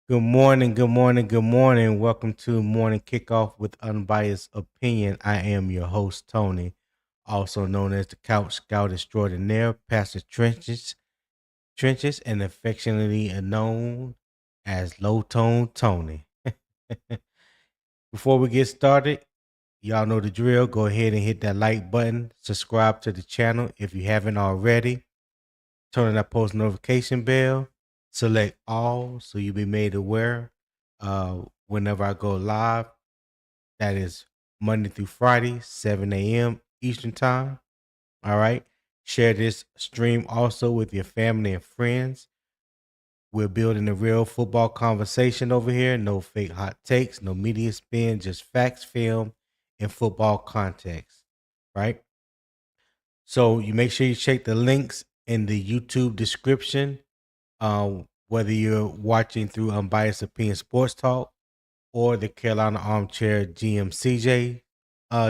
Good morning, good morning, good morning. Welcome to Morning Kickoff with Unbiased Opinion. I am your host, Tony, also known as the Couch Scout Extraordinaire, Pastor Trenches, and affectionately known as Low Tone Tony. Before we get started, y'all know the drill. Go ahead and hit that like button, subscribe to the channel if you haven't already. Turn on that post notification bell, select all so you'll be made aware whenever I go live. That is Monday through Friday, 7 a.m. Eastern Time. All right. Share this stream also with your family and friends. We're building a real football conversation over here. No fake hot takes, no media spin, just facts, film, and football context. Right. So you make sure you check the links in the YouTube description. Whether you're watching through Unbiased Opinion Sports Talk or the Carolina Armchair GMCJ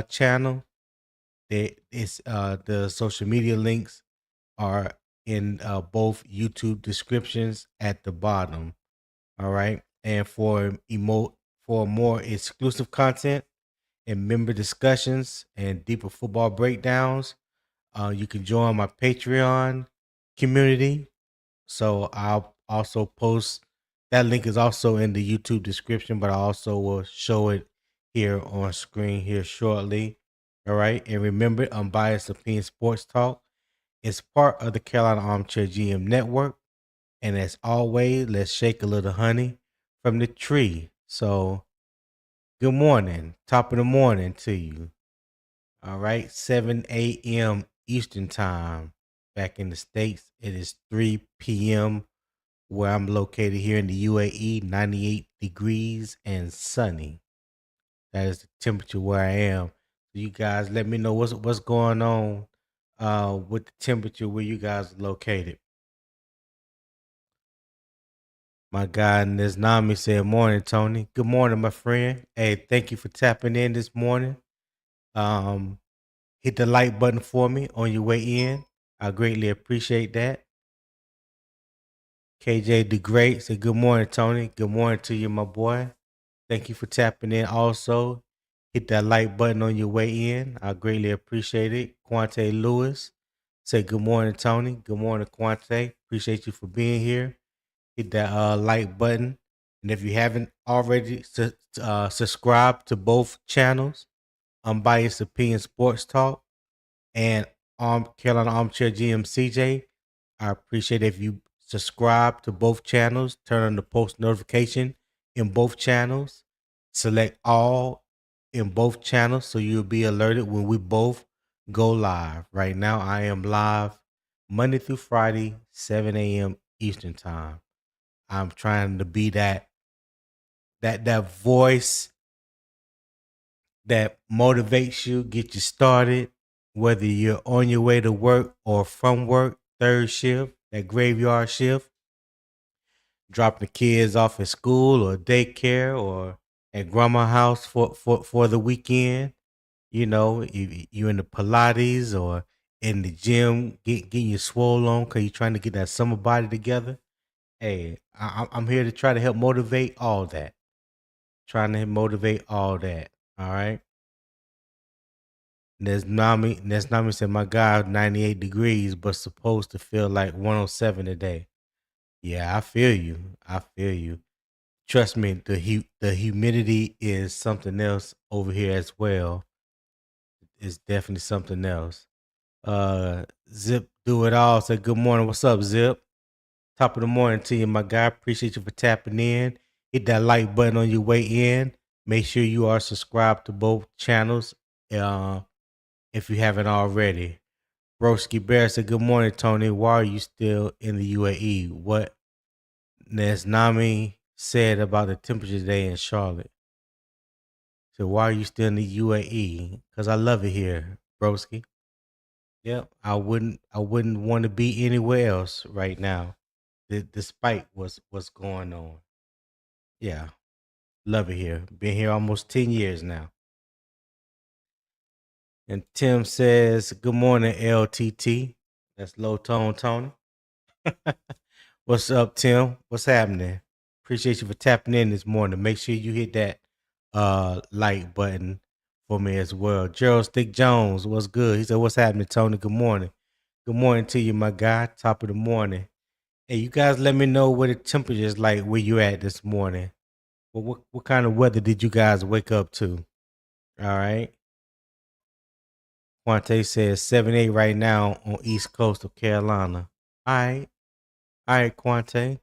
channel, the social media links are in both YouTube descriptions at the bottom. All right, and for more exclusive content and member discussions and deeper football breakdowns, you can join my Patreon community. So I'll also post that link is also in the YouTube description, but I also will show it here on screen here shortly. All right. And remember, Unbiased Opinion Sports Talk is part of the Carolina Armchair GM Network. And as always, let's shake a little honey from the tree. So good morning, top of the morning to you. All right, 7 a.m. Eastern Time back in the States. It is 3 p.m. where I'm located here in the UAE, 98 degrees and sunny. That is the temperature where I am. So you guys let me know what's going on with the temperature where you guys are located. My guy Niznami said, morning, Tony. Good morning, my friend. Hey, thank you for tapping in this morning. Um, hit the like button for me on your way in. I greatly appreciate that. KJ the Great said, good morning, Tony. Good morning to you, my boy. Thank you for tapping in. Also, hit that like button on your way in. I greatly appreciate it. Quante Lewis say good morning, Tony. Good morning, Quante. Appreciate you for being here. Hit that like button. And if you haven't already subscribed to both channels, Unbiased Opinion Sports Talk and Carolina Armchair GMCJ, I appreciate if you subscribe to both channels, turn on the post notification in both channels, select all in both channels so you'll be alerted when we both go live. Right now, I am live Monday through Friday, 7 a.m. Eastern Time. I'm trying to be that voice that motivates you, get you started, whether you're on your way to work or from work, third shift, that graveyard shift, dropping the kids off at school or daycare or at grandma's house for the weekend. You know, you in the Pilates or in the gym, getting your swole on because you're trying to get that summer body together. Hey, I'm here to try to help motivate all that. Trying to motivate all that. All right. Nesnami said, my God, 98 degrees, but supposed to feel like 107 today. Yeah, I feel you. I feel you. Trust me, the humidity is something else over here as well. It's definitely something else. Zip do it all. Say good morning. What's up, Zip? Top of the morning to you, my guy. Appreciate you for tapping in. Hit that like button on your way in. Make sure you are subscribed to both channels. If you haven't already. Broski Bear said, good morning, Tony. Why are you still in the UAE? What Nesnami said about the temperature today in Charlotte. So why are you still in the UAE? Because I love it here, Broski. Yep. I wouldn't want to be anywhere else right now, despite what's going on. Yeah. Love it here. Been here almost 10 years now. And Tim says, good morning, LTT. That's low tone Tony. What's up, Tim? What's happening? Appreciate you for tapping in this morning. Make sure you hit that like button for me as well. Gerald Stick Jones, what's good? He said, "What's happening, Tony? Good morning. Good morning to you, my guy. Top of the morning. Hey, you guys, let me know what the temperature is like where you at this morning. What kind of weather did you guys wake up to? All right. Quante says 7-8 right now on East Coast of Carolina. All right. All right, Quante.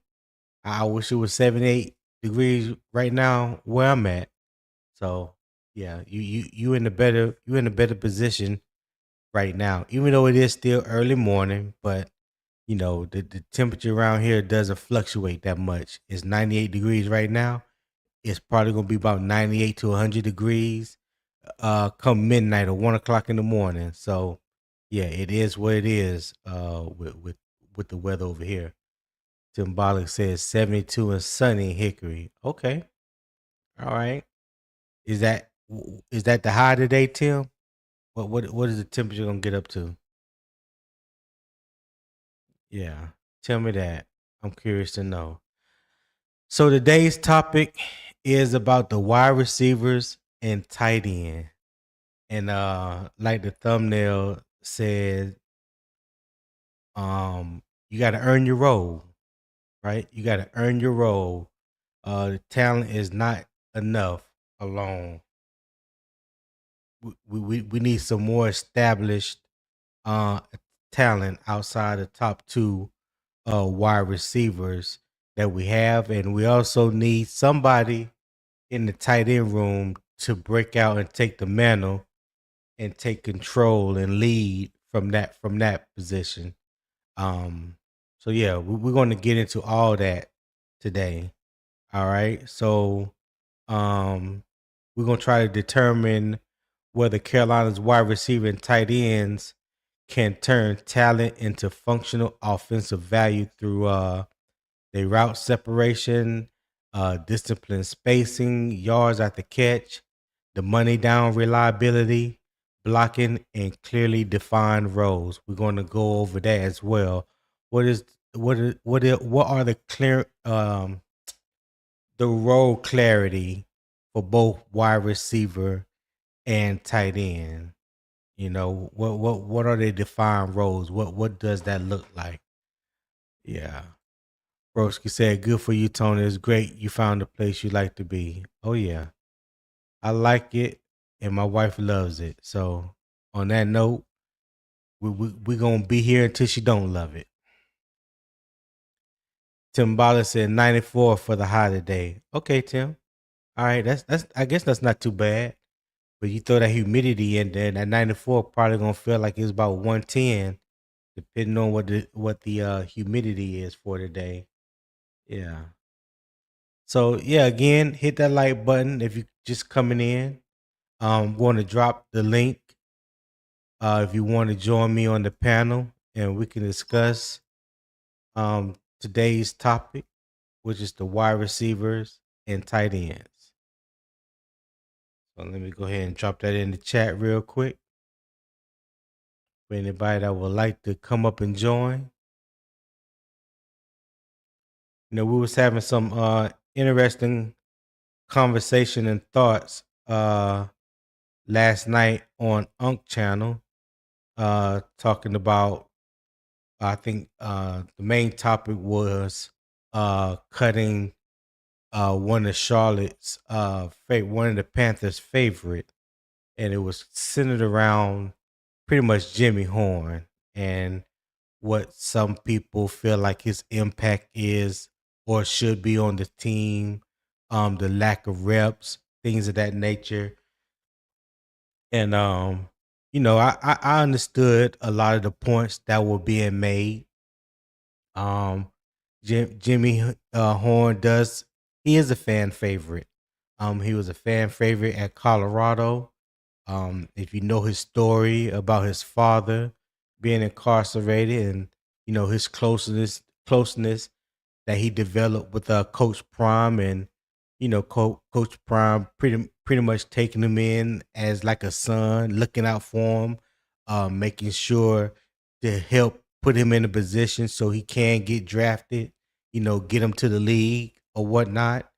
I wish it was 7-8 degrees right now where I'm at. So yeah, you in a better position right now. Even though it is still early morning, but the temperature around here doesn't fluctuate that much. It's 98 degrees right now. It's probably gonna be about 98 to 100 degrees come midnight or 1 o'clock in the morning. So yeah, it is what it is with the weather over here. Symbolic says 72 and sunny in Hickory. Okay. All right. Is that the high today, Tim? What is the temperature gonna get up to? Yeah. Tell me that. I'm curious to know. So today's topic is about the wide receivers and tight end. And like the thumbnail said, you gotta earn your role, right? You gotta earn your role. The talent is not enough alone. We need some more established uh talent outside the top two wide receivers that we have, and we also need somebody in the tight end room to break out and take the mantle and take control and lead from that position. Um, so yeah, we're going to get into all that today. All right, so um, we're going to try to determine whether Carolina's wide receiver and tight ends can turn talent into functional offensive value through their route separation, discipline spacing, yards at the catch, the money down reliability, blocking, and clearly defined roles. We're going to go over that as well. What are the clear the role clarity for both wide receiver and tight end? What are their defined roles? What does that look like? Yeah. Broski said, "Good for you, Tony. It's great you found a place you like to be." Oh yeah, I like it, and my wife loves it. So, on that note, we gonna be here until she don't love it. Tim Bala said 94 for the high today. Okay, Tim. All right, that's I guess that's not too bad. But you throw that humidity in there, that 94 probably gonna feel like it's about 110, depending on what the humidity is for today. Yeah. So yeah, again, hit that like button if you just coming in. Want to drop the link if you want to join me on the panel and we can discuss today's topic, which is the wide receivers and tight ends. So let me go ahead and drop that in the chat real quick for anybody that would like to come up and join. We was having some interesting conversation and thoughts last night on Unk channel, talking about, I think the main topic was cutting one of Charlotte's one of the Panthers' favorite, and it was centered around pretty much Jimmy Horn and what some people feel like his impact is or should be on the team, the lack of reps, things of that nature. And I understood a lot of the points that were being made. Jimmy Horn he is a fan favorite. He was a fan favorite at Colorado. If you know his story about his father being incarcerated, and his closeness that he developed with Coach Prime, and Coach Prime pretty much taking him in as like a son, looking out for him, making sure to help put him in a position so he can get drafted, get him to the league. or whatnot.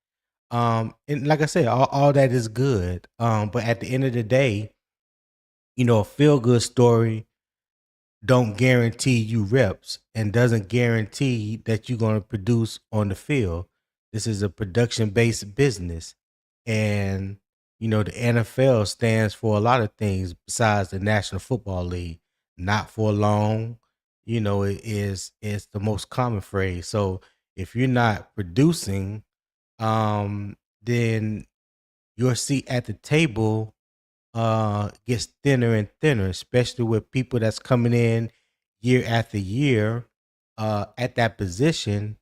And like I said, all that is good. But at the end of the day, a feel good story don't guarantee you reps and doesn't guarantee that you're going to produce on the field. This is a production based business. And, the NFL stands for a lot of things besides the National Football League. Not for long, it's the most common phrase. So if you're not producing, then your seat at the table gets thinner and thinner, especially with people that's coming in year after year at that position.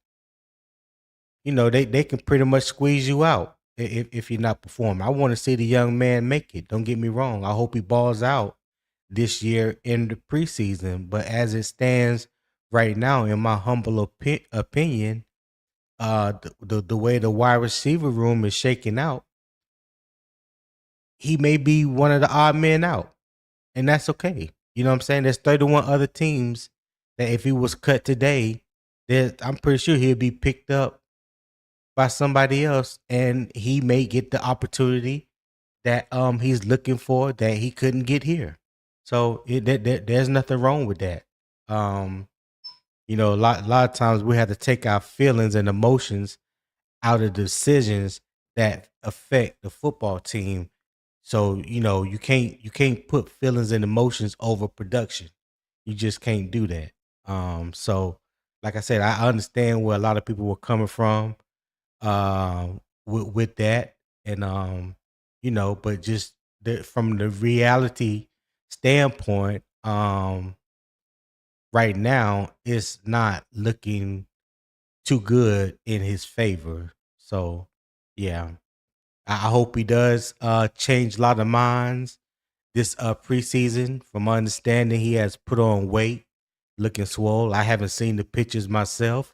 They can pretty much squeeze you out if you're not performing. I want to see the young man make it. Don't get me wrong. I hope he balls out this year in the preseason. But as it stands right now, in my humble opinion, the way the wide receiver room is shaking out, he may be one of the odd men out. And that's okay. You know what I'm saying? There's 31 other teams that if he was cut today, I'm pretty sure he'll be picked up by somebody else, and he may get the opportunity that he's looking for that he couldn't get here. So there's nothing wrong with that. A lot of times we have to take our feelings and emotions out of decisions that affect the football team. So you can't put feelings and emotions over production. You just can't do that. So like I said, I understand where a lot of people were coming from with that, and but just from the reality standpoint, right now it's not looking too good in his favor. So yeah, I hope he does change a lot of minds this preseason. From my understanding, he has put on weight, looking swole. I haven't seen the pictures myself.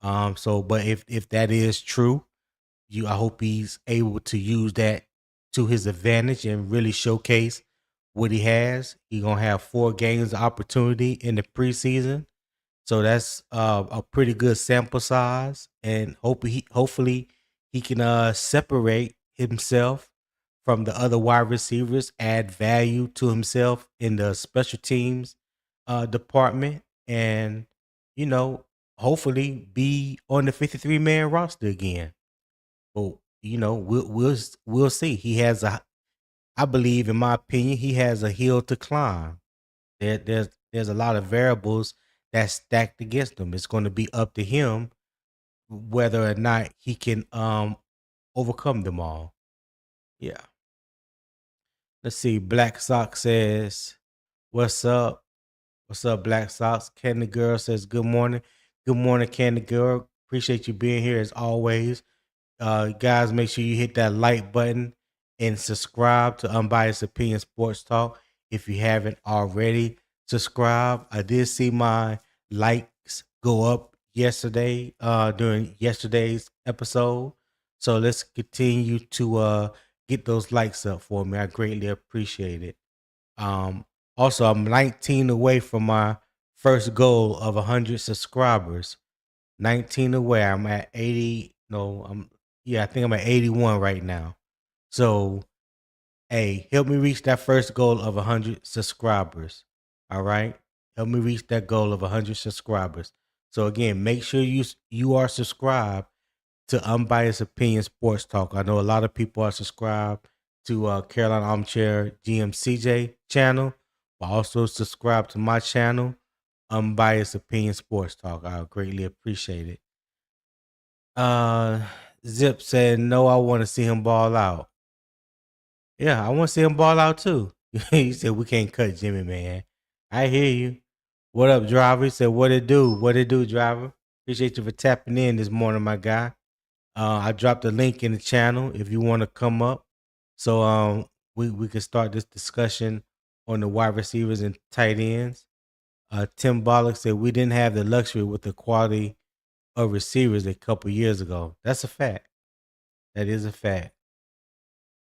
But if that is true, I hope he's able to use that to his advantage and really showcase what he has. He's gonna have 4 games of opportunity in the preseason. So that's a pretty good sample size, and hopefully he can separate himself from the other wide receivers, add value to himself in the special teams department, and you know hopefully be on the 53-man roster again. But we'll see. I believe, in my opinion, he has a hill to climb. There's a lot of variables that's stacked against him. It's going to be up to him whether or not he can overcome them all. Yeah. Let's see. Black Sox says, "What's up? What's up, Black Sox?" Candy Girl says, "Good morning. Good morning, Candy Girl. Appreciate you being here as always." Guys, make sure you hit that like button and subscribe to Unbiased Opinion Sports Talk if you haven't already. Subscribe. I did see my likes go up yesterday during yesterday's episode. So let's continue to get those likes up for me. I greatly appreciate it. Um, Also, I'm 19 away from my first goal of 100 subscribers. 19 away. I'm at 80. No, I think I'm at 81 right now. So, hey, help me reach that first goal of 100 subscribers. All right? Help me reach that goal of 100 subscribers. So again, make sure you are subscribed to Unbiased Opinion Sports Talk. I know a lot of people are subscribed to Carolina Armchair GMCJ channel, but also subscribe to my channel, Unbiased Opinion Sports Talk. I greatly appreciate it. Uh, Zip said, "No, I want to see him ball out." Yeah, I want to see him ball out too. He said, "We can't cut Jimmy, man." I hear you. What up, driver? He said, "What it do? What it do, driver?" Appreciate you for tapping in this morning, my guy. I dropped a link in the channel if you want to come up, so we can start this discussion on the wide receivers and tight ends. Tim Bollock said we didn't have the luxury with the quality of receivers a couple years ago. That's a fact. That is a fact.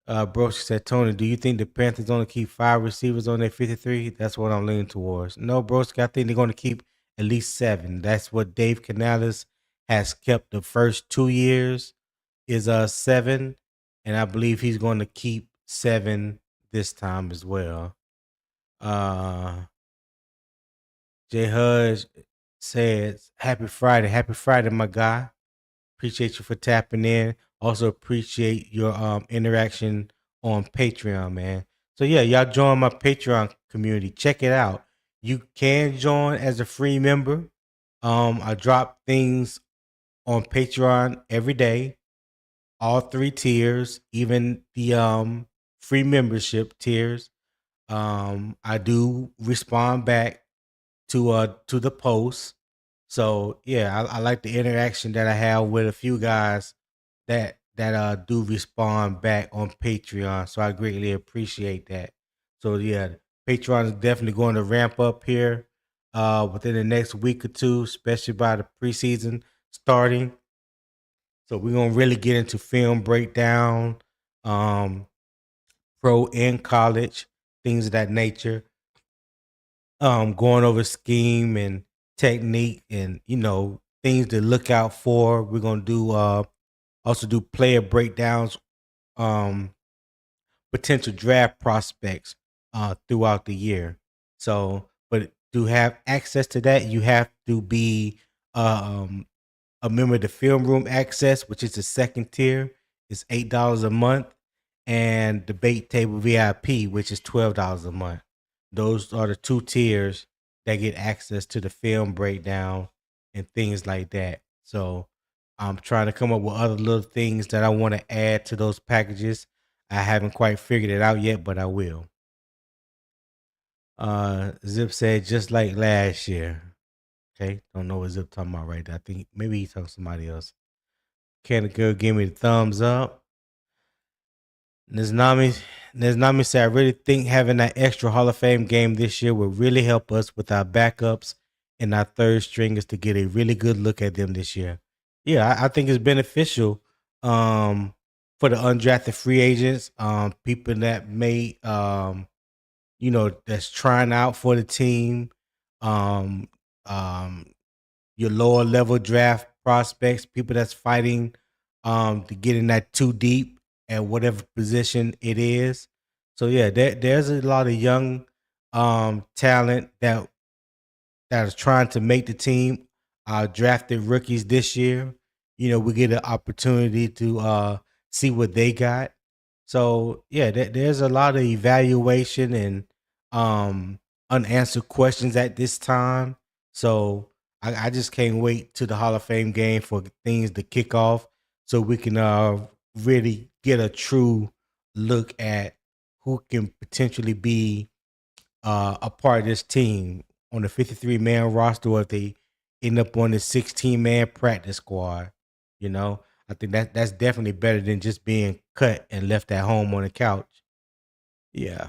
Broski said, "Tony, do you think the Panthers only keep 5 receivers on their 53? That's what I'm leaning towards." No, Broski, I think they're going to keep at least 7. That's what Dave Canales has kept the first 2 years is 7, and I believe he's going to keep 7 this time as well. J Hudge says, Happy Friday, my guy. Appreciate you for tapping in. Also appreciate your interaction on Patreon, man. So yeah, y'all join my Patreon community. Check it out. You can join as a free member. I drop things on Patreon every day. All 3 tiers, even the free membership tiers. I do respond back to the post. So yeah, I like the interaction that I have with a few guys that do respond back on Patreon. So I greatly appreciate that. So yeah, Patreon is definitely going to ramp up here within the next week or two, especially by the preseason starting. So we're gonna really get into film breakdown, um, pro and college, things of that nature. Going over scheme and technique and things to look out for. We're gonna do also do player breakdowns, um, potential draft prospects throughout the year. So, but to have access to that, you have to be a member of the Film Room Access, which is the second tier, is $8 a month, and Debate Table VIP, which is $12 a month. Those are the 2 tiers that get access to the film breakdown and things like that. So I'm trying to come up with other little things that I want to add to those packages. I haven't quite figured it out yet, but I will. Zip said just like last year. Okay, don't know what Zip talking about right there. I think maybe he's talking to somebody else. Can the girl give me the thumbs up? Niznami said, I really think having that extra Hall of Fame game this year will really help us with our backups and our third stringers to get a really good look at them this year. Yeah, I think it's beneficial for the undrafted free agents, people that may, that's trying out for the team, um, um, your lower level draft prospects, people that's fighting to get in that too deep at whatever position it is. So yeah, there's a lot of young talent that is trying to make the team. Drafted rookies this year. We get an opportunity to see what they got. So yeah, there's a lot of evaluation and unanswered questions at this time. So I just can't wait to the Hall of Fame game for things to kick off, so we can really get a true look at who can potentially be a part of this team on the 53-man roster, or if they end up on the 16-man practice squad. I think that's definitely better than just being cut and left at home on the couch. Yeah.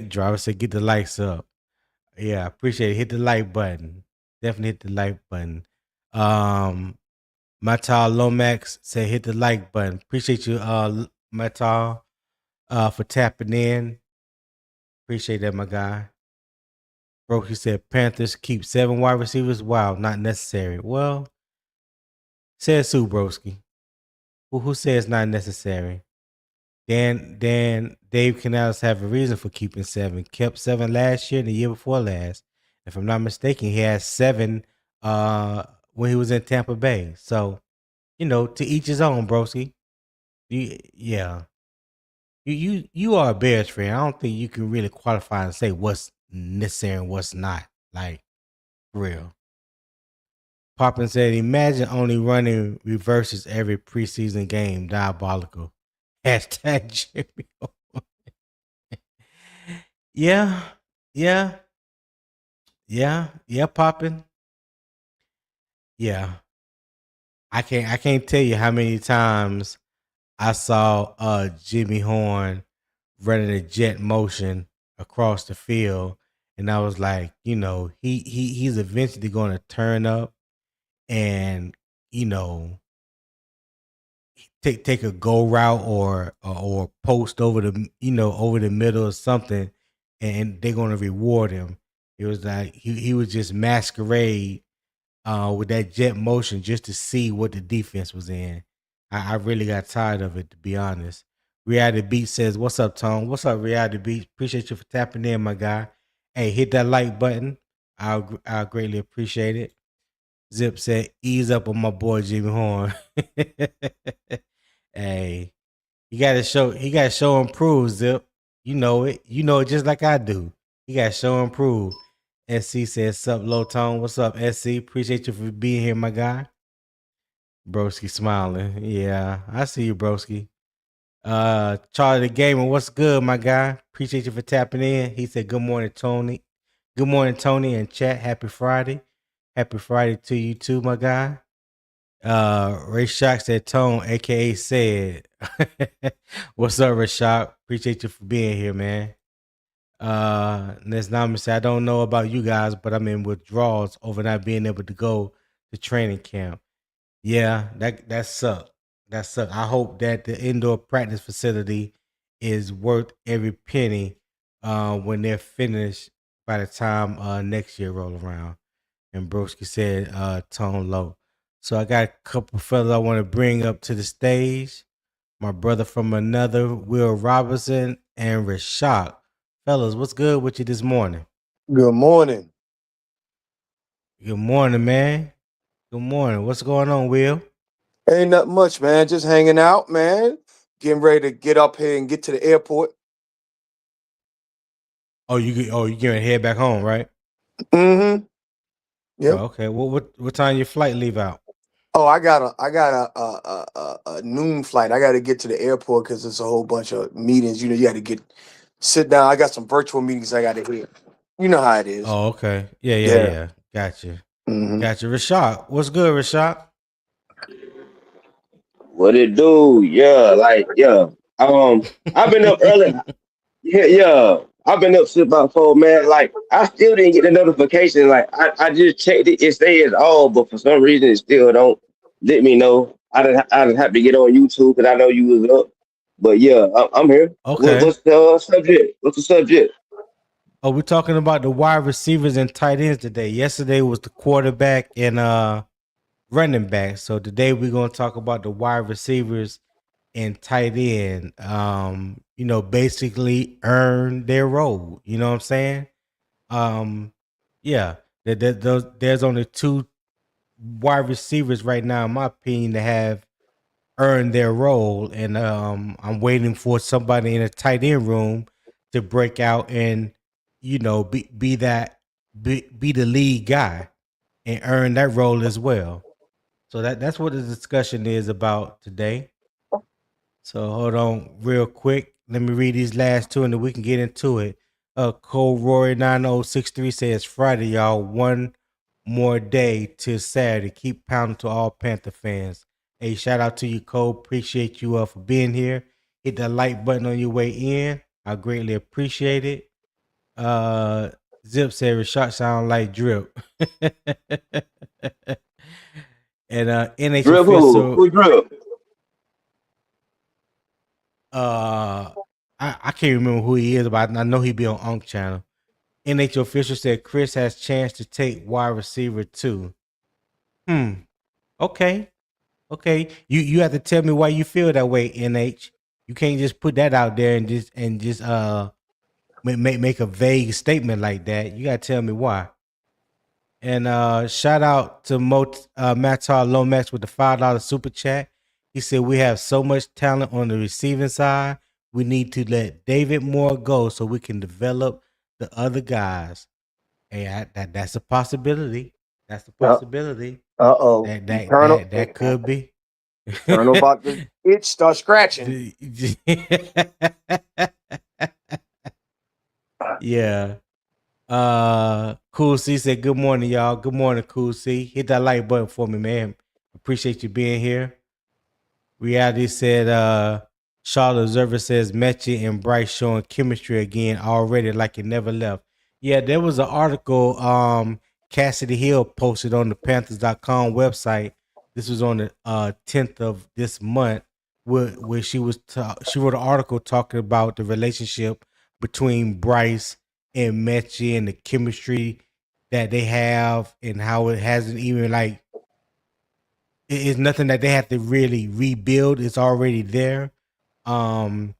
Driver said, get the likes up. Yeah, appreciate it. Hit the like button. Definitely hit the like button. Matal Lomax said, hit the like button. Appreciate you, Matal, for tapping in. Appreciate that, my guy. Brokey said, Panthers keep 7 wide receivers. Wow, not necessary. Well, says Sue Broski. Who says not necessary? Dave Canales have a reason for keeping 7. Kept 7 last year and the year before last. If I'm not mistaken, he had 7 when he was in Tampa Bay. So, to each his own, Broski. Yeah. You are a Bears fan. I don't think you can really qualify and say what's necessary and what's not. Like, for real. Poppin said, imagine only running reverses every preseason game. Diabolical. Hashtag Jimmy. Yeah. Yeah. Yeah, Poppin. Yeah. I can't tell you how many times I saw Jimmy Horn running a jet motion across the field, and I was like, he's eventually going to turn up and you know take a go route or post over the middle or something, and they're going to reward him. It was like he would just masquerade with that jet motion just to see what the defense was in. I really got tired of it, to be honest. Reality Beat says, "What's up, Tone? What's up, Reality Beat? Appreciate you for tapping in, my guy. Hey, hit that like button. I'll greatly appreciate it." Zip said, "Ease up on my boy Jimmy Horn." Hey, he gotta show and prove, Zip. You know it. You know it just like I do. He gotta show and prove. SC says, "Sup, low tone. What's up, SC? Appreciate you for being here, my guy." Broski smiling. Yeah, I see you, Broski. Charlie the Gamer, what's good, my guy? Appreciate you for tapping in. He said, "Good morning, Tony. Good morning, Tony, and chat. Happy Friday. Happy Friday to you too, my guy." Ray Shock said, "Tone, aka said." What's up, Rashad? Appreciate you for being here, man. Nesnami said, "I don't know about you guys, but I'm in withdrawals over not being able to go to training camp." Yeah, that sucked. That sucked. I hope that the indoor practice facility is worth every penny when they're finished by the time next year roll around. And Broski said, "Tone low." So I got a couple fellas I want to bring up to the stage. My brother from another, Will Robinson and Rashad. Fellas, what's good with you this morning? Good morning. Good morning, man. Good morning. What's going on, Will? Ain't nothing much, man. Just hanging out, man. Getting ready to get up here and get to the airport. You getting head back home, right? Mm-hmm. Yep. Okay. What time your flight leave out? Oh, I got a noon flight. I got to get to the airport because it's a whole bunch of meetings. You got to sit down. I got some virtual meetings I got to hear. You know how it is. Oh, okay. Yeah, yeah, Yeah. yeah. Gotcha. Mm-hmm. Gotcha. Rashad, what's good, Rashad? What it do? Yeah, yeah. I've been up early. Yeah. I've been up since about 4, man. Like, I still didn't get the notification. Like, I just checked it. It says all, but for some reason, it still don't let me know. I just have to get on YouTube because I know you was up. But yeah, I'm here. Okay. What's the subject? What's the subject? Oh, we're talking about the wide receivers and tight ends today. Yesterday was the quarterback and running back. So today we're gonna talk about the wide receivers and tight end. Basically earn their role. You know what I'm saying? Yeah. There's only two wide receivers right now, in my opinion, that have earned their role, and I'm waiting for somebody in a tight end room to break out and be the lead guy and earn that role as well. So that's what the discussion is about today. So hold on real quick. Let me read these last two and then we can get into it. Cole Rory 9063 says, "Friday, y'all. One more day till Saturday. Keep pounding to all Panther fans." Hey, shout out to you, Cole. Appreciate you for being here. Hit that like button on your way in. I greatly appreciate it. Zip said Rashad sound like drip. And NH Drip who? official, Who drip? I can't remember who he is, but I know he be on Unk channel. NH official said Chris has chance to take wide receiver too. Okay. Okay. You have to tell me why you feel that way, NH. You can't just put that out there and just make a vague statement like that. You gotta tell me why. And shout out to Matar Lomax with the $5 super chat. He said, "We have so much talent on the receiving side. We need to let David Moore go so we can develop the other guys." Hey, that's a possibility. That's a Uh possibility. oh. That that Colonel, that that could be. Colonel about to itch, start scratching. Yeah. Cool C said, "Good morning, y'all. Good morning, Cool C. Hit that like button for me, man. Appreciate you being here." Reality said, Charlotte Observer says Mechie and Bryce showing chemistry again already like it never left. Yeah, there was an article Cassidy Hill posted on the Panthers.com website. This was on the 10th of this month where she wrote an article talking about the relationship between Bryce and Mechie and the chemistry that they have and how it hasn't even like it's nothing that they have to really rebuild. It's already there. Um,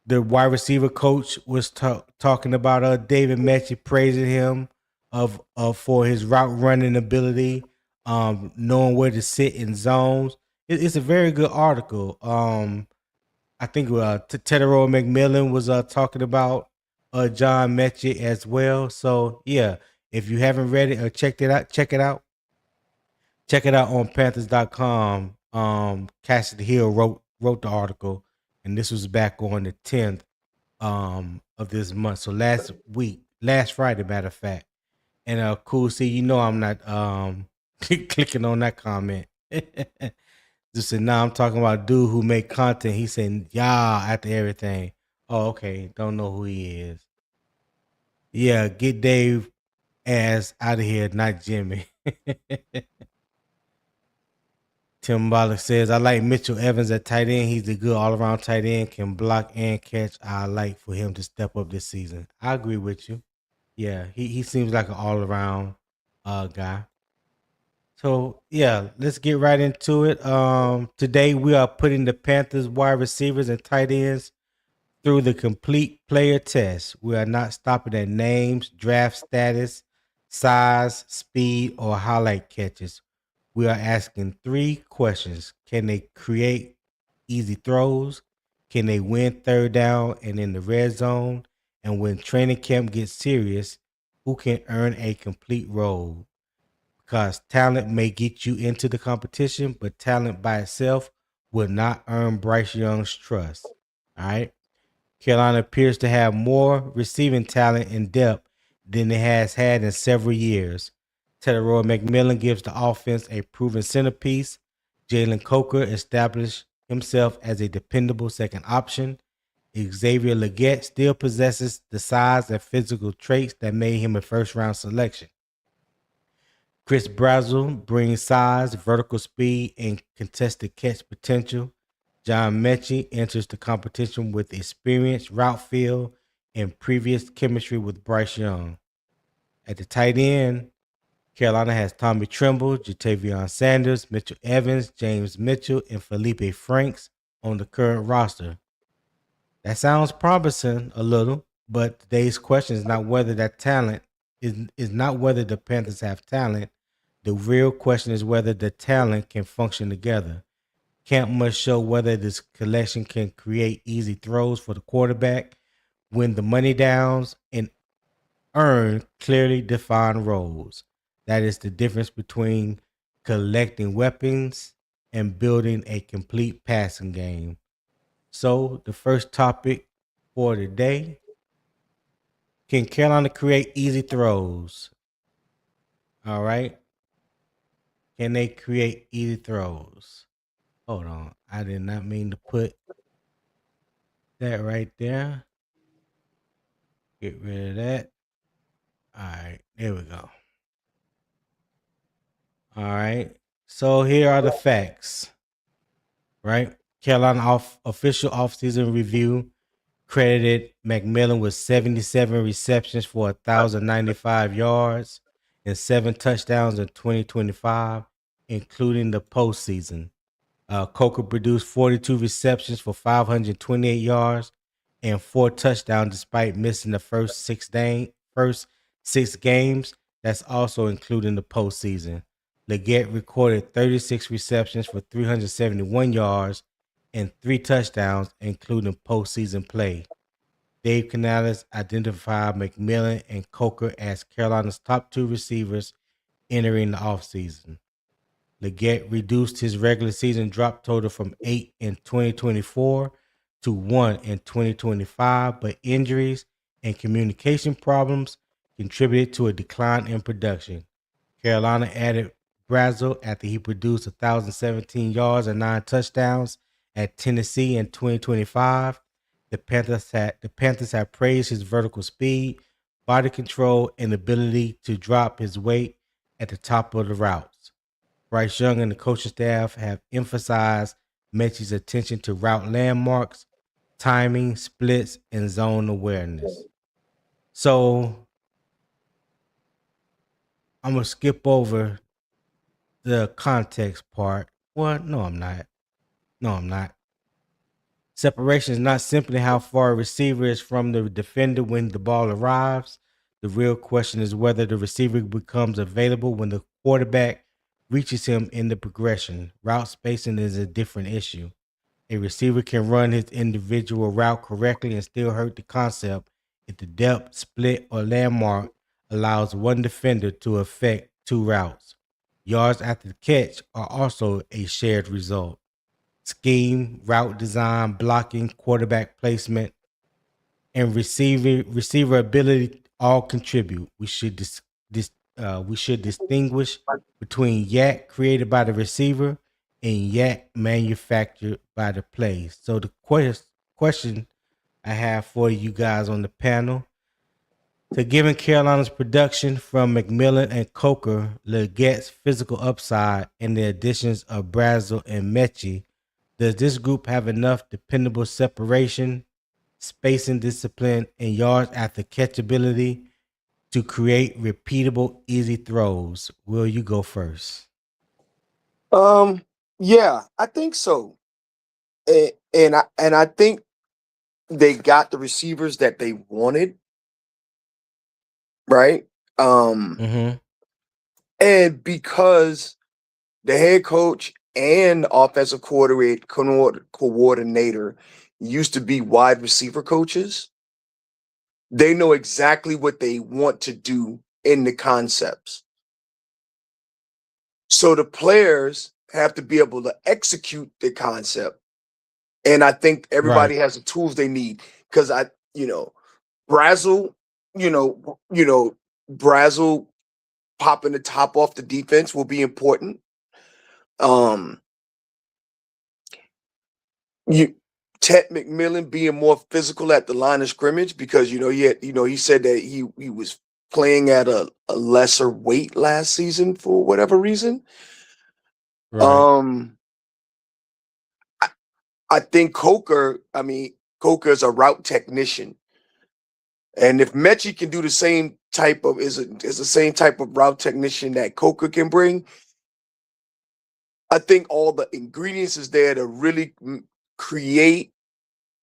the wide receiver coach was talking about David Metchie, praising him of for his route running ability, knowing where to sit in zones. It's a very good article. I think Tetairoa McMillan was talking about John Metchie as well. So yeah, if you haven't read it or checked it out, check it out. Check it out on Panthers.com. Cassidy Hill wrote the article, and this was back on the 10th of this month. So last Friday, matter of fact. And cool, see, you know I'm not clicking on that comment. Just said, nah, I'm talking about a dude who make content. He said, yeah, after everything. Oh, okay. Don't know who he is. Yeah, get Dave ass out of here, not Jimmy. Tim Bollock says, I like Mitchell Evans at tight end. He's a good all-around tight end, can block and catch. I like for him to step up this season. I agree with you. Yeah, he seems like an all-around guy. So, yeah, let's get right into it. Today, we are putting the Panthers wide receivers and tight ends through the complete player test. We are not stopping at names, draft status, size, speed, or highlight catches. We are asking 3 questions. Can they create easy throws? Can they win third down and in the red zone? And when training camp gets serious, who can earn a complete role? Because talent may get you into the competition, but talent by itself will not earn Bryce Young's trust. All right. Carolina appears to have more receiving talent and depth than it has had in several years. Tetairoa McMillan gives the offense a proven centerpiece. Jalen Coker established himself as a dependable second option. Xavier Legette still possesses the size and physical traits that made him a first-round selection. Chris Brazzell brings size, vertical speed, and contested catch potential. John Metchie enters the competition with experience, route feel, and previous chemistry with Bryce Young. At the tight end, Carolina has Tommy Tremble, Jatavion Sanders, Mitchell Evans, James Mitchell, and Felipe Franks on the current roster. That sounds promising a little, but today's question is not whether that talent is not whether the Panthers have talent. The real question is whether the talent can function together. Camp must show whether this collection can create easy throws for the quarterback, win the money downs, and earn clearly defined roles. That is the difference between collecting weapons and building a complete passing game. So the first topic for today, can Carolina create easy throws? All right. Can they create easy throws? Hold on. I did not mean to put that right there. Get rid of that. All right. There we go. All right. So here are the facts. Right. Carolina official offseason review credited McMillan with 77 receptions for 1,095 yards and 7 touchdowns in 2025, including the postseason. Coker produced 42 receptions for 528 yards and 4 touchdowns despite missing the first 6 games. That's also including the postseason. Legette recorded 36 receptions for 371 yards and 3 touchdowns, including postseason play. Dave Canales identified McMillan and Coker as Carolina's top 2 receivers entering the offseason. Legette reduced his regular season drop total from 8 in 2024 to 1 in 2025, but injuries and communication problems contributed to a decline in production. Carolina added Brazzell after he produced 1,017 yards and 9 touchdowns at Tennessee in 2025. The Panthers have praised his vertical speed, body control, and ability to drop his weight at the top of the routes. Bryce Young and the coaching staff have emphasized Metchie's attention to route landmarks, timing, splits, and zone awareness. So I'm gonna skip over the context part. Well, no, I'm not. No, I'm not. Separation is not simply how far a receiver is from the defender when the ball arrives. The real question is whether the receiver becomes available when the quarterback reaches him in the progression. Route spacing is a different issue. A receiver can run his individual route correctly and still hurt the concept if the depth, split, or landmark allows one defender to affect two routes. Yards after the catch are also a shared result. Scheme, route design, blocking, quarterback placement, and receiver ability all contribute. We should distinguish between yak created by the receiver and yak manufactured by the play. So the question I have for you guys on the panel: to given Carolina's production from McMillan and Coker, Leggett's physical upside, and the additions of Brazel and Mechie, does this group have enough dependable separation, spacing discipline, and yards after catchability to create repeatable, easy throws? Will you go first? Yeah, I think so. And I think they got the receivers that they wanted, right? Mm-hmm. And because the head coach and offensive coordinator used to be wide receiver coaches, they know exactly what they want to do in the concepts. So the players have to be able to execute the concept. And I think Right. everybody has the tools they need. Because Brazel, Brazel popping the top off the defense will be important. Um, you Ted McMillan being more physical at the line of scrimmage because he said that he was playing at a lesser weight last season for whatever reason. Right. Um, I, I think Coker is a route technician, and if Mechie can do the same type of is the same type of route technician that Coker can bring, I think all the ingredients is there to really create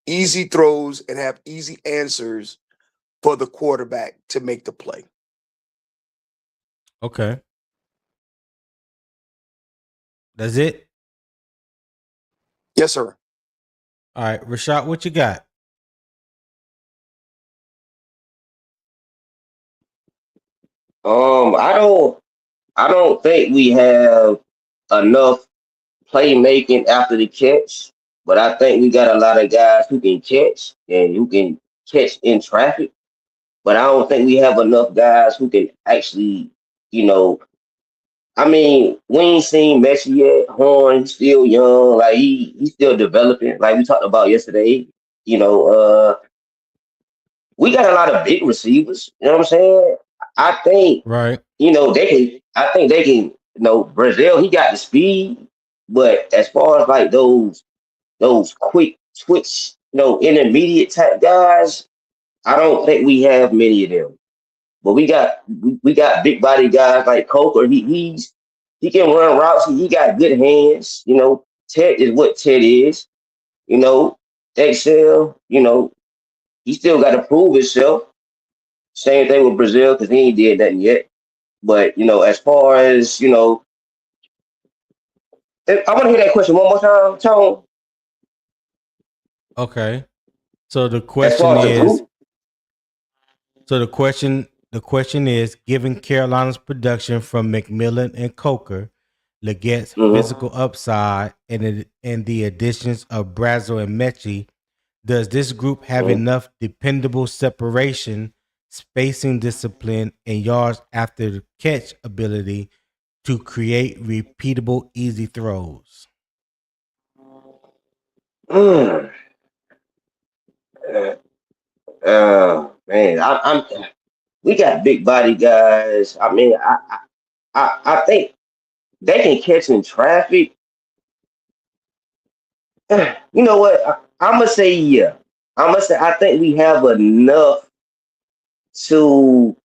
easy throws and have easy answers for the quarterback to make the play. Okay. That's it. Yes, sir. All right, Rashad, what you got? I don't think we have enough playmaking after the catch, but I think we got a lot of guys who can catch and who can catch in traffic. But I don't think we have enough guys who can actually, you know, I mean, we ain't seen Messi yet. Horn still young, like he's still developing. Like we talked about yesterday, you know, we got a lot of big receivers. You know what I'm saying? I think Right. they can. I think they can. Brazil, he got the speed, but as far as like those quick twitch, intermediate type guys, I don't think we have many of them. But we got big body guys like Coker. He can run routes. He got good hands. Ted is what Ted is. You know, Excel. He still got to prove himself. Same thing with Brazil because he ain't did nothing yet. But as far as I want to hear that question one more time, Tone. Okay. So the As question far as the is, group, the question is, given Carolina's production from McMillan and Coker, Leggett's mhm. physical upside, and the additions of Brazel and Mechie, does this group have Mhm. enough dependable separation, spacing discipline, and yards after the catch ability to create repeatable, easy throws? Mm. Uh, man, we got big body guys. I mean, I think they can catch in traffic. You know what? I'm gonna say yeah. I'm gonna say I think we have enough to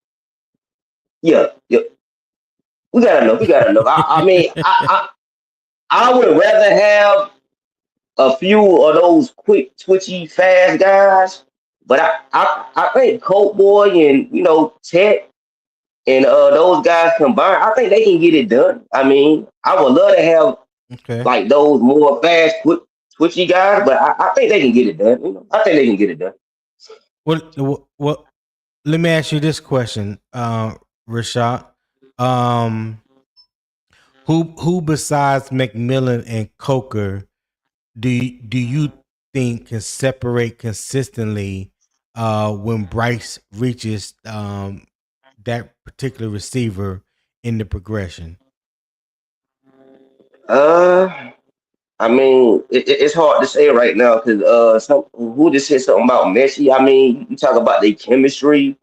yeah. Yeah. We got enough. We got enough. I mean, I would rather have a few of those quick, twitchy, fast guys. But I think Colt Boy and Tech and those guys combined, I think they can get it done. I mean, I would love to have Okay. like those more fast, quick, twitchy guys, but I think they can get it done. I think they can get it done. Well, let me ask you this question, Rashad. Um, who besides McMillan and Coker do you think can separate consistently when Bryce reaches that particular receiver in the progression? Uh, I mean, it's hard to say right now because who just said something about Messi. I mean, you talk about the chemistry,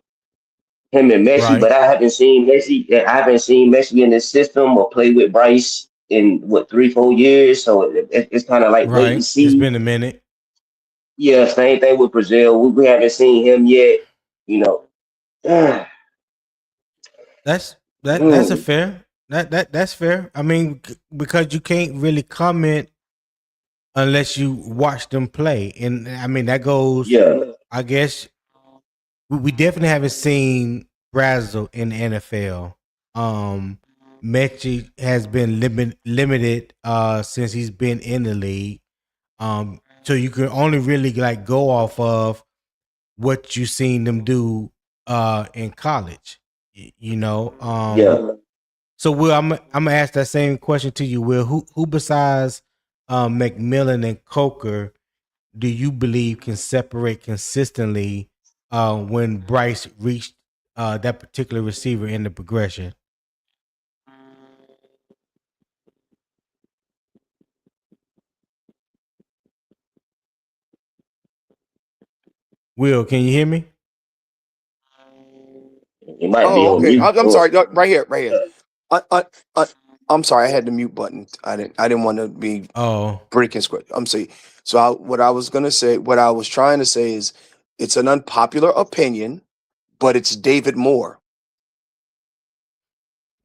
him and Messi, Right, but I haven't seen Messi. I haven't seen Messi in this system or play with Bryce in what 3 4 years. So it's kind of like wait and right. It's see. been a minute. Yeah, same thing with Brazil. We haven't seen him yet. You know, That's that's a mm, fair. That's fair. I mean, because you can't really comment unless you watch them play, and I mean that goes. yeah, I guess we definitely haven't seen Brazil in the NFL. Mechie has been limited since he's been in the league. So you can only really like go off of what you seen them do in college. You know. yeah. So Will, I'm gonna ask that same question to you, Will. Who besides McMillan and Coker do you believe can separate consistently when Bryce reached that particular receiver in the progression? Will, can you hear me? He might be Oh, on okay. mute. I'm Or, sorry. No, right here, right here. I, I'm sorry. I had the mute button. I didn't want to be Oh, breaking script. I'm saying. So what I was gonna say, what I was trying to say is, it's an unpopular opinion, but it's David Moore.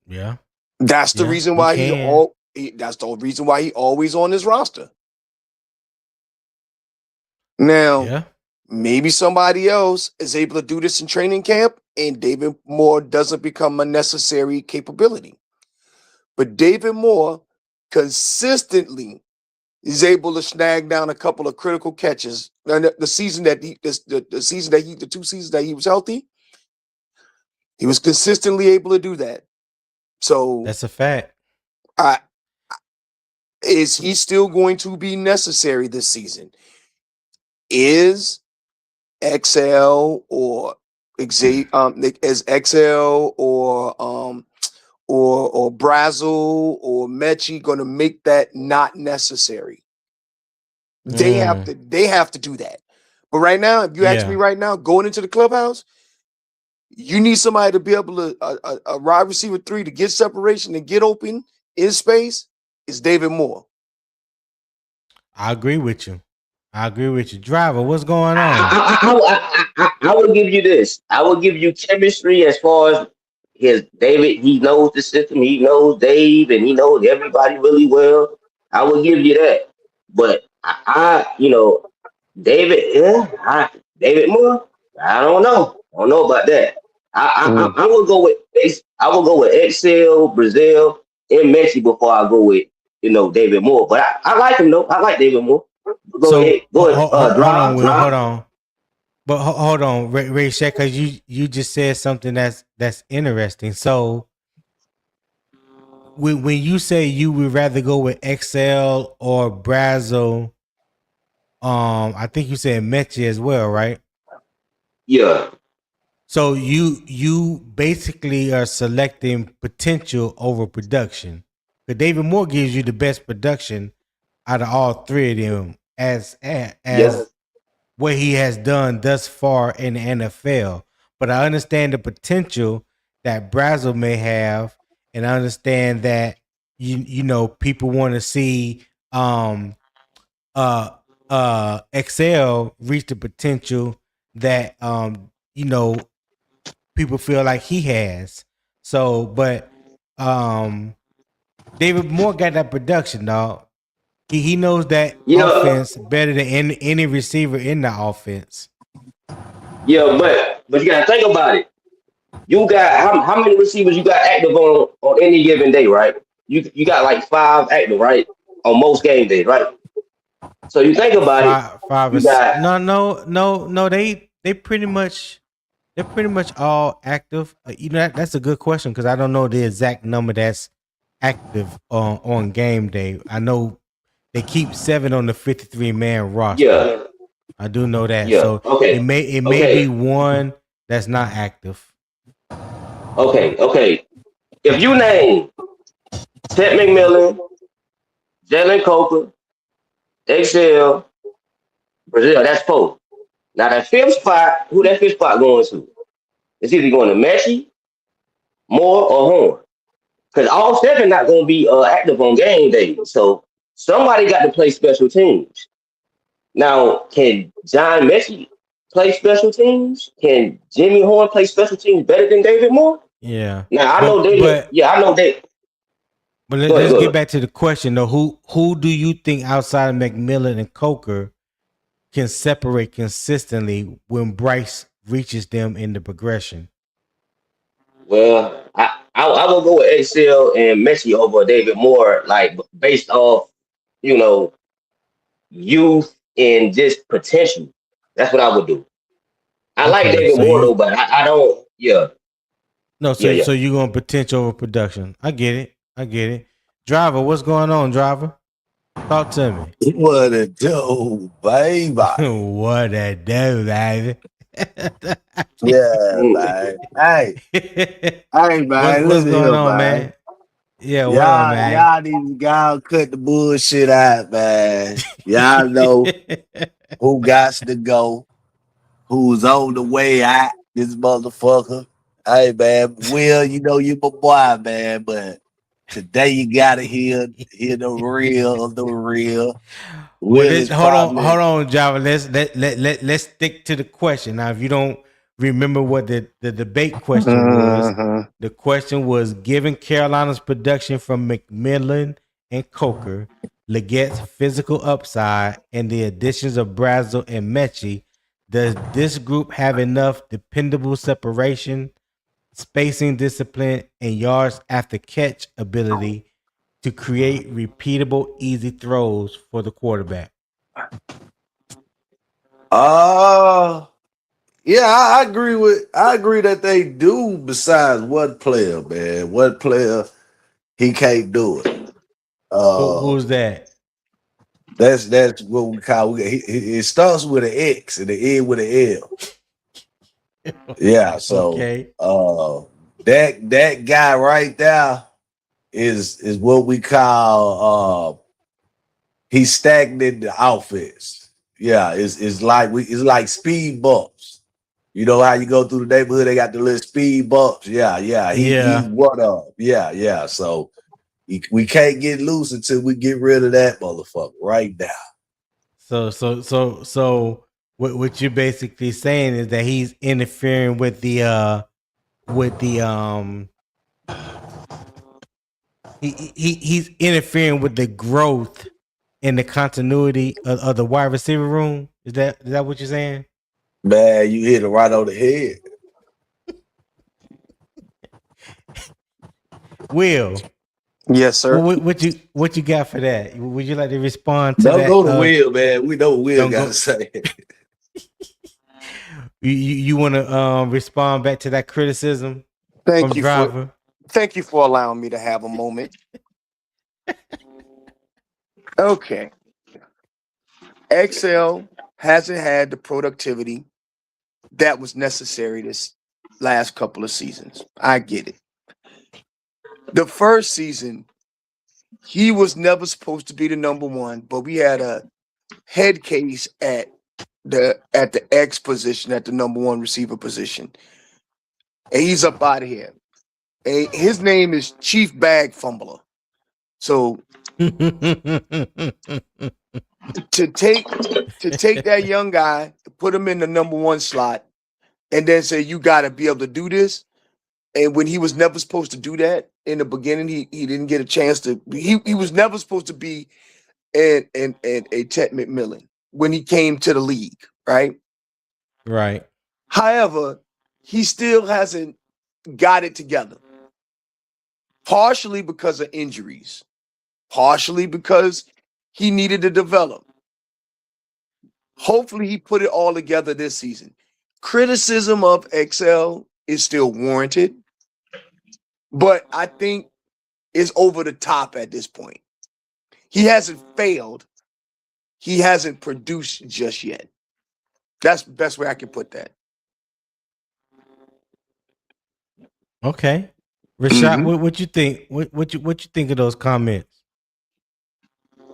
yeah, That's the yeah, reason he why can. that's the reason why he always on his roster. Now, Yeah, maybe somebody else is able to do this in training camp, and David Moore doesn't become a necessary capability. But David Moore consistently is able to snag down a couple of critical catches. And the season that the season that the 2 seasons that he was healthy, he was consistently able to do that. So, that's a fact. I is he still going to be necessary this season? Is XL or is XL or Brazil or Mechie going to make that not necessary? Mm, They have to do that. But right now, if you ask me yeah, right now, going into the clubhouse, you need somebody to be able to a wide receiver 3 to get separation and get open in space. Is David Moore. I agree with you. I agree with you. Driver, what's going on? I would give you this. I would give you chemistry as far as his David. He knows the system. He knows Dave, and he knows everybody really well. I would give you that. But David, David Moore. I don't know. I don't know about that. I will go with I will go with Excel, Brazil, and Messi before I go with David Moore. But I like him though. I like David Moore. Go ahead, So go ahead. hold on, Drive, Will. Hold drive. on. But hold on, Ray Shack, because you just said something that's interesting. So when you say you would rather go with XL or Brazil, I think you said Mechie as well, right? Yeah, So you basically are selecting potential over production. But David Moore gives you the best production out of all three of them yeah. as what he has done thus far in the NFL. But I understand the potential that Brazil may have, and I understand that you know people want to see uh Excel reach the potential that you know people feel like he has. So, but David Moore got that production, dog. He knows that Yeah, offense better than any receiver in the offense. yeah, but you gotta think about it. You got how many receivers you got active on any given day, right? You got like 5 active, right? On most game days, right? So you think about it, Five you is got no. They pretty much they're pretty much all active. That's a good question because I don't know the exact number that's active on game day. I know they keep 7 on the 53-man roster. yeah, I do know that. yeah. So Okay, it may be okay, one that's not active. okay. If you name Ted McMillan, Jalen Coker, XL, Brazil, that's 4. Now that fifth spot, who that fifth spot going to? It's either going to Messi, Moore, or Horn. Because all 7 not going to be active on game day. So somebody got to play special teams. Now, can John Messi play special teams? Can Jimmy Horn play special teams better than David Moore? Yeah, Now I know David. but Yeah, I know they. Go ahead, let's go get ahead. back to the question though. Who do you think outside of McMillan and Coker can separate consistently when Bryce reaches them in the progression? Well, I will go with Excel and Messi over David Moore, like based off you know youth and just potential. That's what I would do. I like Okay, David so Moore though, but I don't. Yeah, no, yeah, yeah. so you going potential over production. I get it. I get it. Driver, what's going on, driver? Talk to me. What a do, baby. What a do, baby. Yeah, man. Hey, hey, man. What's Listen going here, on, man. man? Yeah, what up, Y'all, man? y'all need to go cut the bullshit out, man. Y'all know who got to go, who's on the way out. This motherfucker. Hey, man. Will, you know you my boy, man. But today you gotta hear the real of the real. Well, Will is hold probably. on, Java. Let's stick to the question. Now, if you don't remember what the debate question was, Mhm. the question was given Carolina's production from McMillan and Coker, Leggett's physical upside, and the additions of Brazel and Mechie, does this group have enough dependable separation, spacing discipline, and yards after catch ability to create repeatable, easy throws for the quarterback? Uh Yeah, I agree that they do. Besides one player, man, one player he can't do it. Who's that? That's what we call. It starts with an X and the end with an L. Yeah, so Okay. that guy right there is what we call he's stagnant the offense. Yeah, it's like speed bumps. You know how you go through the neighborhood, they got the little speed bumps. Yeah, yeah. He's Yeah. one of them. Yeah, yeah. So we can't get loose until we get rid of that motherfucker right now. So what you're basically saying is that he's interfering with the he's interfering with the growth and the continuity of the wide receiver room. Is that what you're saying? Man, you hit it right on the head. Will, Yes, sir. what you got for that? Would you like to respond to Don't that? go to Will, man. We know what Will Don't got go. to say. You want to respond back to that criticism from Thank you for driver? thank you for allowing me to have a moment. Okay. XL hasn't had the productivity that was necessary this last couple of seasons. I get it. The first season, he was never supposed to be the number one, but we had a head case at the X position, at the number one receiver position. And he's up out of here. And his name is Chief Bag Fumbler. So to take that young guy, put him in the number one slot, and then say you got to be able to do this. And when he was never supposed to do that in the beginning, he didn't get a chance to. He was never supposed to be a Ted McMillan when he came to the league, right? Right. However, he still hasn't got it together. Partially because of injuries, partially because he needed to develop. Hopefully, he put it all together this season. Criticism of Excel is still warranted, but I think it's over the top at this point. He hasn't failed. He hasn't produced just yet. That's the best way I can put that. Okay. Rashad, what you think? What you think of those comments?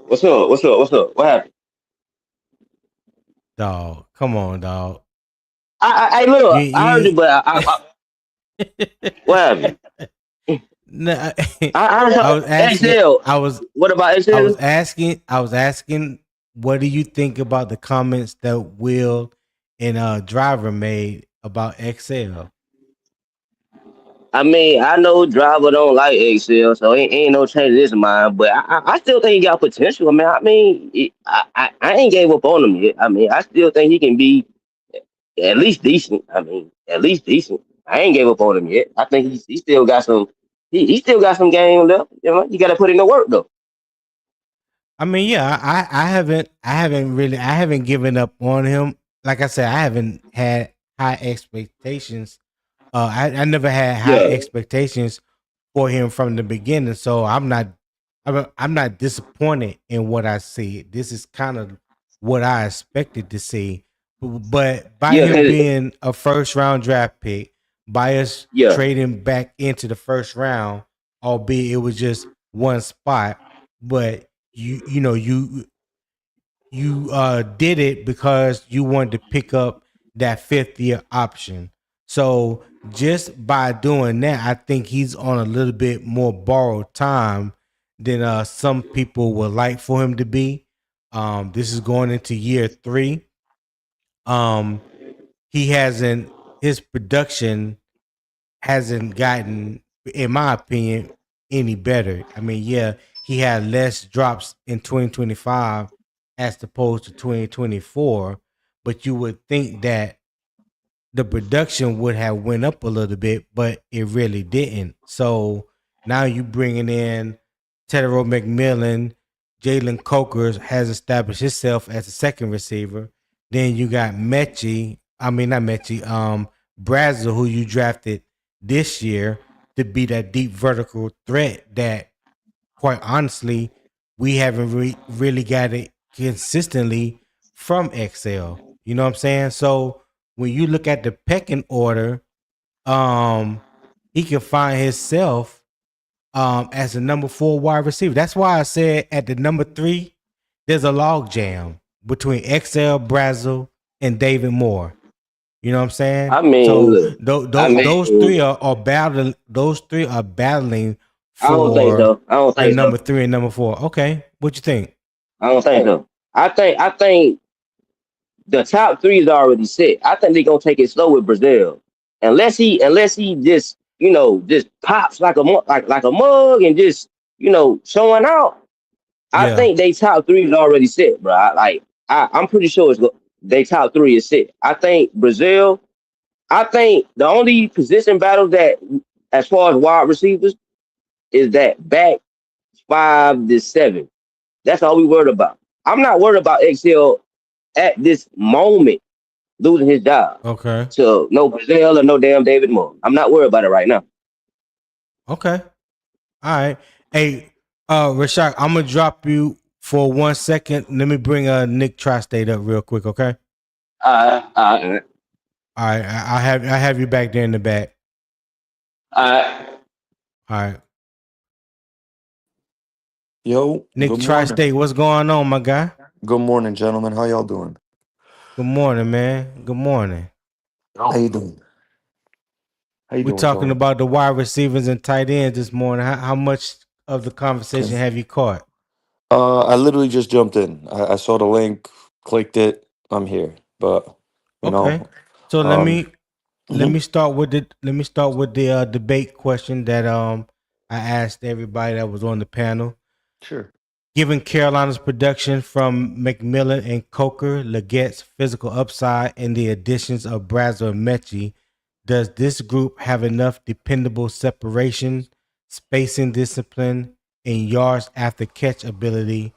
What's up? What's up? What's up? What happened? Dog, come on, dog. I look. I heard you, but what happened? Nah, I was asking. Excel. What about Excel? I was asking. What do you think about the comments that Will and Driver made about Excel? I mean, I know Driver don't like Excel, so ain't no change in his mind. But I still think he got potential. I ain't gave up on him yet. I mean, I still think he can be at least decent. I mean, at least decent. I ain't gave up on him yet. I think he still got some. He still got some game left. You know, you got to put in the work though. I mean, yeah, I haven't given up on him. Like I said, I haven't had high expectations. I never had high expectations for him from the beginning, so I'm not disappointed in what I see. This is kind of what I expected to see. But by him being a first round draft pick, by us trading back into the first round, albeit it was just one spot, but you did it because you wanted to pick up that 5th-year option. So just by doing that, I think he's on a little bit more borrowed time than some people would like for him to be. This is going into year 3. His production hasn't gotten, in my opinion, any better. I mean, yeah, he had less drops in 2025 as opposed to 2024, but you would think that the production would have went up a little bit, but it really didn't. So now you bringing in Tetairoa McMillan, Jalen Coker has established himself as a second receiver. Then you got not Mechie, Brazil, who you drafted this year to be that deep vertical threat that, quite honestly, we haven't really got it consistently from XL. You know what I'm saying? So when you look at the pecking order, he can find himself as a number 4 wide receiver. That's why I said at the number 3, there's a log jam between XL, Brazil, and David Moore. You know what I'm saying? I mean, so look, those three are battling. Those three are battling for I don't think so. I don't the think number so. 3 and number 4. Okay, what you think? I don't think so. I think the top 3 is already set. I think they're gonna take it slow with Brazil, unless he just just pops like a mug and just showing out. I think they top 3 is already set, bro. I'm pretty sure they top 3 is set. I think Brazil. I think the only position battle that, as far as wide receivers, is that back 5 to 7. That's all we worried about. I'm not worried about XL at this moment losing his job. Okay. So no Brazil or no damn David Moore. I'm not worried about it right now. Okay. All right. Hey, Rashad, I'm gonna drop you for 1 second. Let me bring Nick Tri-State up real quick, okay? All right. All right. I have you back there in the back. All right. All right. Yo, Nick Tri-State, what's going on, my guy? Good morning, gentlemen. How y'all doing? Good morning, man. Good morning. How you doing? We're talking about the wide receivers and tight ends this morning. How much of the conversation have you caught? I literally just jumped in. I saw the link, clicked it. I'm here, but you know. So let me let Mhm. me start with the debate question that I asked everybody that was on the panel. Sure. Given Carolina's production from McMillan and Coker, Leggette's physical upside, and the additions of Brazo and Mechie, does this group have enough dependable separation, spacing discipline, and yards after catch ability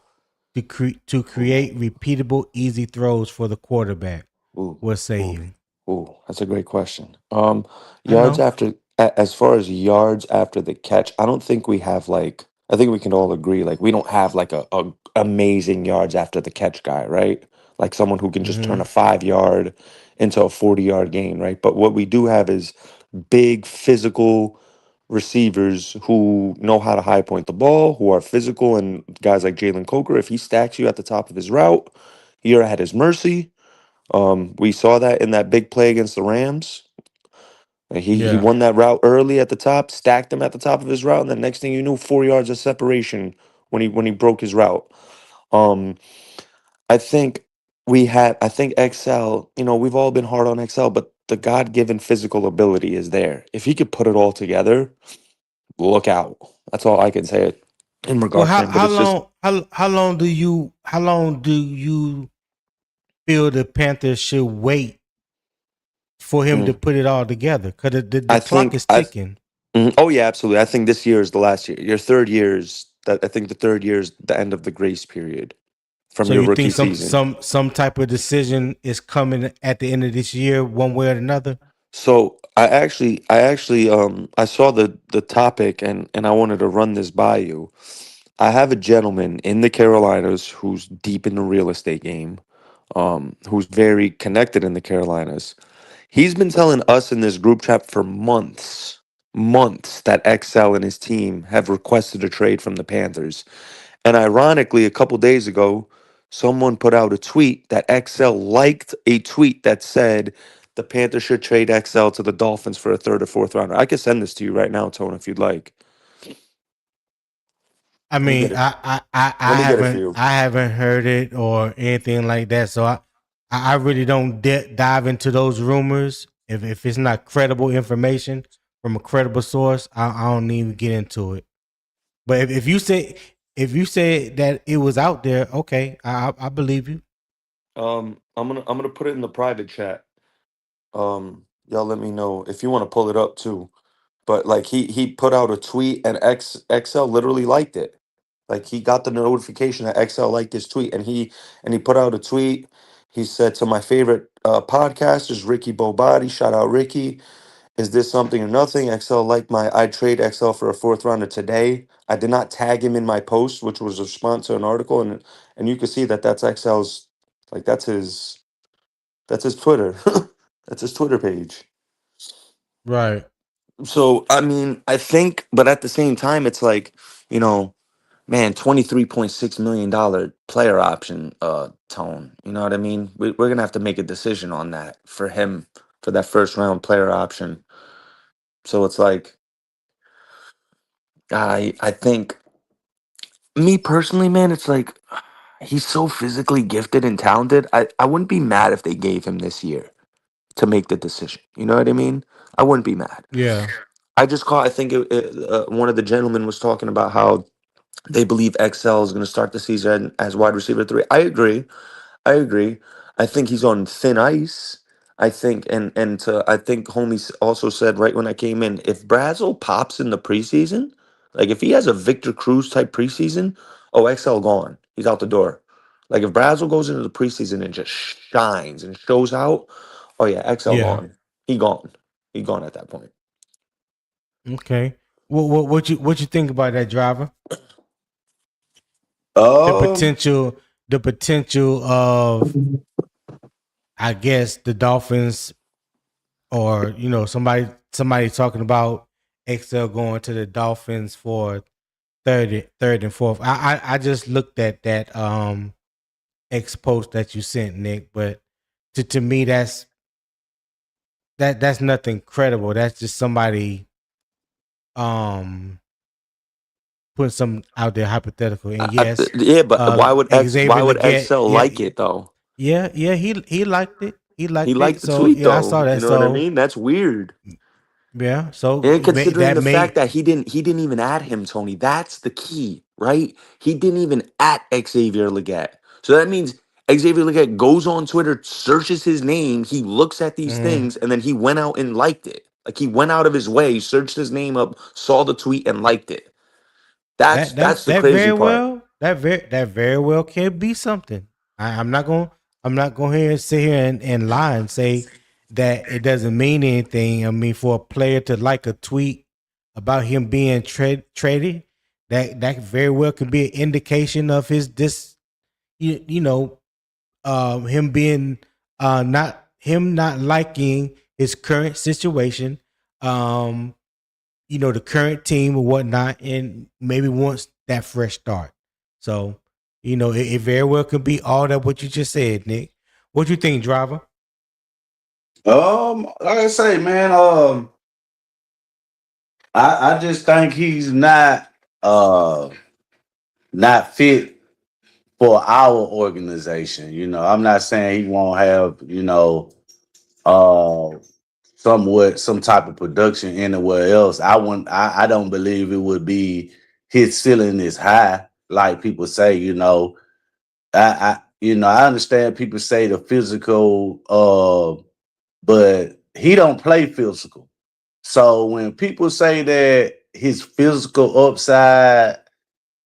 to create repeatable, easy throws for the quarterback? Ooh, What say ooh, you? ooh. That's a great question. I Yards know. after, as far as yards after the catch, I don't think we have like. I think we can all agree like we don't have like a amazing yards after the catch guy, right? Like someone who can just turn Mm-hmm. a 5 yard into a 40 yard gain, right? But what we do have is big physical receivers who know how to high point the ball, who are physical, and guys like Jalen Coker. If he stacks you at the top of his route, you're at his mercy. We saw that in that big play against the Rams. He Yeah. won that route early at the top, stacked him at the top of his route, and the next thing you knew, 4 yards of separation when he broke his route. Um, I think I think XL. We've all been hard on XL, but the God given physical ability is there. If he could put it all together, look out. That's all I can say in Well, regards to how him. But how it's just long how long do you feel the Panthers should wait for him to mm, put it all together? Because the I clock think is I ticking. oh yeah, absolutely. I think this year is the last year. Your third year is that. I think the third year is the end of the grace period from So your you rookie think season. some type of decision is coming at the end of this year, one way or another? So I saw the topic, and I wanted to run this by you. I have a gentleman in the Carolinas who's deep in the real estate game, who's very connected in the Carolinas. He's been telling us in this group chat for months that XL and his team have requested a trade from the Panthers. And ironically, a couple days ago, someone put out a tweet that XL liked a tweet that said the Panthers should trade XL to the Dolphins for a third or fourth rounder. I could send this to you right now, Tone, if you'd like. I Let me mean, get it. I Let me get it for haven't you. I haven't heard it or anything like that. So I really don't dive into those rumors. If it's not credible information from a credible source, I don't even get into it. But if you say that it was out there, okay, I believe you. I'm gonna put it in the private chat. Y'all let me know if you want to pull it up too. But like he put out a tweet and XL literally liked it. Like he got the notification that XL liked his tweet, and he put out a tweet. He said to my favorite podcasters, Ricky Bobati, shout out Ricky. Is this something or nothing? XL liked my I trade XL for a fourth rounder today. I did not tag him in my post, which was a response to an article, and you can see that that's XL's like that's his Twitter. That's his Twitter page. Right. So I mean, I think, but at the same time, it's like, you know, man, $23.6 million player option Tone. You know what I mean? We're gonna have to make a decision on that for him for that first round player option. So it's like I think me personally, man, it's like he's so physically gifted and talented. I wouldn't be mad if they gave him this year to make the decision. You know what I mean? I wouldn't be mad. Yeah. I just caught. I think one of the gentlemen was talking about how they believe XL is going to start the season as wide receiver three. I agree. I agree. I think he's on thin ice. I think homies also said right when I came in, if Brazel pops in the preseason, like if he has a Victor Cruz type preseason, oh XL gone. He's out the door. Like if Brazel goes into the preseason and just shines and shows out, oh yeah, XL Yeah. gone. He gone. He gone at that point. Okay. What you think about that, driver? The Um, potential the potential of, I guess, the Dolphins, or somebody talking about XL going to the Dolphins for third and fourth. I just looked at that X post that you sent, Nick, but to me that's nothing credible. That's just somebody um putting something out there hypothetical. And yes, Yeah, but why would Xavier why would Leggett, XL yeah, like it though? yeah, he liked it. he liked He it. liked the So tweet yeah, I though. saw You that. know what I So mean? That's weird. yeah, so And considering that the fact made that he didn't even add him, Tony, that's the key, right? He didn't even at Xavier Leggett. So that means Xavier Leggett goes on Twitter, searches his name, he looks at these mhm. things, and then he went out and liked it. Like he went out of his way, searched his name up, saw the tweet, and liked it. That's the crazy part. That very well can be something. I'm not going here and sit here and lie and say that it doesn't mean anything. I mean, for a player to like a tweet about him being traded, that very well could be an indication of his you know him being not liking his current situation. Um, the current team or whatnot, and maybe wants that fresh start. So, it very well could be all that what you just said, Nick. What you think, driver? Like I say, man, I just think he's not fit for our organization. I'm not saying he won't have, uh some type of production anywhere else. I don't believe it would be his ceiling is high, like people say, I understand people say the physical, but he don't play physical. So when people say that his physical upside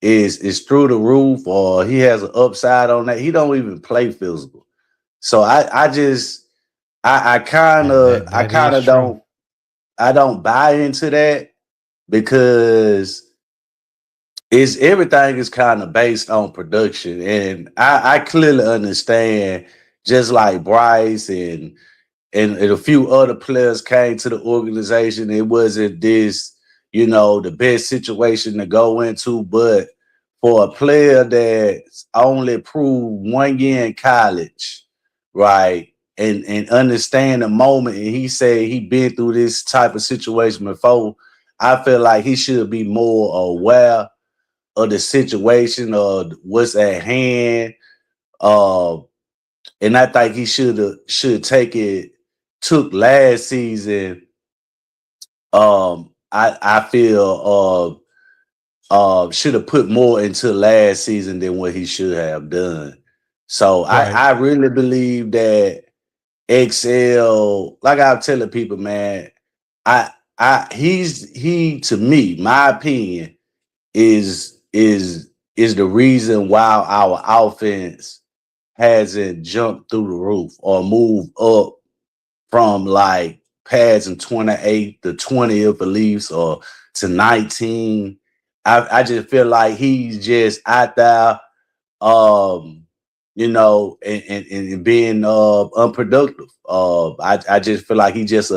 is through the roof or he has an upside on that, he don't even play physical. So I just I That kind is of true. don't buy into that because it's everything is kind of based on production. And I clearly understand, just like Bryce and a few other players came to the organization. It wasn't this, the best situation to go into, but for a player that's only proved 1 year in college, right, and understand the moment, and he said he been through this type of situation before, I feel like he should be more aware of the situation or what's at hand. Uh, and I think he should took last season. I feel should have put more into last season than what he should have done. So Right. I really believe that XL, like I'm telling people, man, he to me, my opinion, is the reason why our offense hasn't jumped through the roof or moved up from like pads in 28 to 20th at least or to 19. I just feel like he's just out there, and being unproductive. I just feel like he's just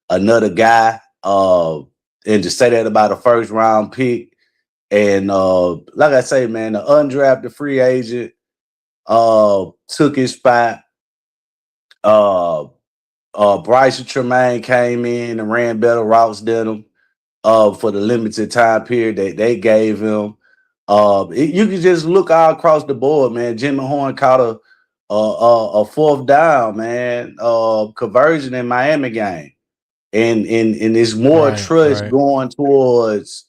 another guy. And to say that about a first round pick, and like I say, man, the undrafted free agent took his spot. Uh, Bryce Tremaine came in and ran better routes than him for the limited time period that they gave him. You can just look all across the board, man. Jimmy Horn caught a fourth down, man, conversion in Miami game, and there's more Right. trust Right. going towards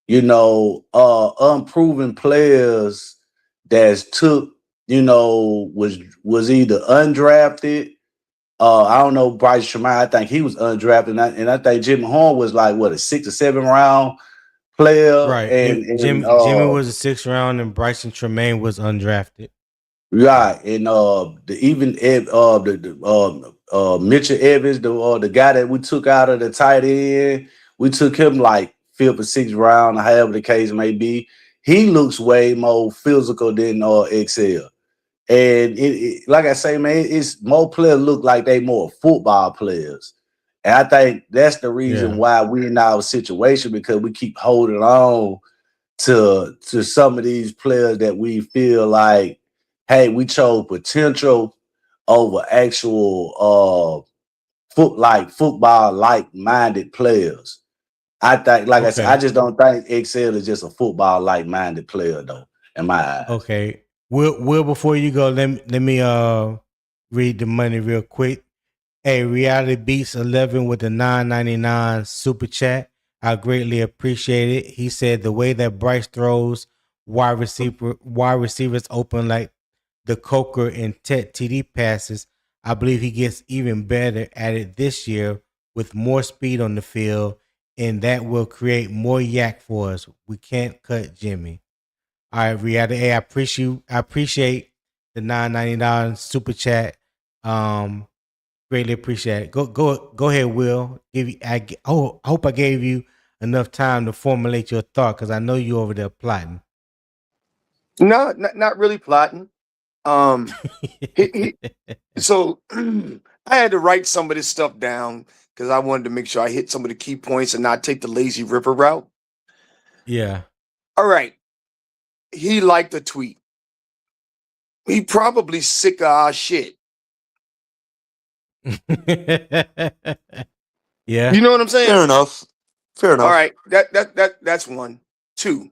unproven players that's took was either undrafted. I don't know Bryce Tremaine. I think he was undrafted, and I think Jimmy Horn was like what, a 6 or 7 round player, Right. and Jimmy was a 6th round, and Bryson Tremaine was undrafted. right, and Mitchell Evans, the guy that we took out of the tight end, we took him like 5th or 6th round, however the case may be. He looks way more physical than XL. And like I say, man, it's more players look like they more football players. And I think that's the reason Yeah. why we're in our situation, because we keep holding on to some of these players that we feel like, hey, we chose potential over actual football like minded players. I think, like I said, I Okay. just don't think XL is just a football like minded player though, in my eyes. Okay. Will before you go, let me read the money real quick. Hey, Reality Beats 11 with the $9.99 super chat. I greatly appreciate it. He said the way that Bryce throws wide receivers open like the Coker and TD passes, I believe he gets even better at it this year with more speed on the field, and that will create more yak for us. We can't cut Jimmy. All right, Reality. Hey, I appreciate the $9.99 super chat. Greatly appreciate it. Go ahead, Will. I hope I gave you enough time to formulate your thought because I know you over there plotting. No, not really plotting. So I had to write some of this stuff down because I wanted to make sure I hit some of the key points and not take the lazy river route. Yeah. All right. He liked the tweet. He probably sick of our shit. Yeah. You know what I'm saying? Fair enough. All right. That's one. Two.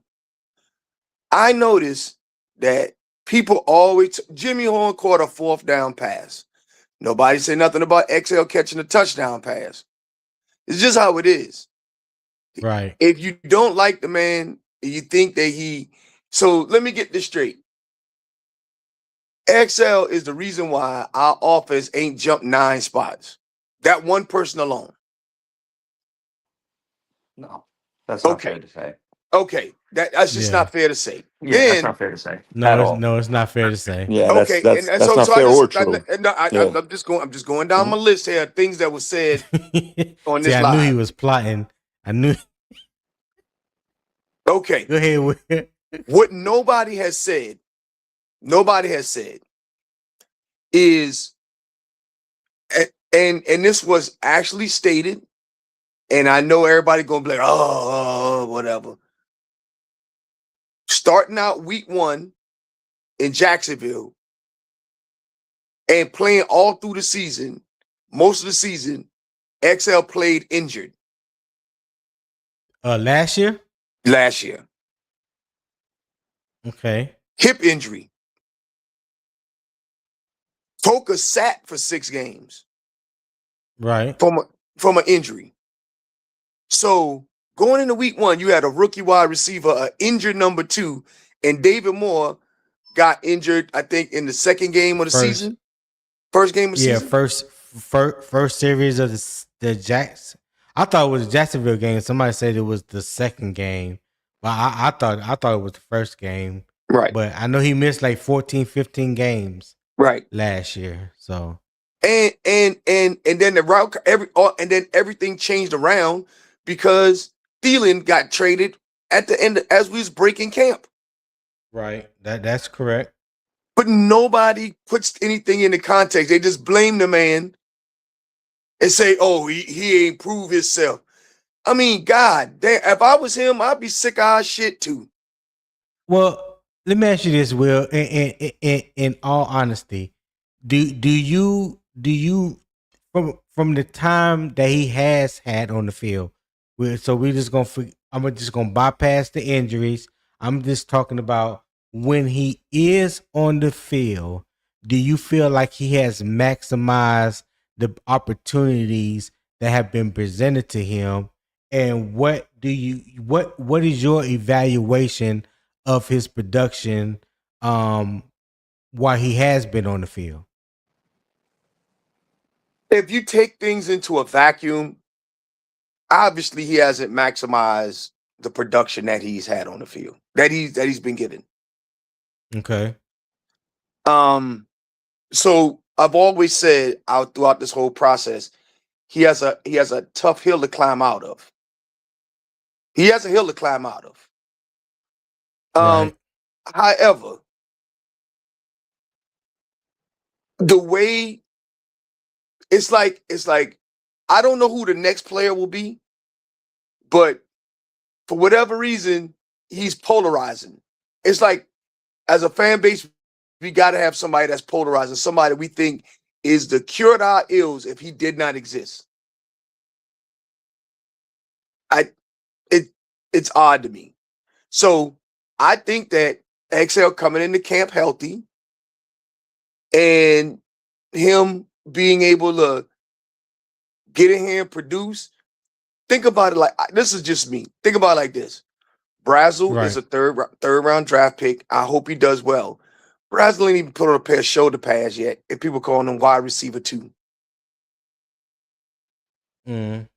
I noticed that people always Jimmy Horn caught a 4th down pass. Nobody said nothing about XL catching a touchdown pass. It's just how it is. Right. If you don't like the man, you think that so let me get this straight. XL is the reason why our offense ain't jumped 9 spots. That one person alone. No, that's not fair to say. Okay. That's just not fair to say. Yeah, that's not fair to say. No, it's not fair to say. Yeah, Okay, that's so not I fair just, or true. I'm just going down my list here. Things that were said on See, this I live. knew he was plotting. I knew. Okay. Go ahead, Will. What nobody has said is, and this was actually stated, and I know everybody gonna be like, oh, whatever. Starting out week 1 in Jacksonville and playing all through the season, most of the season, XL played injured Last year. last year. Okay. Hip injury. Coker sat for 6 games Right. from an injury. So going into week 1, you had a rookie wide receiver, an injured number 2, and David Moore got injured, I think, in the second game of the season. First game of the season? First series of the Jacks. I thought it was the Jacksonville game. Somebody said it was the second game. But I thought it was the first game. Right. But I know he missed like 14, 15 games right last year. So and then the route and then everything changed around because Thielen got traded at the end as we was breaking camp. right. That's correct. But nobody puts anything into context. They just blame the man and say, oh, he ain't proved himself. I mean, God damn, if I was him, I'd be sick of our shit too. Well, let me ask you this, Will. In all honesty, do you from the time that he has had on the field? I'm just gonna bypass the injuries. I'm just talking about when he is on the field. Do you feel like he has maximized the opportunities that have been presented to him? And what is your evaluation of his production while he has been on the field? If you take things into a vacuum, obviously he hasn't maximized the production that he's had on the field, that he's been given. Okay. So I've always said out throughout this whole process, he has a tough hill to climb out of. He has a hill to climb out of. Right. However, the way it's like I don't know who the next player will be, but for whatever reason, he's polarizing. It's like as a fan base, we got to have somebody that's polarizing, somebody we think is the cure to our ills if he did not exist. It's odd to me. So I think that XL coming into camp healthy and him being able to get in here and produce, think about it like this is just me. Think about it like this. Brazel is Right. a third round draft pick. I hope he does well. Brazel ain't even put on a pair of shoulder pads yet, and people calling him wide receiver 2. Mm.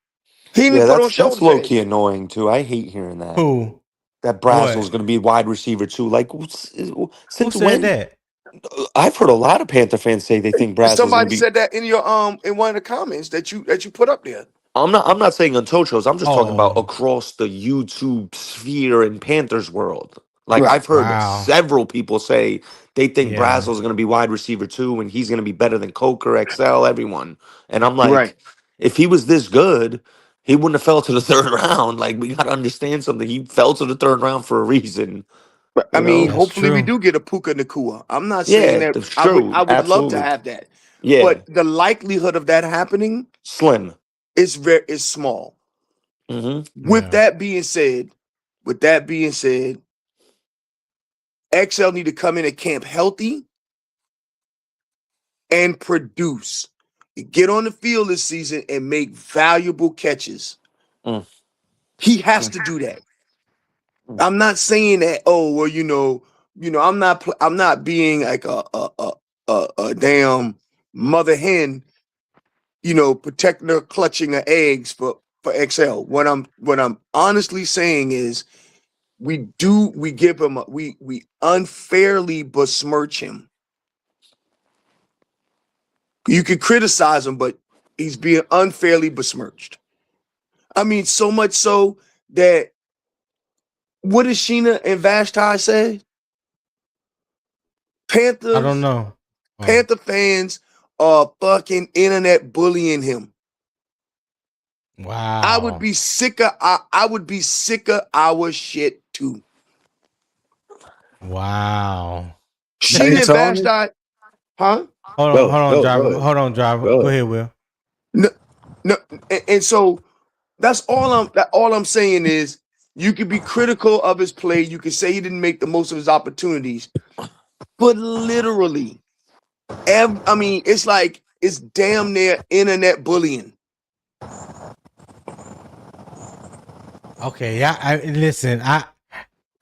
He didn't Yeah, put on that's shoulder low pads key yet. annoying too. I hate hearing that. Who? That Brazel's What? going to be wide receiver too. Like, Who since said when? that? I've heard a lot of Panther fans say they think Brazel's going to Somebody be. said that in your in one of the comments that you put up there. I'm not saying on Tochos. I'm just talking about Oh, across the YouTube sphere in Panthers world. Like Right. I've heard wow. several people say they think Yeah. Brazel's going to be wide receiver too, and he's going to be better than Coker, XL, everyone. And I'm Right. like, if he was this good, he wouldn't have fell to the third round. Like we got to understand something. He fell to the third round for a reason. But I You mean, know? That's hopefully we true. do get a Puka Nakua. I'm not saying Yeah, that that's true. I would love to Absolutely. have that, Yeah, but the likelihood of that happening slim. is small. Hmm. With Yeah. that being said, XL need to come in at camp healthy and produce. Get on the field this season and make valuable catches. Mm. He has Mm. to do that. Mm. I'm not saying that. Oh well, I'm not being like a damn mother hen. Protecting her clutching her eggs for XL. What I'm honestly saying is we give him we unfairly besmirch him. You can criticize him, but he's being unfairly besmirched. I mean, so much so that what did Sheena and Vashti say? I don't Panthers, know. Oh, Panther fans are fucking internet bullying him. I would wow. be sick of I would be sick of our shit too. Wow. Hey Sheena and Tony, Vashti, huh? go Driver. ahead, Hold on, driver. go Go ahead. ahead, Will. No, no, and so that's all I'm saying is you could be critical of his play. You could say he didn't make the most of his opportunities, but literally, I mean, it's damn near internet bullying. Okay, yeah. I listen. I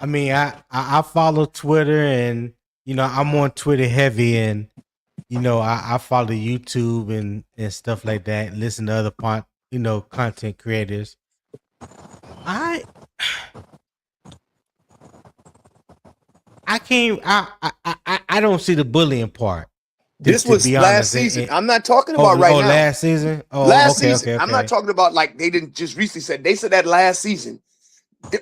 mean, I follow Twitter, and I'm on Twitter heavy, and I follow YouTube and stuff like that. And listen to other content creators. I I can't. I don't see the bullying part. This To was be last honest, season. I'm not talking about right now. last season. Oh, Last okay, season. okay, I'm not okay. talking about like they didn't just recently said. They said that last season.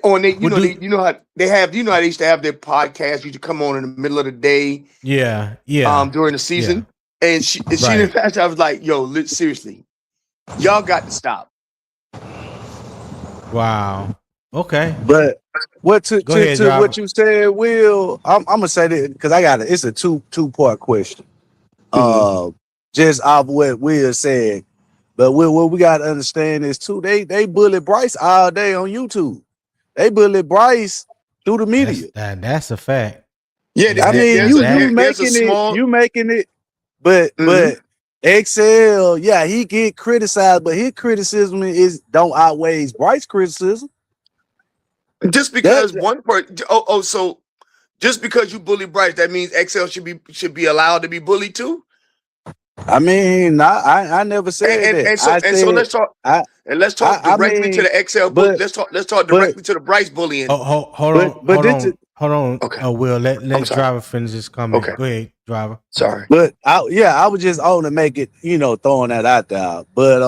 On they, What do? how they have, how they used to have their podcast. Used to come on in the middle of the day, Yeah, during the yeah. season. And she Right. didn't pass. I was like, yo, seriously, y'all got to stop. Wow. Okay. But what Go ahead, to driver. what you said, Will? I'm gonna say that because I got it. It's a two-part question. Just off what Will said. But what we gotta understand is too, they bully Bryce all day on YouTube. They bully Bryce through the media. That's a fact. Yeah, I mean, there's you a small. making it, but XL, yeah, he get criticized, but his criticism don't outweigh Bryce criticism. Just because one part. So just because you bully Bryce, that means XL should be allowed to be bullied too. I mean, I never said that. So let's talk. Let's talk directly to the XL. But let's talk directly to the Bryce bullying. Oh, hold on. Okay. Will let sorry. driver finish his comment. Okay. Go ahead, driver. Sorry. But I was just on to make it, throwing that out there. But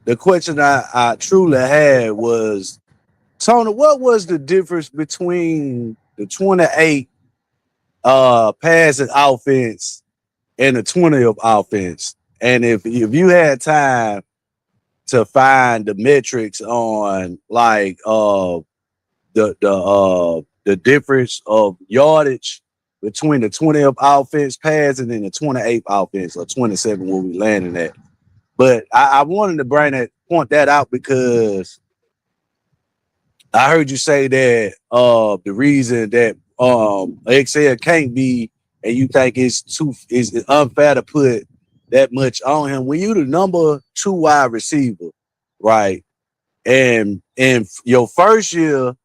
the question I truly had was, Tony, what was the difference between the 28 passing offense and the 20 of offense? And if you had time to find the metrics on like the difference of yardage between the 20 of offense passing and the 28 offense, or 27 where we landing at. But I wanted to point that out because I heard you say that the reason that XL can't be, and you think it's unfair to put that much on him. When you the number 2 wide receiver, right? And your first year,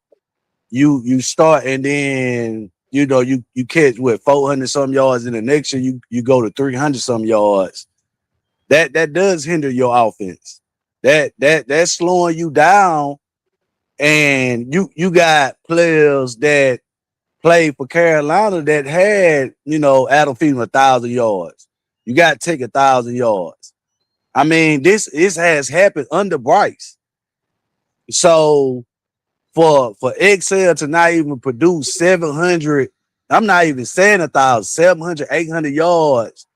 you start and then you catch what 400 some yards, in the next year you go to 300 some yards. That does hinder your offense. That's slowing you down, and you got players that played for Carolina that had Adam Thielen 1,000 yards. You got to take 1,000 yards. I mean, this has happened under Bryce. So for Excel to not even produce 700, I'm not even saying 1,000, 700, 800 yards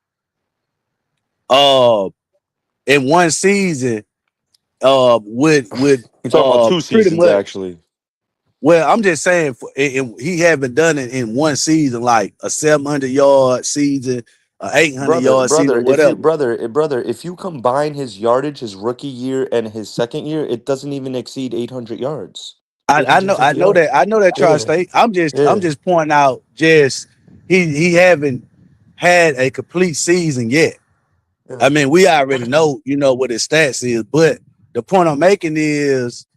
in one season would You're talking about 2 pretty seasons, much. actually. Well, I'm just saying he haven't done it in one season, like a 700-yard season, a 800-yard season, whatever. Brother, if you combine his yardage, his rookie year and his second year, it doesn't even exceed 800 yards. I know 850 yards. I know that Yeah, Tri-State. I'm yeah, just pointing out, just he haven't had a complete season yet. yeah. I mean, we already know, what his stats is, but the point I'm making is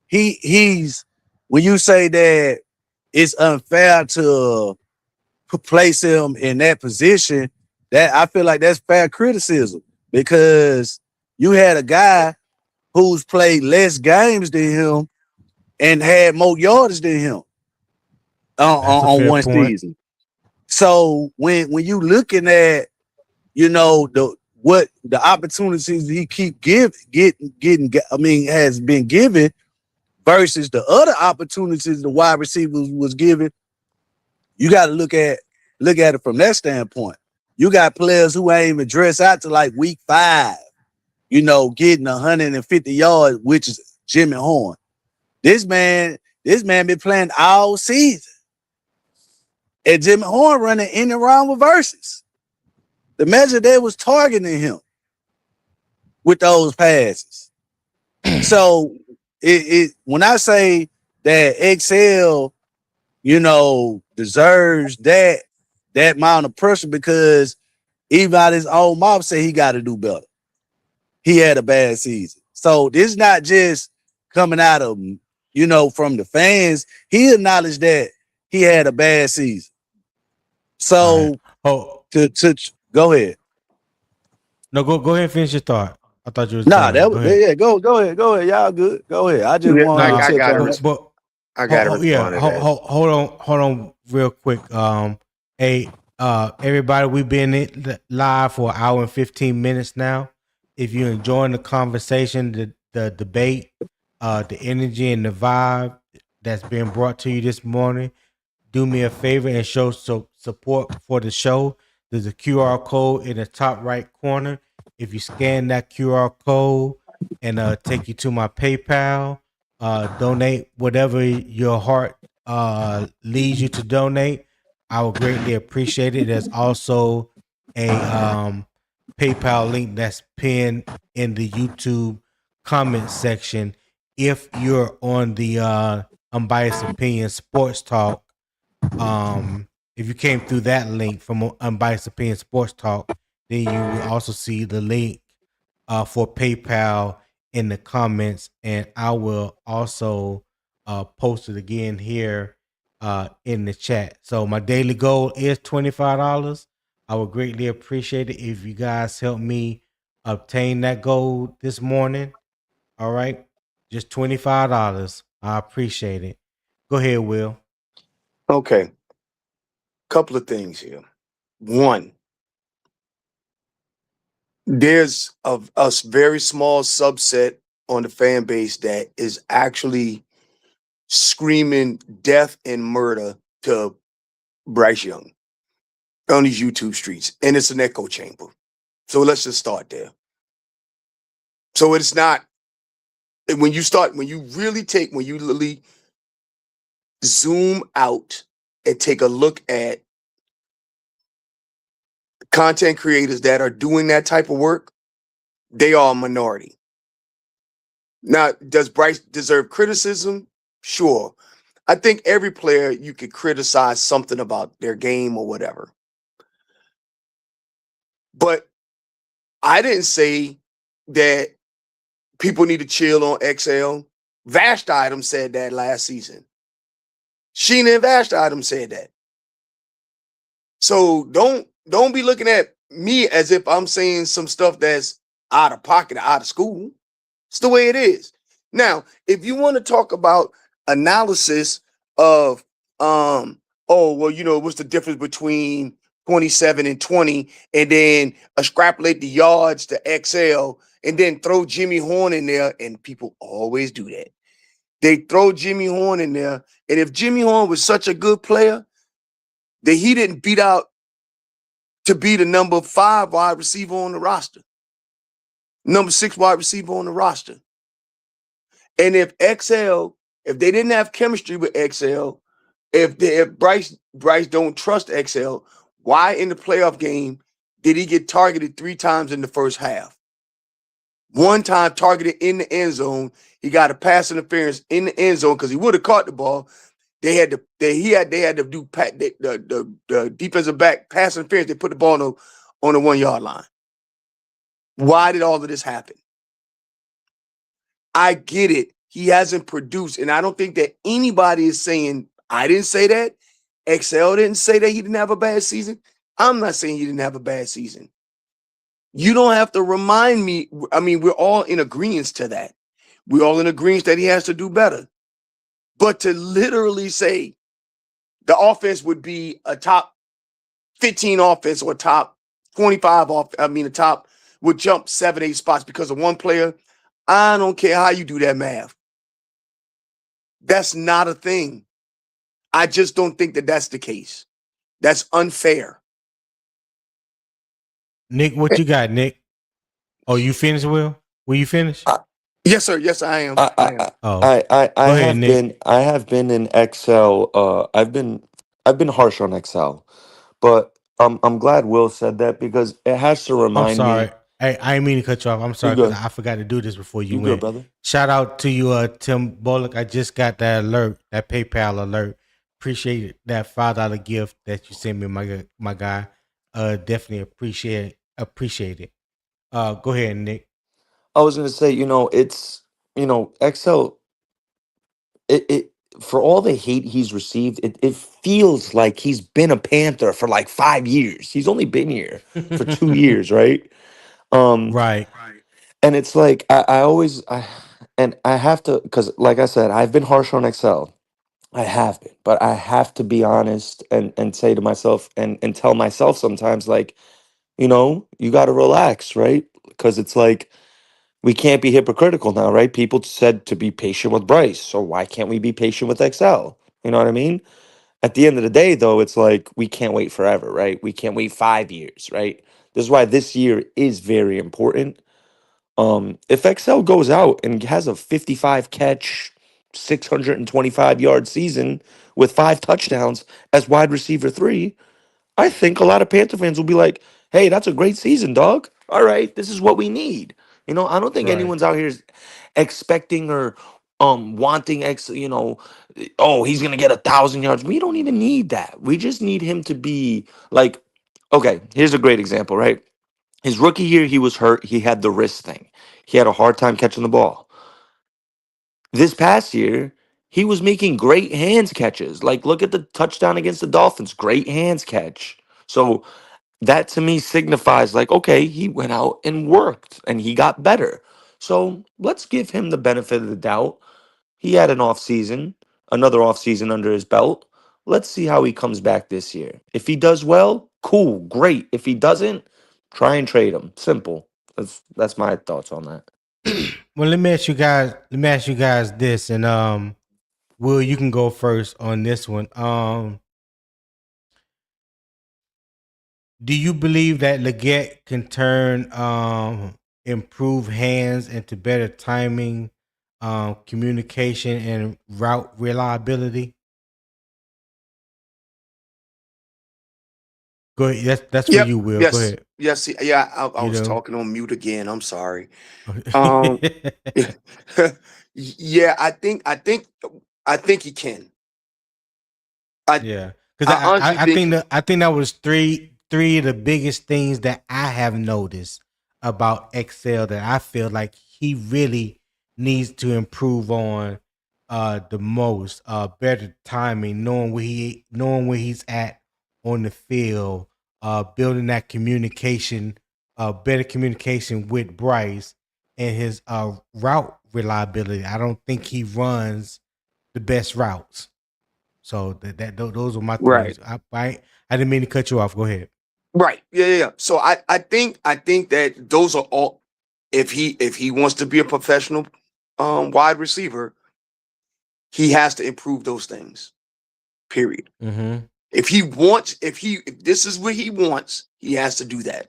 he's when you say that it's unfair to place him in that position, that I feel like that's fair criticism, because you had a guy who's played less games than him and had more yardage than him That's a on fair one point. season. So when you looking at the opportunities he keep getting, I mean, has been given versus the other opportunities the wide receivers was given, you got to look at it from that standpoint. You got players who ain't even dressed out to like week 5, getting 150 yards, which is Jimmy Horn. This man been playing all season, and Jimmy Horn running in and around reverses. The measure they was targeting him with those passes. So when I say that XL, deserves that amount of pressure, because even out his own mouth say he got to do better. He had a bad season. So this is not just coming out of from the fans. He acknowledged that he had a bad season. All right. So Oh to go ahead. no, go ahead and finish your thought. I thought you was Nah, done. Go ahead. yeah, go ahead. Y'all good. Go ahead. I just Yeah, wanted Nah, to I touch gotta on but, that. but I gotta yeah, respond to that. hold on real quick. Hey, everybody, we've been live for 1 hour and 15 minutes now. If you're enjoying the conversation, the debate, the energy and the vibe that's being brought to you this morning, do me a favor and show support for the show. There's a QR code in the top right corner. If you scan that QR code and take you to my PayPal, donate whatever your heart leads you to donate. I would greatly appreciate it. There's also a PayPal link that's pinned in the YouTube comment section. If you're on the Unbiased Opinion Sports Talk, if you came through that link from Unbiased Opinion Sports Talk, then you will also see the link for PayPal in the comments, and I will also post it again here in the chat. So my daily goal is $25. I would greatly appreciate it if you guys help me obtain that goal this morning. All right, just $25. I appreciate it. Go ahead, Will. Okay, couple of things here. One, there's a very small subset on the fan base that is actually screaming death and murder to Bryce Young on these YouTube streets, and it's an echo chamber. So let's just start there. So it's not when you really zoom out and take a look at content creators that are doing that type of work, they are a minority. Now, does Bryce deserve criticism? Sure. I think every player you could criticize something about their game or whatever. But I didn't say that people need to chill on XL. Vashti Item said that last season. Sheena and Vashti Item said that. So don't be looking at me as if I'm saying some stuff that's out of pocket, out of school. It's the way it is. Now, if you want to talk about analysis of oh, well, what's the difference between 27 and 20, and then extrapolate the yards to XL, and then throw Jimmy Horn in there, and people always do that. They throw Jimmy Horn in there, and if Jimmy Horn was such a good player that he didn't beat out to be the number 5 wide receiver on the roster, number 6 wide receiver on the roster. And if they didn't have chemistry with XL, if Bryce don't trust XL, why in the playoff game did he get targeted 3 times in the first half? One time targeted in the end zone, he got a pass interference in the end zone because he would have caught the ball. They had to do the defensive back pass interference. They put the ball on the 1 yard line. Why did all of this happen? I get it. He hasn't produced, and I don't think that anybody is saying, I didn't say that. XL didn't say that he didn't have a bad season. I'm not saying he didn't have a bad season. You don't have to remind me. I mean, we're all in agreement to that. We're all in agreement that he has to do better. But to literally say the offense would be a top 15 offense or top 25 off, the top would jump 7, 8 spots because of one player. I don't care how you do that math. That's not a thing. I just don't think that that's the case. That's unfair. Nick, what you got, Nick? Oh, you finished, Will? Will you finish? Yes, sir. Yes, I am. Oh, I go ahead, have Nick. been in Excel. I've been harsh on Excel, but I'm glad Will said that because it has to I'm remind me. sorry. Hey, I didn't mean to cut you off. I'm You sorry because good? I forgot to do this before you You good, went. brother? Shout out to you, Tim Bullock. I just got that alert, that PayPal alert. Appreciate that $5 gift that you sent me, my guy. Definitely appreciate it. Go ahead, Nick. I was gonna say, it's Excel. It for all the hate he's received, it feels like he's been a Panther for like 5 years. He's only been here for 2 years, right? Um, Right. and it's like I have to, because like I said, I've been harsh on Excel. I have been, but I have to be honest and say to myself and tell myself sometimes, like, you got to relax, right? Because it's like we can't be hypocritical now, right? People said to be patient with Bryce, so why can't we be patient with Excel? You know what I mean? At the end of the day, though, it's like we can't wait forever, right? We can't wait 5 years, right? This is why this year is very important. If Excel goes out and has a 55 catch, 625-yard season with 5 touchdowns as wide receiver 3, I think a lot of Panther fans will be like, "Hey, that's a great season, dog. All right, this is what we need." I don't think Right. anyone's out here expecting or wanting oh, he's gonna get 1,000 yards. We don't even need that. We just need him to be like, okay, here's a great example, right? His rookie year, he was hurt. He had the wrist thing. He had a hard time catching the ball. This past year, he was making great hands catches. Like, look at the touchdown against the Dolphins. Great hands catch. So that to me signifies, like, okay, he went out and worked and he got better. So let's give him the benefit of the doubt. He had an off season, another off season under his belt. Let's see how he comes back this year. If he does well, cool, great. If he doesn't, try and trade him. Simple. That's my thoughts on that. Well, let me ask you guys this, and Will, you can go first on this one. Do you believe that Leggett can turn improved hands into better timing, communication, and route reliability? Go ahead. That's for Yep. you, Will. Go Yes. ahead. Yes. Yeah. I You was know. talking on mute again. I'm sorry. Um. Yeah. I think he can. I Yeah, because I honestly I think. think that was three of the biggest things that I have noticed about Excel that I feel like he really needs to improve on the most. Better timing, knowing where he's at on the field, building that communication, better communication with Bryce, and his route reliability. I don't think he runs the best routes. So those are my Right. three. I didn't mean to cut you off. Go ahead. Right. Yeah. So I think that those are all. If he wants to be a professional wide receiver, he has to improve those things. Period. Mm-hmm. If this is what he wants, he has to do that.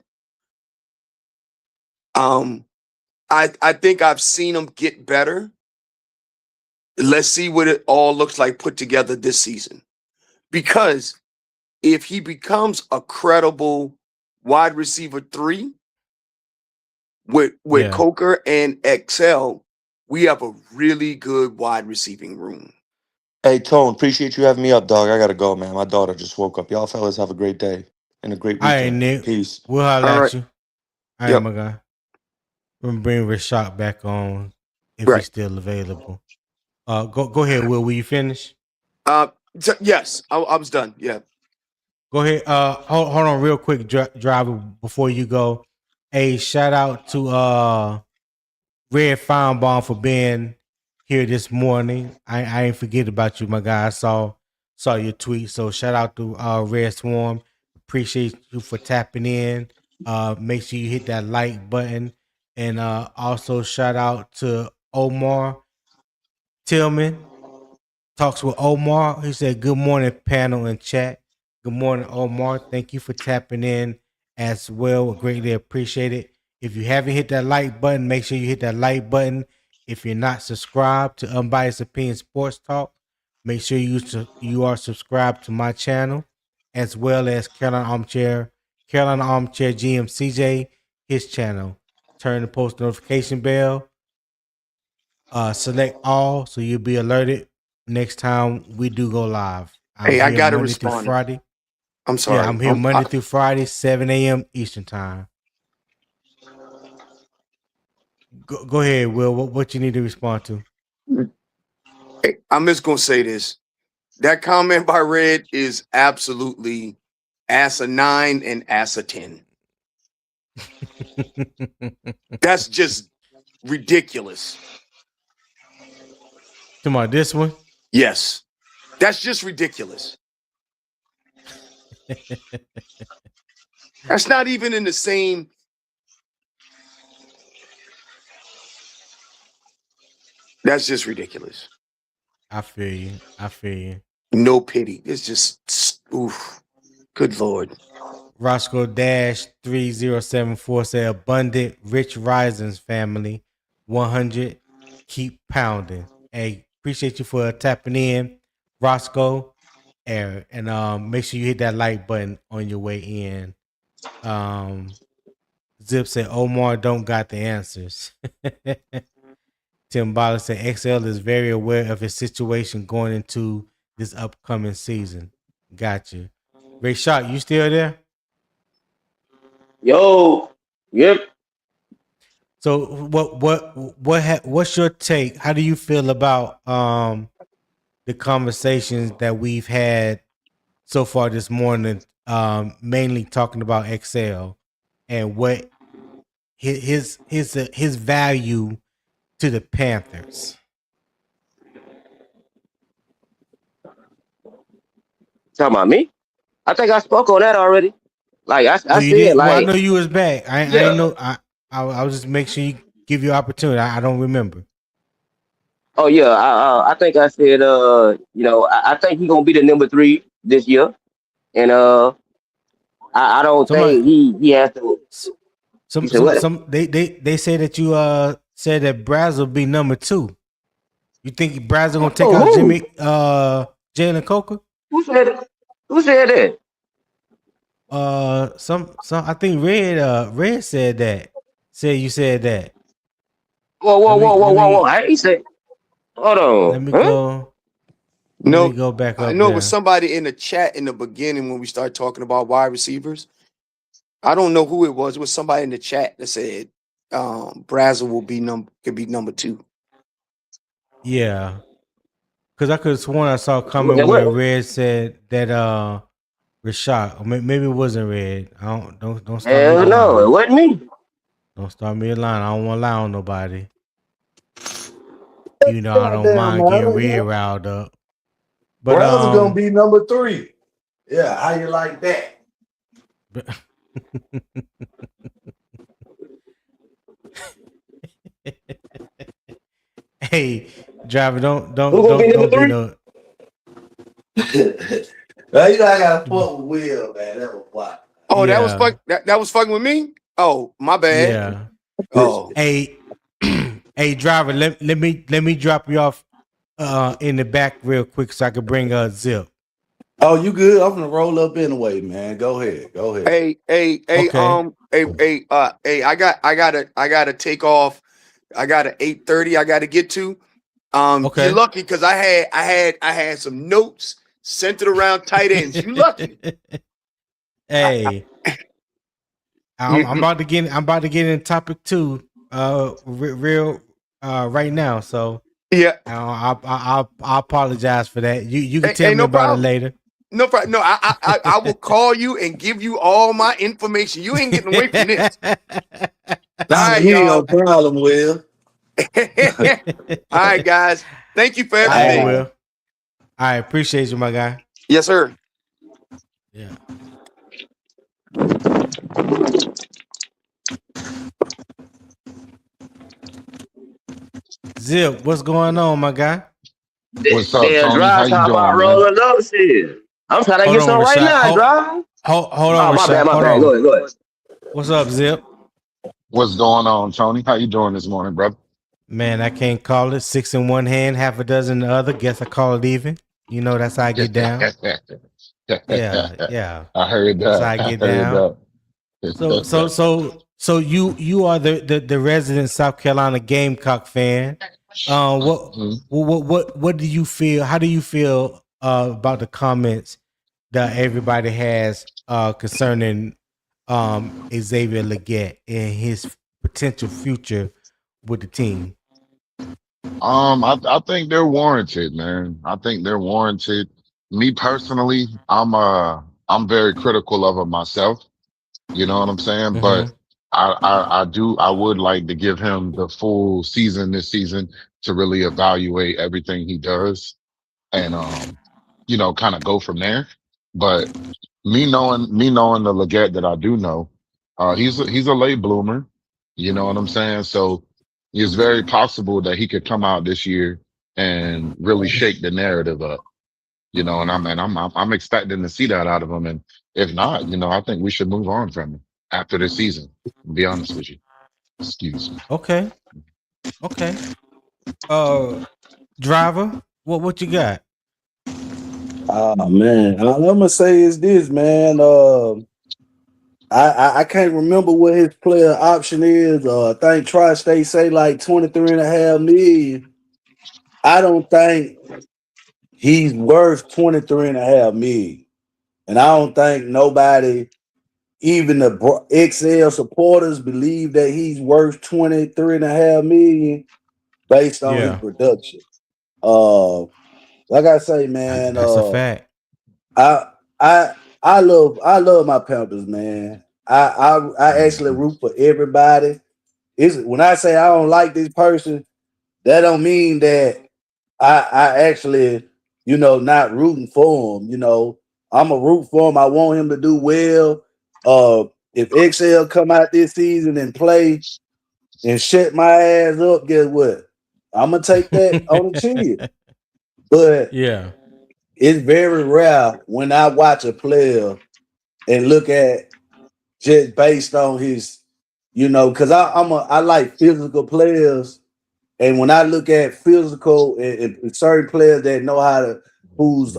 I think I've seen him get better. Let's see what it all looks like put together this season. Because if he becomes a credible wide receiver 3 with Yeah. Coker and XL, we have a really good wide receiving room. Hey, Tone, appreciate you having me up, dog. I gotta go, man. My daughter just woke up. Y'all fellas have a great day and a great All right, weekend. Nick. Peace. We'll holler All at right. you. All right, Yep. my guy. We're gonna bring Rashad back on if Right. he's still available. Go ahead, Will. Will you finish? Yes, I was done. Yeah. Go ahead. Hold on real quick, driver, before you go. Hey, shout out to Red Feinbaum for being here this morning. I ain't forget about you, my guy. I saw your tweet. So shout out to Red Swarm. Appreciate you for tapping in. Make sure you hit that like button. And also shout out to Omar Tillman. Talks with Omar. He said, "Good morning, panel and chat." Good morning, Omar. Thank you for tapping in as well. Greatly appreciate it. If you haven't hit that like button, make sure you hit that like button. If you're not subscribed to Unbiased Opinion Sports Talk, make sure you are subscribed to my channel, as well as Carolina Armchair GM CJ, his channel. Turn the post notification bell. Select all so you'll be alerted next time we do go live. I'm Hey, I here gotta Monday through respond. Friday. I'm sorry. Yeah, I'm here Monday through Friday, 7 a.m. Eastern time. Go ahead, Will. What you need to respond to? Hey, I'm just gonna say this. That comment by Red is absolutely asinine and asinine. That's just ridiculous. Come on, this one. Yes. That's just ridiculous. That's not even in the same. That's just ridiculous. I feel you. No pity. It's just oof. Good Lord. Roscoe Dash 3074 said abundant rich risings family 100 keep pounding. Hey, appreciate you for tapping in, Roscoe. And make sure you hit that like button on your way in. Zip said Omar don't got the answers. Tim Bala said XL is very aware of his situation going into this upcoming season. Gotcha. Ray Shot, you still there? Yo, yep. So what's your take? How do you feel about the conversations that we've had so far this morning, mainly talking about XL and what his value to the Panthers? Talking about me? I think I spoke on that already. Like I Oh, you said, did? Well, I like know you was back. I yeah. know. I was just make sure you give you opportunity. I don't remember. Oh yeah, I think I said I think he's gonna be the number 3 this year, and I don't Somebody, think he has to. You said what? they say that you said that Braz will be number 2. You think Braz gonna take Oh, out who? Jalen Coker? Who said it? Who said that? Some I think Red said that. Said you said that. Whoa, whoa, Let whoa, me whoa, let whoa, whoa! me I ain't say. Hold let on, me huh? go. Let me No, go back I up know it was there. somebody in the chat in the beginning when we started talking about wide receivers. I don't know who it was. It was somebody in the chat that said Brazel could be number 2. Yeah, because I could have sworn I saw a Yeah, comment where what? Red said that Rashad, or maybe it wasn't Red. I don't start me Hell the no, it line. wasn't me. Don't start me a line. I don't want to lie on nobody. You know I don't Goddamn, mind getting man. Red riled up. But Browns are gonna be number 3. Yeah, how you like that? hey, driver, Who gonna be number don't be 3? no. Well, you know I gotta fuck with Will, man. That was why. Oh, that was Yeah, that was fucking with me? Oh, my bad. yeah. Oh. Hey, hey, driver, let me drop you off in the back real quick so I can bring Zip. Oh, you good? I'm gonna roll up anyway, man. Go ahead. Go ahead. Hey, Okay. I gotta take off. I got an 8:30 I gotta get to. You're Okay. lucky because I had some notes centered around tight ends. You lucky. Hey, I'm about to get in topic 2 real right now. So Yeah. I apologize for that. You can tell Hey, me no about it problem. later. No problem. No, I will call you and give you all my information. You ain't getting away from this. All Nah, right, you ain't y'all. no problem, Will. All right, guys. Thank you for All right, everything. Will. I appreciate you, my guy. Yes, sir. Yeah. Zip, what's going on, my guy? What's up, Damn, Tony? How drive you talking about doing, man? rolling up shit. I'm trying to Hold get on, some right Rashad. now, drive. Hold on, Oh, my Rashad. bad, my Hold bad. on. Go ahead, go ahead. What's up, Zip? What's going on, Tony? How you doing this morning, brother? Man, I can't call it 6 in one hand, half a dozen in the other. Guess I call it even. You know, that's how I get down. Yeah, yeah. I heard That's how that. I I get heard down. that. So you are the resident South Carolina Gamecock fan. Mhm. What do you feel? How do you feel about the comments that everybody has concerning Xavier Legette and his potential future with the team? I think they're warranted, man. I think they're warranted. Me personally, I'm very critical of him myself. You know what I'm saying? Mm-hmm. But I would like to give him the full season this season to really evaluate everything he does and kind of go from there. But me knowing the Leggett that I do know, he's a late bloomer. You know what I'm saying? So it's very possible that he could come out this year and really shake the narrative up. And I'm expecting to see that out of him. And if not, I think we should move on from him after this season. To be honest with you. Excuse me. Okay. Okay. Driver, what you got? Oh man, all I'm gonna say is this, man. I can't remember what his player option is. I think Tri-State say like 23.5 million. I don't think he's worth 23.5 million. And I don't think nobody, even the XL supporters, believe that he's worth 23.5 million based on his Yeah, production. Uh like I say, man, that's a fact. I I I love my Panthers, man. I actually Mhm. root for everybody. Is when I say I don't like this person, that don't mean that I actually, not rooting for him. I'm a root for him. I want him to do well. If XL come out this season and play and shut my ass up, guess what? I'm gonna take that on the chin. But Yeah. it's very rare when I watch a player and look at just based on his, because I like physical players, and when I look at physical and certain players that know how to, who's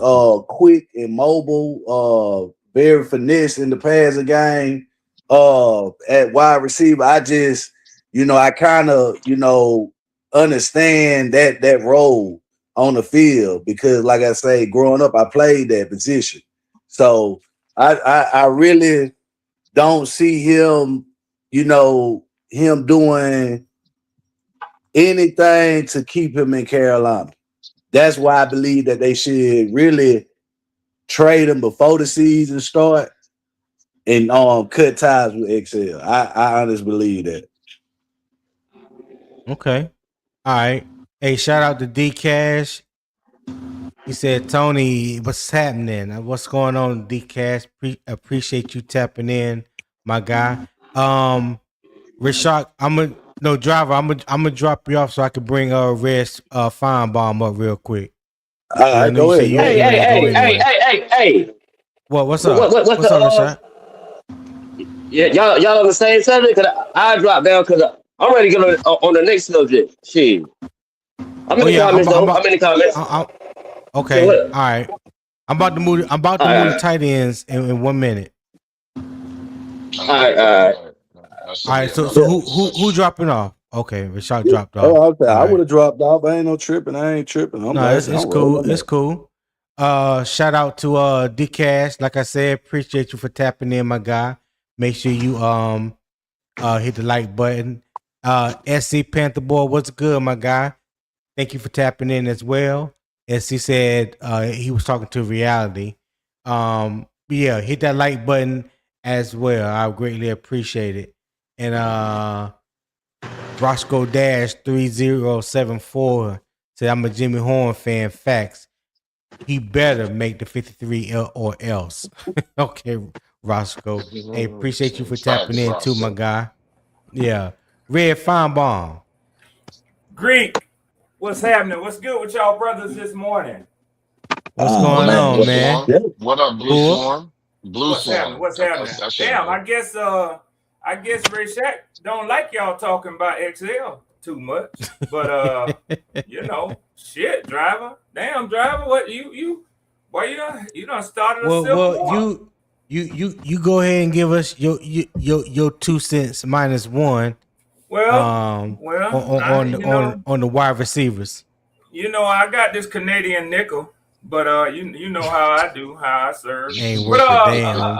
quick and mobile, very finesse in the passing game, at wide receiver, I just, I kind of, understand that role on the field because, like I say, growing up, I played that position. So I really don't see him, him doing anything to keep him in Carolina. That's why I believe that they should really trade him before the season start and cut ties with XL. I honestly believe that. Okay. All right. Hey, shout out to D Cash. He said, Tony, what's happening? What's going on, D Cash? Appreciate you tapping in, my guy. Rashad, driver. I'm gonna drop you off so I can bring Red Fine Bomb up real quick. All right, I know you go say ahead. you ain't ready to go anyway. Hey. What's up? What's What's the up, Rashad? yeah, y'all on the same subject? Cause I drop down because I'm ready to get on the next subject. Shit. How many comments though? How many comments? Okay. All right. I'm about to move to tight ends in 1 minute. All right. All right. So who dropping off? Okay, Rashad dropped off. Oh, okay. I All would have dropped off. I ain't no tripping. I ain't tripping. No, it's cool. It's cool. Shout out to D Cash. Like I said, appreciate you for tapping in, my guy. Make sure you hit the like button. SC Panther Boy, what's good, my guy? Thank you for tapping in as well. As he said, he was talking to reality. Yeah, hit that like button as well. I greatly appreciate it. And Roscoe Dash 3074 said, I'm a Jimmy Horn fan. Facts. He better make the 53 or else. Okay, Roscoe. Hey, appreciate you for tapping in too, my guy. Yeah. Red Fine Bomb. Greek, what's happening? What's good with y'all brothers this morning? What's going on, man? What up, Blue Swarm? What's happening? What's happening? Damn, I guess Ray Shack don't like y'all talking about XL too much. But shit, driver. Damn, driver, what you done started a civil war. You go ahead and give us your 2 cents minus one. On the wide receivers. I got this Canadian nickel, but you know how I do, how I serve. Ain't worth a damn.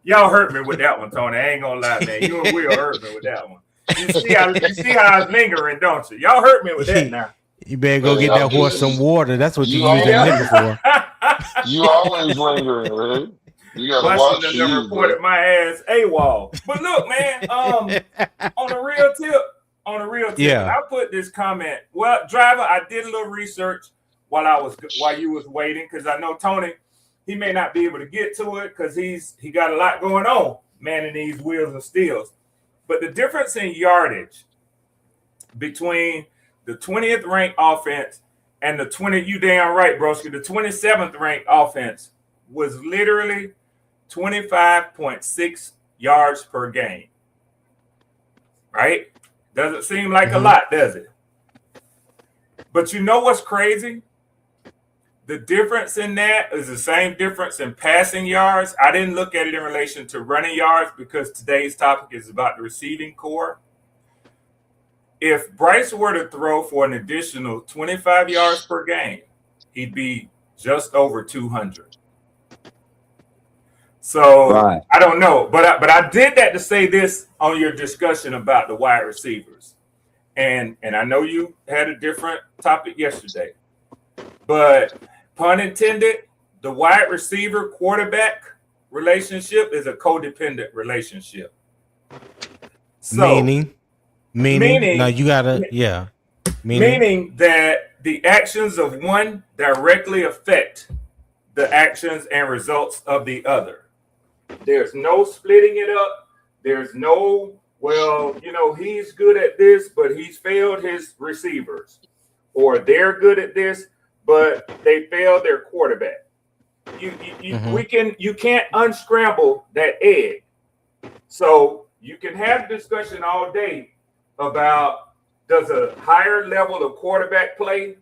Y'all hurt me with that one, Tony. I ain't gonna lie, man. You and Will hurt me with that one. You see how it's lingering, don't you? Y'all hurt me with that now. You better go get that horse some water. That's what you use that nickel for. You always lingering, man. You gotta watch them reported my ass AWOL. But look, man, on a real tip, I put this comment. Well, driver, I did a little research while you was waiting, because I know Tony, he may not be able to get to it because he got a lot going on, manning these wheels and steels. But the difference in yardage between the 20th ranked offense and the 27th ranked offense was literally 25.6 yards per game. Right? Doesn't seem like a lot, does it? But you know what's crazy? The difference in that is the same difference in passing yards. I didn't look at it in relation to running yards because today's topic is about the receiving core. If Bryce were to throw for an additional 25 yards per game, he'd be just over 200. So right. I don't know, but I did that to say this on your discussion about the wide receivers, and I know you had a different topic yesterday, but pun intended, the wide receiver quarterback relationship is a codependent relationship. So, meaning no, you gotta meaning that the actions of one directly affect the actions and results of the other. There's no splitting it up. There's no, he's good at this, but he's failed his receivers. Or they're good at this, but they failed their quarterback. You can't unscramble that egg. So you can have discussion all day about, does a higher level of quarterback play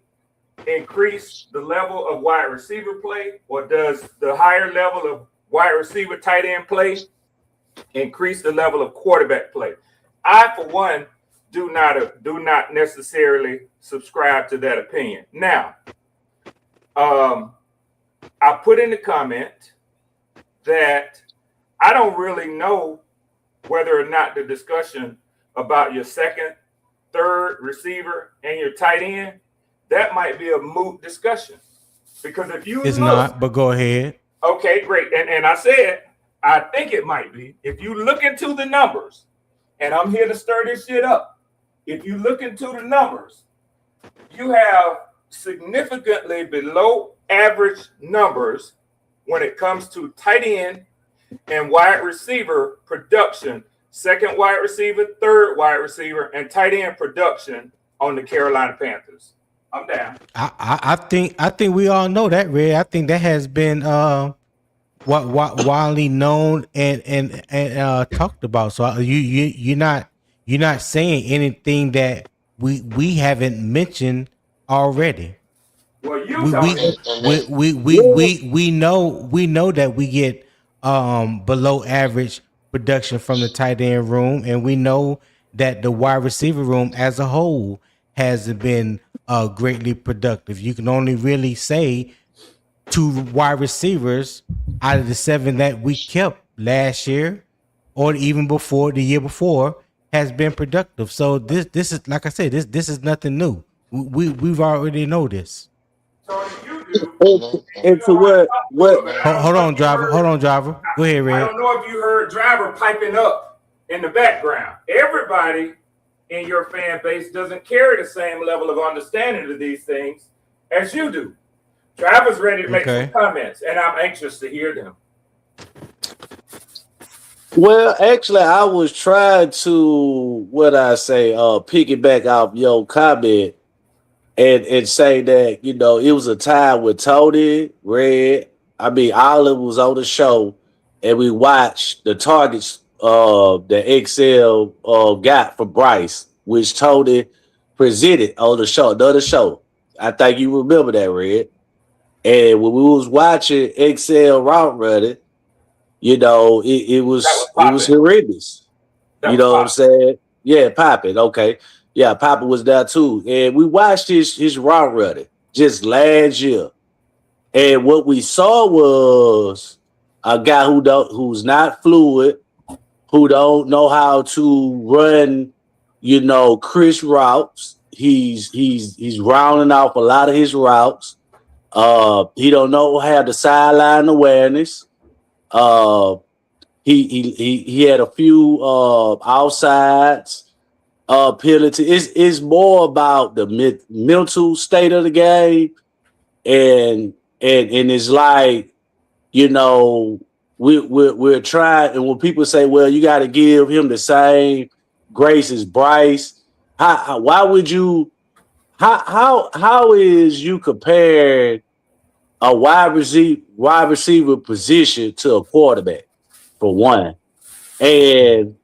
increase the level of wide receiver play, or does the higher level of wide receiver tight end play increase the level of quarterback play? I, for one, do not necessarily subscribe to that opinion. Now, I put in the comment that I don't really know whether or not the discussion about your second, third receiver and your tight end, that might be a moot discussion. Because if you It's look, not, but go ahead. okay, great. And I said, I think it might be. If you look into the numbers, and I'm here to stir this shit up. If you look into the numbers, you have significantly below average numbers when it comes to tight end and wide receiver production, second wide receiver, third wide receiver, and tight end production on the Carolina Panthers. I'm down. I think we all know that, Red. I think that has been widely known and talked about. So you're not saying anything that we haven't mentioned already. Well, you We don't. we know that we get below average production from the tight end room, and we know that the wide receiver room as a whole hasn't been greatly productive. You can only really say 2 wide receivers out of the 7 that we kept last year, or even before the year before, has been productive. So this is, like I said, this is nothing new. We've already know this. Tony, you do. And to what Hold on, driver. Go ahead, I Red. don't know if you heard driver piping up in the background. Everybody in your fan base doesn't carry the same level of understanding of these things as you do. Driver's ready to make some comments, and I'm anxious to hear them. Well, actually, I was trying to piggyback off your comment and say that, it was a time with Tony, Red. I mean, Olive was on the show, and we watched the targets that XL got for Bryce, which Tony presented on the show, another show. I think you remember that, Red. And when we was watching XL route running, it was horrendous. You know what I'm saying? Yeah, popping. Okay. Yeah, Papa was there too. And we watched his route running just last year. And what we saw was a guy who's not fluid, who don't know how to run, crisp routes. He's rounding off a lot of his routes. He don't know how the sideline awareness. He had a few outsides penalty. It's more about the mental state of the game, and it's like, we're trying. And when people say, well, you got to give him the same grace as Bryce, why would you? How is you comparing a wide receiver position to a quarterback, for one? And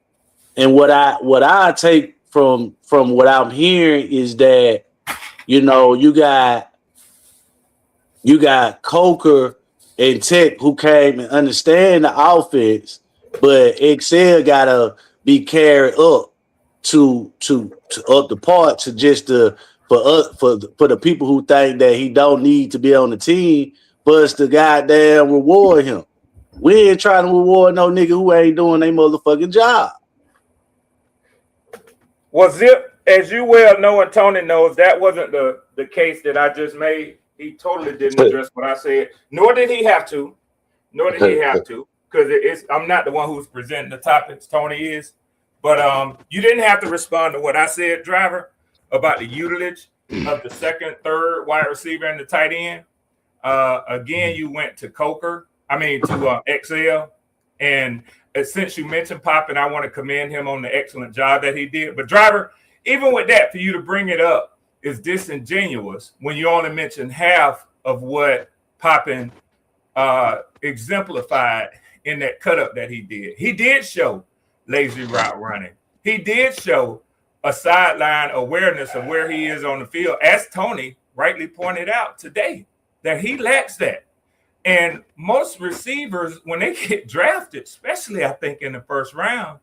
what I take from what I'm hearing is that, you got Coker and Tech who came and understand the offense, but XL gotta be carried up to up the part to just for the people who think that he don't need to be on the team, for us to goddamn reward him. We ain't trying to reward no nigga who ain't doing their motherfucking job. Well, Zip, as you well know and Tony knows, that wasn't the case that I just made. He totally didn't address what I said, nor did he have to. Because I'm not the one who's presenting the topics. Tony is. But you didn't have to respond to what I said, driver, about the usage of the second, third wide receiver and the tight end. Again, you went to XL. And since you mentioned Pop, and I want to commend him on the excellent job that he did. But driver, even with that, for you to bring it up is disingenuous when you only mention half of what Poppin exemplified in that cut up that he did. He did show lazy route running. He did show a sideline awareness of where he is on the field, as Tony rightly pointed out today, that he lacks that. And most receivers, when they get drafted, especially I think in the first round,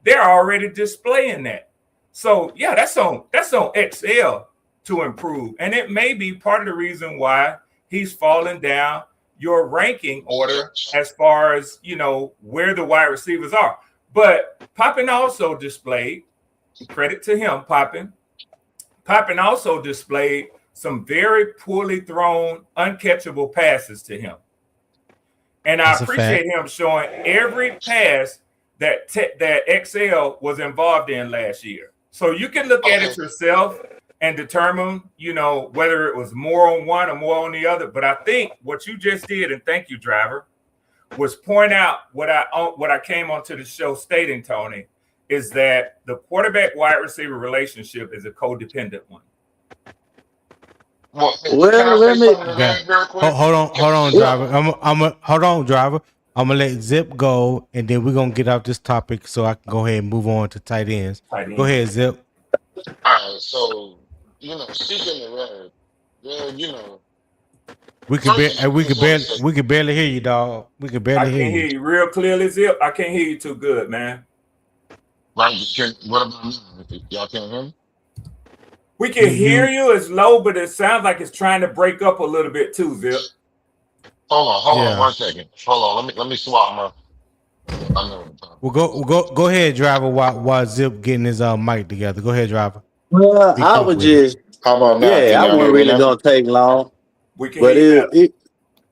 they're already displaying that. So yeah, that's on XL to improve. And it may be part of the reason why he's fallen down your ranking order Okay. as far as, you know, where the wide receivers are. But Poppin also displayed, credit to him, Poppin also displayed some very poorly thrown, uncatchable passes to him. And I That's a appreciate fact. him showing every pass that that XL was involved in last year. So you can look at it yourself and determine, you know, whether it was more on one or more on the other. But I think what you just did, and thank you, driver, was point out what I came onto the show stating, Tony, is that the quarterback wide receiver relationship is a codependent one. Well, can Well, I let say me. something to Okay. that real quick? Hold on, Can I say driver. something? Hold on, driver. I'm gonna let Zip go, and then we're gonna get off this topic so I can go ahead and move on to tight ends. Tight Go end. ahead, Zip. All right, so speaking of that, well, We could first be, I just want to say, we could barely hear you, dog. We could barely I hear can't hear you. you real clearly, Zip. I can't hear you too good, man. right? What about now? Y'all can't hear me? We can hear You you. It's low, but it sounds like it's trying to break up a little bit too, Zip. Hold on, yeah. 1 second. Hold on, let me swap my. I know what I'm talking Go ahead, driver. While Zip getting his mic together. Go ahead, driver. Well, Be I quick was with it. just, How about now? yeah, Can I y'all wasn't hear me really now? gonna take long, We can hear but you better.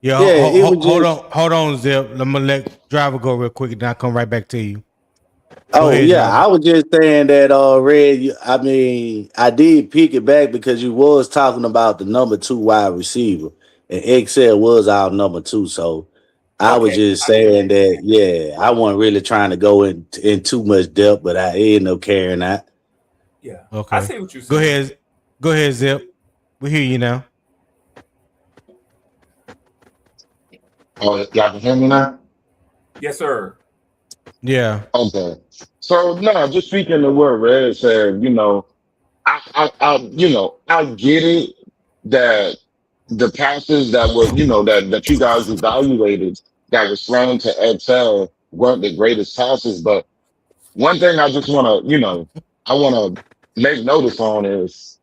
Yeah, yeah, it was just. hold on, Zip. I'm gonna let driver go real quick, and then I'll come right back to you. Go Oh ahead, yeah, driver. I was just saying that Red. I mean, I did pick it back because you was talking about the number 2 wide receiver, and XL was our number 2. So I was Okay, just I see. saying that. Yeah, I wasn't really trying to go in too much depth, but I ended up carrying that. Yeah, I Okay. see what you're Go saying. ahead. Go ahead, Zip. We hear you now. Oh, y'all can hear me now? Yes, sir. Yeah. Okay. So no, just speaking of what Red said, I get it that the passes that were, that you guys evaluated that were thrown to Excel weren't the greatest passes. But one thing I just want to, I want to make notice on is,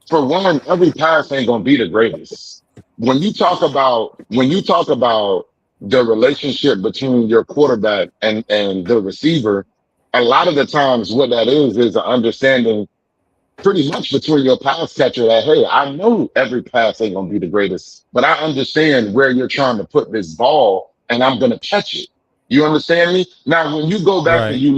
for one, every pass ain't gonna be the greatest. When you talk about the relationship between your quarterback and the receiver, a lot of the times what that is an understanding pretty much between your pass catcher that, hey, I know every pass ain't gonna be the greatest, but I understand where you're trying to put this ball and I'm gonna catch it. You understand me? Now, Right. when you go back and you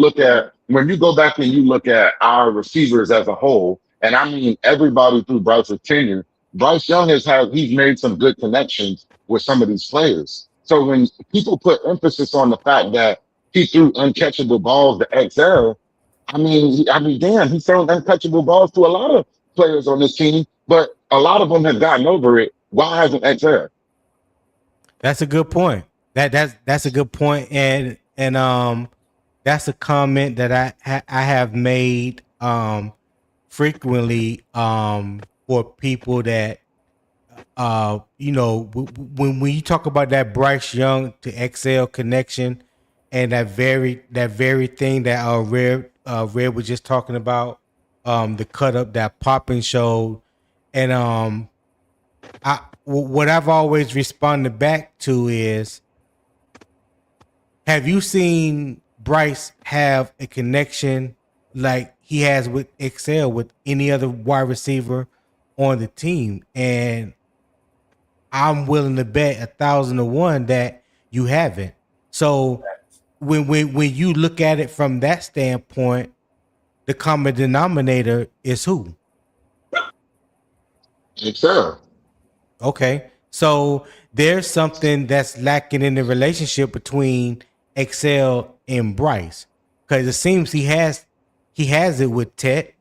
look at our receivers as a whole, and I mean everybody through Bryce's tenure, Bryce Young he's made some good connections with some of these players. So when people put emphasis on the fact that he threw uncatchable balls to XL, damn, he's thrown untouchable balls to a lot of players on this team, but a lot of them have gotten over it. Why hasn't XL? That's a good point. That's a good point, and that's a comment that I have made frequently for people that when you talk about that Bryce Young to XL connection and that very thing that Red was just talking about, the cut up that Poppin showed, and what I've always responded back to is, have you seen Bryce have a connection like he has with XL with any other wide receiver on the team? And I'm willing to bet 1,000 to 1 that you haven't. So when you look at it from that standpoint, the common denominator is who? XL. Okay. So there's something that's lacking in the relationship between Excel and Bryce. Because it seems he has it with Tet.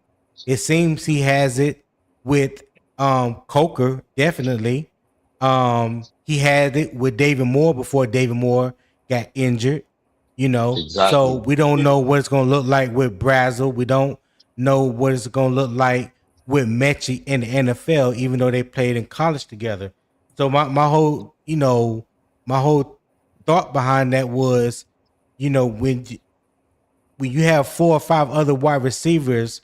It seems he has it with Coker, definitely. He had it with David Moore before David Moore got injured. So Exactly. we don't know what it's gonna look like with Brazel. We don't know what it's gonna look like with Mechie in the NFL, even though they played in college together. So my whole thought behind that was, when you have 4 or 5 other wide receivers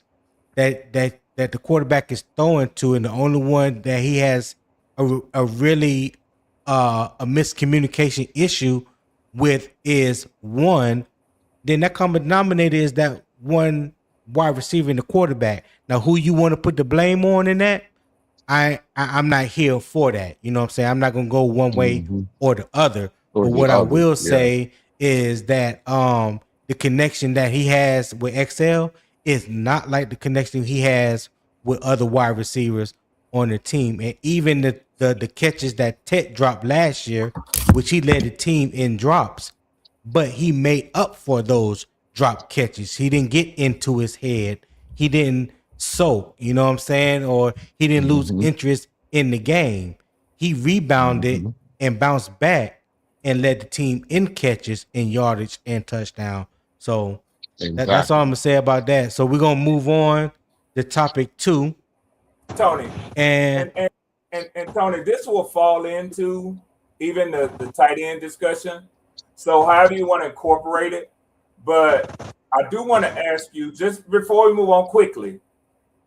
that the quarterback is throwing to, and the only one that he has a really a miscommunication issue with is one, then that common denominator is that one wide receiver and the quarterback. Now, who you want to put the blame on in that? I'm not here for that. You know what I'm saying? I'm not gonna go one way Hmm. or the other. Or But the what I other. will Yeah. say is that the connection that he has with XL is not like the connection he has with other wide receivers on the team. And even the catches that Tet dropped last year, which he led the team in drops, but he made up for those drop catches. He didn't get into his head. He didn't soak, you know what I'm saying? Or he didn't lose Hmm. interest in the game. He rebounded Hmm. and bounced back and led the team in catches and yardage and touchdown. So that's all I'm Exactly. gonna say about that. So we're gonna move on to topic 2. Tony, And and Tony, this will fall into even the tight end discussion. So however you want to incorporate it, but I do want to ask you just before we move on quickly,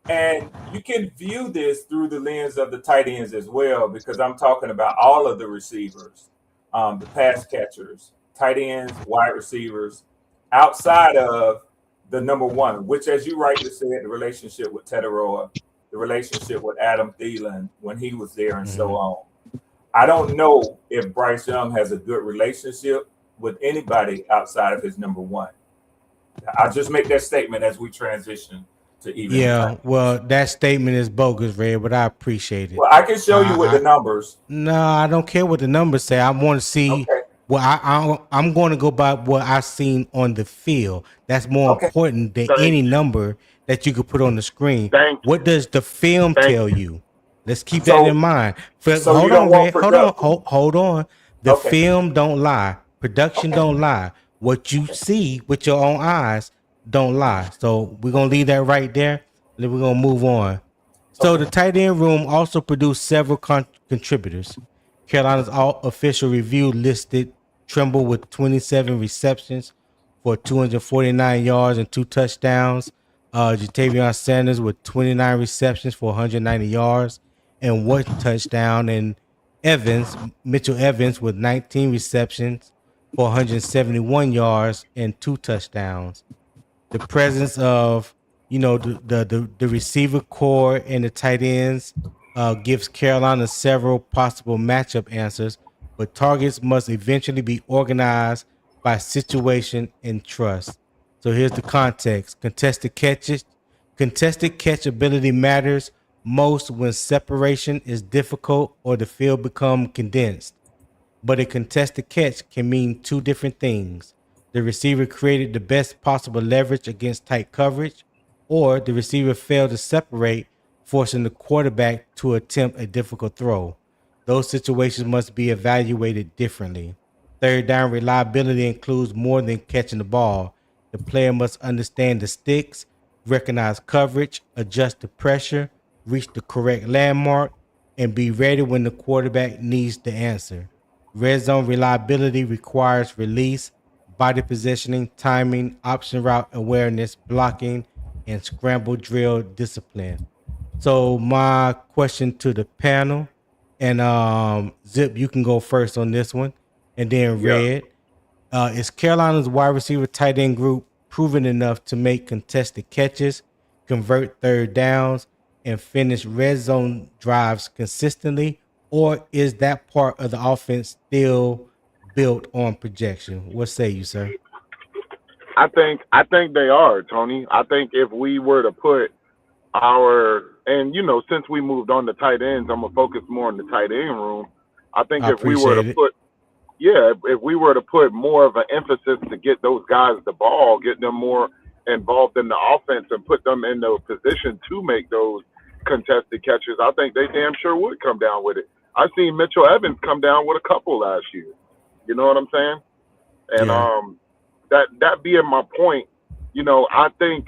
and you can view this through the lens of the tight ends as well, because I'm talking about all of the receivers, the pass catchers, tight ends, wide receivers, outside of the number one, which, as you rightly said, the relationship with Tetairoa, the relationship with Adam Thielen when he was there, and so on. I don't know if Bryce Young has a good relationship with anybody outside of his number one. I'll just make that statement as we transition to even the yeah, tight ends. well, that statement is bogus, Red, but I appreciate it. Well, I can show you with the I numbers. No, I don't care what the numbers say. I want to see Okay. what I'm going to go by what I've seen on the field. That's more Okay. important than Thank any you. number that you could put on the screen. Thank What you. does the film Thank tell you. you? Let's keep that in So mind. so you Hold don't on, want Red. production. Hold on. The Okay. film don't lie. Production Okay. don't lie. What you Okay. see with your own eyes don't lie. So we're gonna Okay. leave that right there. Then we're gonna move on. So Okay. the tight end room also produced several contributors. Carolina's all official review listed Trimble with 27 receptions for 249 yards and 2 touchdowns. Jatavion Sanders with 29 receptions for 190 yards and 1 touchdown. And Mitchell Evans with 19 receptions for 171 yards and 2 touchdowns. The presence of the receiver core and the tight ends gives Carolina several possible matchup answers, but targets must eventually be organized by situation and trust. So here's the context: contested catch ability matters most when separation is difficult or the field become condensed, but a contested catch can mean two different things. The receiver created the best possible leverage against tight coverage, or the receiver failed to separate, forcing the quarterback to attempt a difficult throw. Those situations must be evaluated differently. Third down reliability includes more than catching the ball. The player must understand the sticks, recognize coverage, adjust the pressure, reach the correct landmark, and be ready when the quarterback needs the answer. Red zone reliability requires release, body positioning, timing, option route awareness, blocking, and scramble drill discipline. So my question to the panel, and Zip, you can go first on this one, and then Yeah. Red. Is Carolina's wide receiver tight end group proven enough to make contested catches, convert third downs, and finish red zone drives consistently? Or is that part of the offense still built on projection? What say you, sir? I think they are, Tony. I think if we were to put since we moved on to tight ends, I'm gonna focus more on the tight end room. I think I if we were to appreciate it. put if we were to put more of an emphasis to get those guys the ball, get them more involved in the offense and put them in the position to make those contested catches, I think they damn sure would come down with it. I seen Mitchell Evans come down with a couple last year. You know what I'm saying? And Yeah. that being my point, I think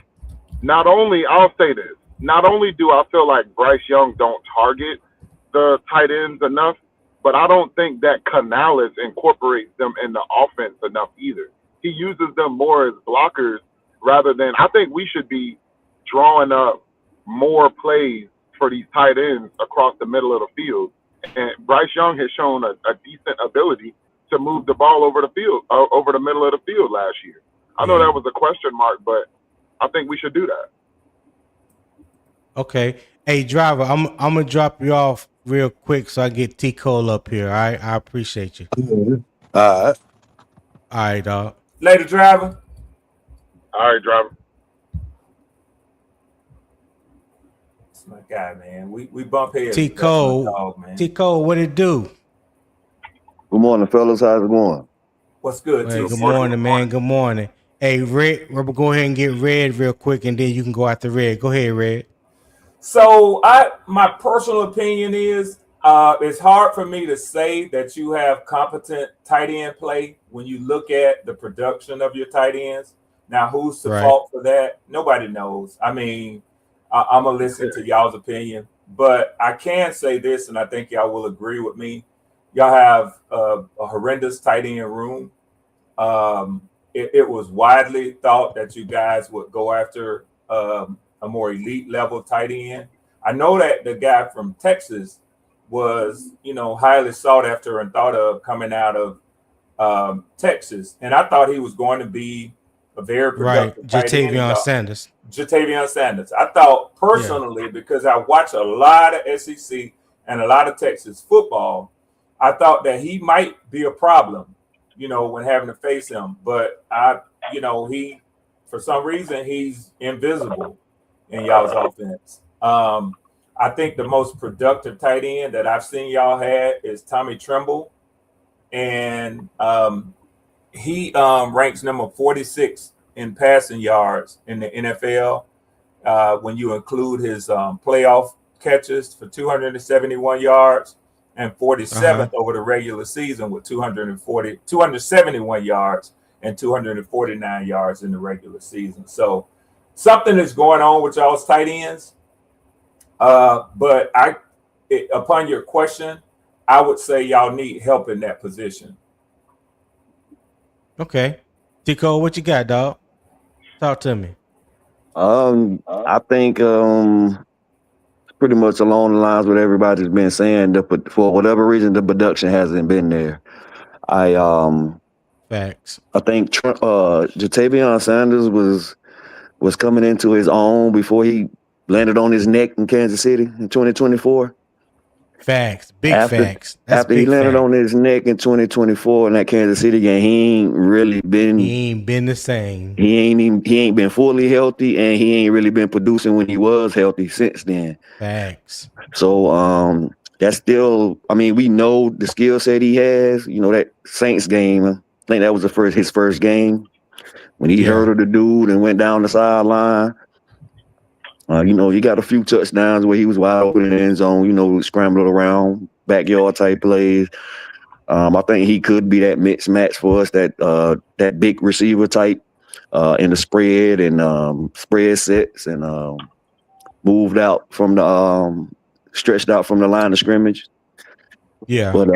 not only I'll say this, not only do I feel like Bryce Young don't target the tight ends enough, but I don't think that Canales incorporates them in the offense enough either. He uses them more as blockers rather than I think we should be drawing up more plays for these tight ends across the middle of the field And Bryce Young has shown a decent ability to move the ball over the field, over the middle of the field last year. I know that was a question mark, but I think we should do that. Okay. Hey, driver, I'm gonna drop you off real quick so I get T Cole up here. All right, I appreciate you. All right. All right, dog. Later, driver. All right, driver. That's my guy, man. We bump heads. T Cole, dog, man. T Cole, what it do? Good morning, fellas. How's it going? What's good, Hey, T? good morning, man. Good morning. Hey, Red, we're gonna go ahead and get Red real quick, and then you can go after Red. Go ahead, Red. So my personal opinion is it's hard for me to say that you have competent tight end play when you look at the production of your tight ends. Now, who's the fault for that? Nobody knows. I mean, I'm gonna listen to y'all's opinion, but I can say this, and I think y'all will agree with me. Y'all have a horrendous tight end room. It was widely thought that you guys would go after a more elite level tight end. I know that the guy from Texas was, highly sought after and thought of coming out of Texas, and I thought he was going to be a very productive tight end. Jatavion Sanders. I thought personally, because I watch a lot of SEC and a lot of Texas football, I thought that he might be a problem, when having to face him. But he, for some reason, he's invisible in y'all's offense. I think the most productive tight end that I've seen y'all had is Tommy Tremble, and he ranks number 46 in passing yards in the NFL when you include his playoff catches for 271 yards and 47th over the regular season with 271 yards and 249 yards in the regular season. So something is going on with y'all's tight ends. But upon your question, I would say y'all need help in that position. Okay. Tico, what you got, dog? Talk to me. I think pretty much along the lines what everybody's been saying. For whatever reason, the production hasn't been there. Facts. I think Jatavion Sanders was coming into his own before he landed on his neck in Kansas City in 2024. Facts. Facts. That's after he landed on his neck in 2024 in that Kansas City game, he ain't been the same. He ain't been fully healthy, and he ain't really been producing when he was healthy since then. Facts. So that's still, we know the skill set he has. That Saints game, I think that was his first game when he hurdled the dude and went down the sideline. He got a few touchdowns where he was wide open in the end zone, scrambling around, backyard type plays. I think he could be that mix match for us, that big receiver type in the spread and spread sets and moved out from the stretched out from the line of scrimmage. Yeah. But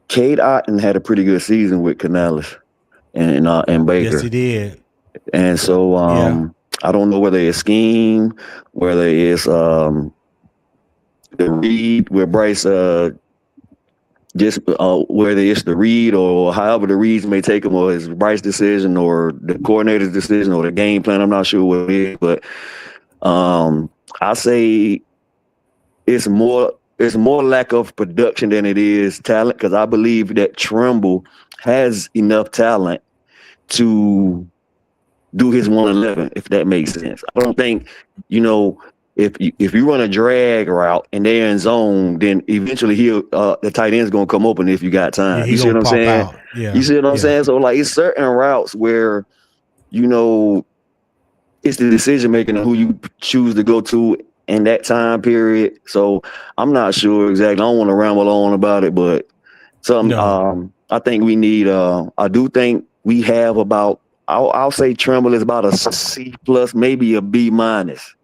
Cade Otton had a pretty good season with Canales and Baker. Yes, he did. And so I don't know whether it's scheme, whether it's the read where Bryce whether it's the read or however the reads may take him, or his Bryce decision or the coordinator's decision or the game plan. I'm not sure what it is, but I say it's more lack of production than it is talent, because I believe that Tremble has enough talent to do his 111, if that makes sense. I don't think, if you run a drag route and they're in zone, then eventually the tight end's gonna come open if you got time. You see what I'm saying? Yeah. You see what I'm saying? So it's certain routes where, it's the decision making of who you choose to go to in that time period. So I'm not sure exactly. I don't want to ramble on about it, but I think we need. I do think we have about. I'll say Tremble is about a C plus, maybe a B minus.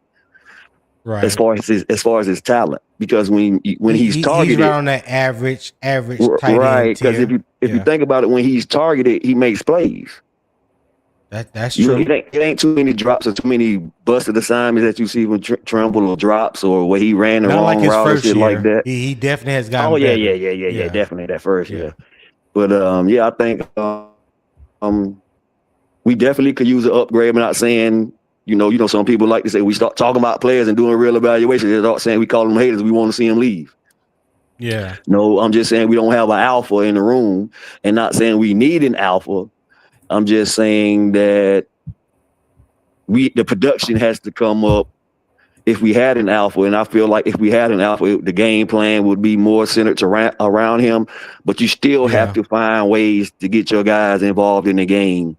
Right. As far as his talent, because when he's targeted, he's right on that average tight right? Because if you think about it, when he's targeted, he makes plays. That's true. It ain't too many drops or too many busted assignments that you see when Tremble or drops or where he ran the Not like wrong his route and first shit like year. that. He definitely has gotten Oh yeah, better. definitely that first Yeah. year. But I think we definitely could use an upgrade. I'm not saying, some people like to say we start talking about players and doing real evaluation. They're not saying we call them haters. We want to see them leave. Yeah. No, I'm just saying we don't have an alpha in the room, and not saying we need an alpha. I'm just saying that the production has to come up if we had an alpha, and I feel like if we had an alpha, the game plan would be more centered around him. But you still have to find ways to get your guys involved in the game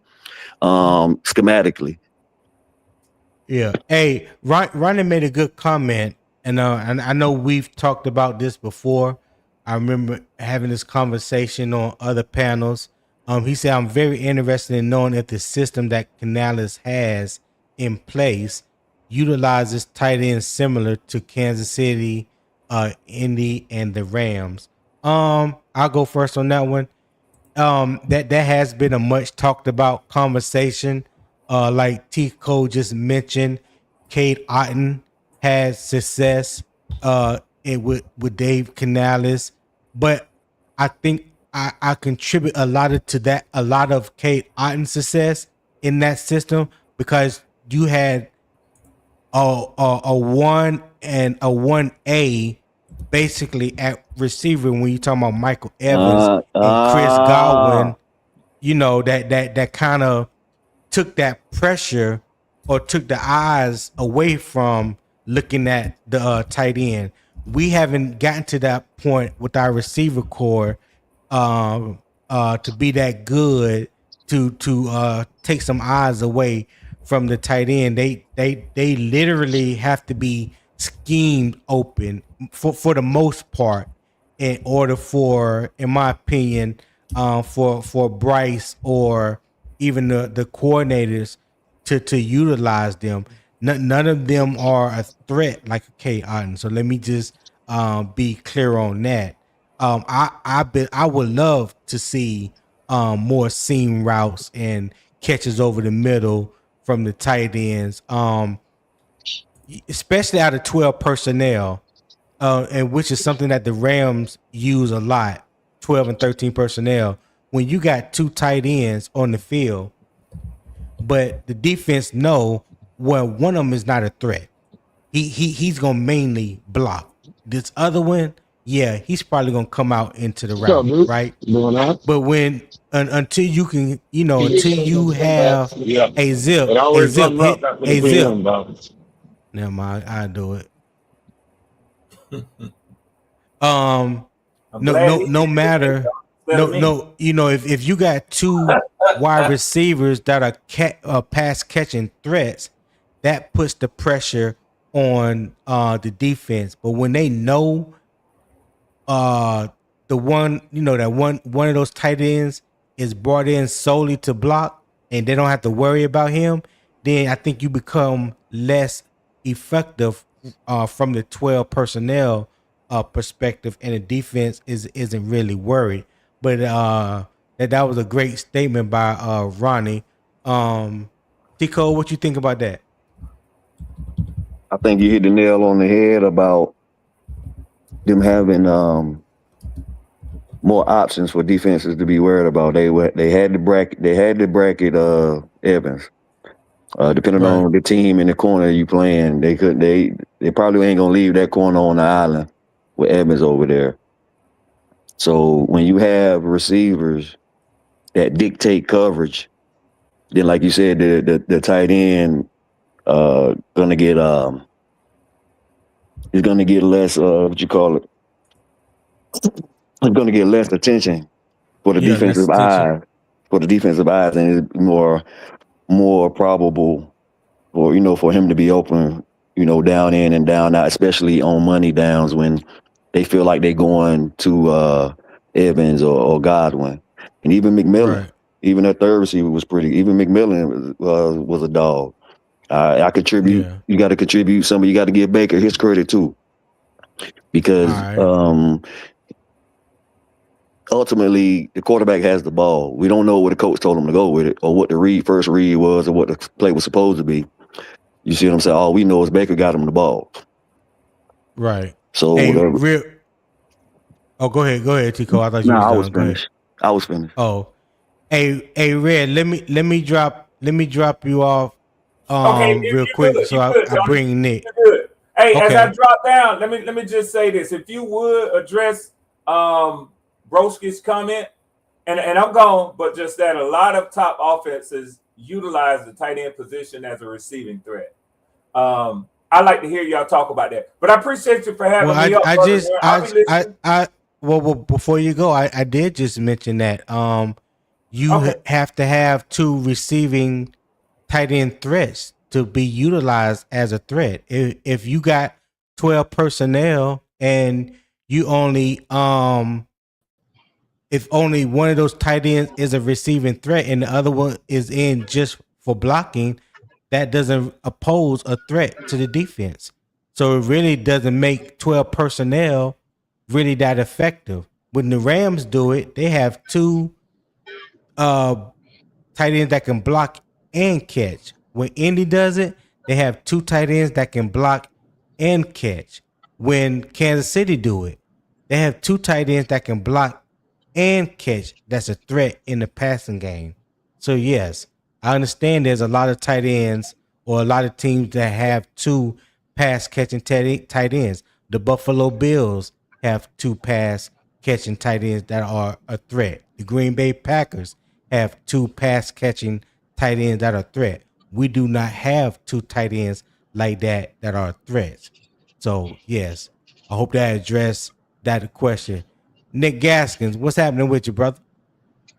schematically. Yeah. Hey, Ronnie made a good comment, and I know we've talked about this before. I remember having this conversation on other panels. He said, "I'm very interested in knowing if the system that Canales has in place utilizes tight ends similar to Kansas City, Indy, and the Rams." I'll go first on that one. That has been a much talked about conversation. Like T Cole just mentioned, Cade Otton had success with Dave Canales, but I think I contribute a lot of Cade Otton's success in that system because you had a 1 and a 1A basically at receiver when you talking about Michael Evans and Chris Godwin, that kind of took that pressure or took the eyes away from looking at the tight end. We haven't gotten to that point with our receiver core to be that good to take some eyes away from the tight end. They literally have to be schemed open for the most part in order for, in my opinion, for Bryce or even the coordinators to utilize them. None of them are a threat like a K Otten. So let me just be clear on that. I would love to see more seam routes and catches over the middle from the tight ends, especially out of 12 personnel, and which is something that the Rams use a lot. 12 and 13 personnel. When you got two tight ends on the field, but the defense know one of them is not a threat. He's gonna mainly block. This other one, yeah, he's probably gonna come out into the What's up, route, dude? right? Doing that? But until you can, until you have Yeah. a zip, It always runs up after the PM, dog. Never mind, I do it. No matter, if you got two wide receivers that are pass catching threats, that puts the pressure on the defense. But when they know the one, that one of those tight ends is brought in solely to block and they don't have to worry about him, then I think you become less effective from the 12 personnel perspective, and the defense isn't really worried. But that was a great statement by Ronnie. Tico, what you think about that? I think you hit the nail on the head about them having more options for defenses to be worried about. They had to bracket Evans. Depending on the team in the corner you playing, they probably ain't gonna leave that corner on the island with Evans over there. So when you have receivers that dictate coverage, then like you said, the tight end gonna get is gonna get less what you call it. It's gonna get less attention for the defensive eyes. For the defensive eyes, and it's more probable for him to be open, down in and down out, especially on money downs when they feel like they're going to Evans or Godwin. And even McMillan, even that third receiver was pretty. Even McMillan was a dog. I contribute. Yeah. You got to contribute. You got to give Baker his credit too, because ultimately the quarterback has the ball. We don't know what the coach told him to go with it, or what the first read was, or what the play was supposed to be. You see what I'm saying? All we know is Baker got him the ball. Right. So Hey, go ahead, Tico. I thought you was I done. was Go ahead. finished. I was finished. Oh, hey, Red. Let me drop you off. Okay, Real you quick. good. So You good, I Tony. bring Nick. You good. Hey, as I Okay. drop down, let me just say this. If you would address Broski's comment, and I'm gone, but just that a lot of top offenses utilize the tight end position as a receiving threat. I like to hear y'all talk about that. But I appreciate you for having Well, me up, I brother. just I'll be listening. well, before you go, I did just mention that you Okay. have to have 2 receiving tight end threats to be utilized as a threat. If you got 12 personnel and you only if only one of those tight ends is a receiving threat and the other one is in just for blocking, that doesn't oppose a threat to the defense. So it really doesn't make 12 personnel really that effective. When the Rams do it, they have 2 uh tight ends that can block and catch. When Indy does it, they have 2 tight ends that can block and catch. When Kansas City do it, they have 2 tight ends that can block and catch. That's a threat in the passing game. So yes, I understand there's a lot of tight ends or a lot of teams that have 2 pass catching tight ends. The Buffalo Bills have 2 pass catching tight ends that are a threat. The Green Bay Packers have 2 pass catching tight ends that are a threat. We do not have 2 tight ends like that are threats. So yes, I hope that addressed that question. Nick Gaskins, what's happening with you, brother?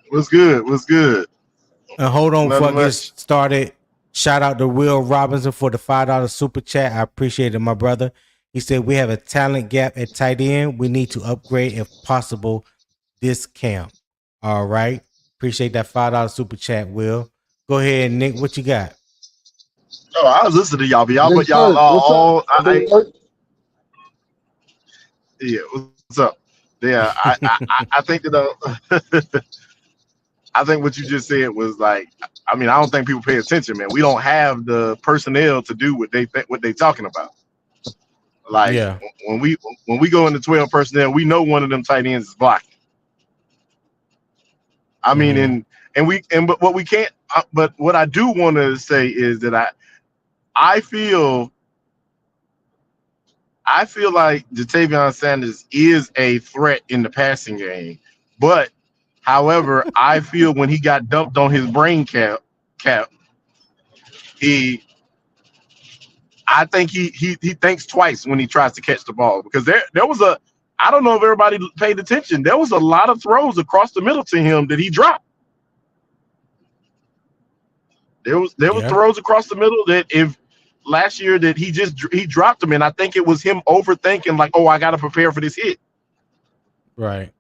What's good? What's good? And hold on before I Nothing get much. started. Shout out to Will Robinson for the $5 super chat. I appreciate it, my brother. He said we have a talent gap at tight end. We need to upgrade if possible this camp. All right. Appreciate that $5 super chat, Will. Go ahead, Nick. What you got? Oh, I was listening to y'all, but Big y'all Perk, what's up? all Big Perk? yeah. What's up? Yeah, I think that I think what you just said was like, I mean, I don't think people pay attention, man. We don't have the personnel to do what they talking about. Like Yeah. when we go into 12 personnel, we know one of them tight ends is blocking. I mean, Mhm. but what we can't. But what I do want to say is that I feel like Jatavion Sanders is a threat in the passing game, but however, I feel when he got dumped on his brain cap, I think he thinks twice when he tries to catch the ball, because there was I don't know if everybody paid attention. There was a lot of throws across the middle to him that he dropped. There was Yeah. throws across the middle that if last year that he dropped them, and I think it was him overthinking, like, oh, I got to prepare for this hit. Right.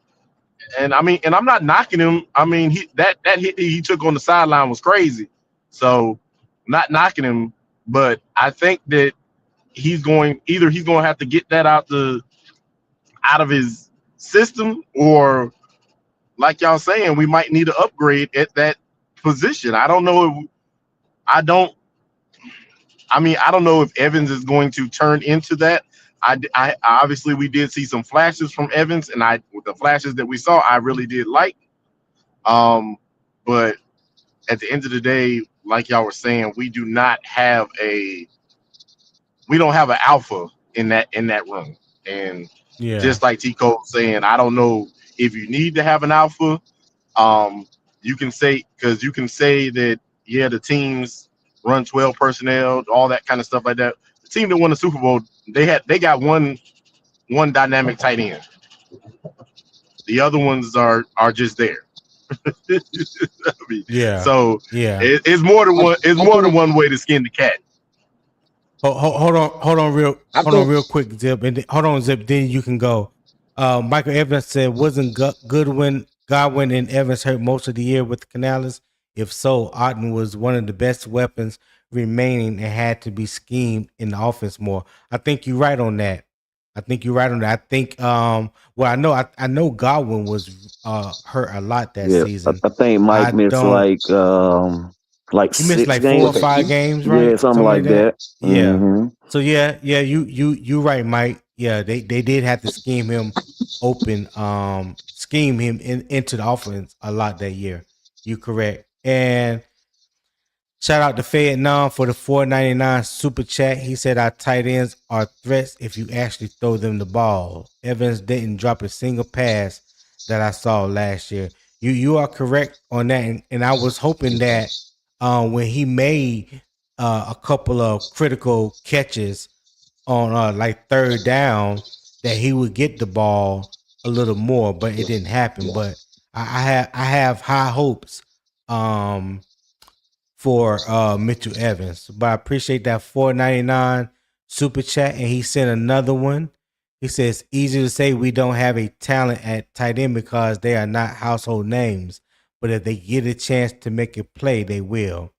And I mean, and I'm not knocking him. I mean, that hit he took on the sideline was crazy. So, not knocking him, but I think that he's going to have to get that out of his system, or like y'all saying, we might need to upgrade at that position. I don't know. I don't. I mean, I don't know if Evans is going to turn into that. I obviously we did see some flashes from Evans, and with the flashes that we saw, I really did like. But at the end of the day, like y'all were saying, we don't have an alpha in that room. And Yeah. just like T Cole saying, I don't know if you need to have an alpha. You can say that, yeah, the teams run 12 personnel, all that kind of stuff like that. The team that won the Super Bowl, they got one dynamic tight end. The other ones are just there. I mean, Yeah. so Yeah. it's more than one. It's I more than think one way to skin the cat. Hold on, I think real quick, Zip, and hold on, Zip. Then you can go. Michael Evans said, "Wasn't Godwin and Evans hurt most of the year with the Canales? If so, Otten was one of the best weapons remaining and had to be schemed in the offense more." I think you're right on that. I think you're right on that. I think well, I know Godwin was hurt a lot that Yeah, season. I think Mike I missed don't like he missed 6 like 4 or games. 5 games, Yeah, right? something Something like like that. that. Yeah. Hmm. So you right, Mike. Yeah, they did have to scheme him open, scheme him into the offense a lot that year. You correct. And shout out to Vietnam for the $4.99 super chat. He said our tight ends are threats if you actually throw them the ball. Evans didn't drop a single pass that I saw last year. You are correct on that, and I was hoping that when he made a couple of critical catches on like third down, that he would get the ball a little more, but it didn't happen. But I have high hopes. For Mitchell Evans. But I appreciate that $4.99 super chat. And he sent another one. He says, easy to say we don't have a talent at tight end because they are not household names. But if they get a chance to make a play, they will.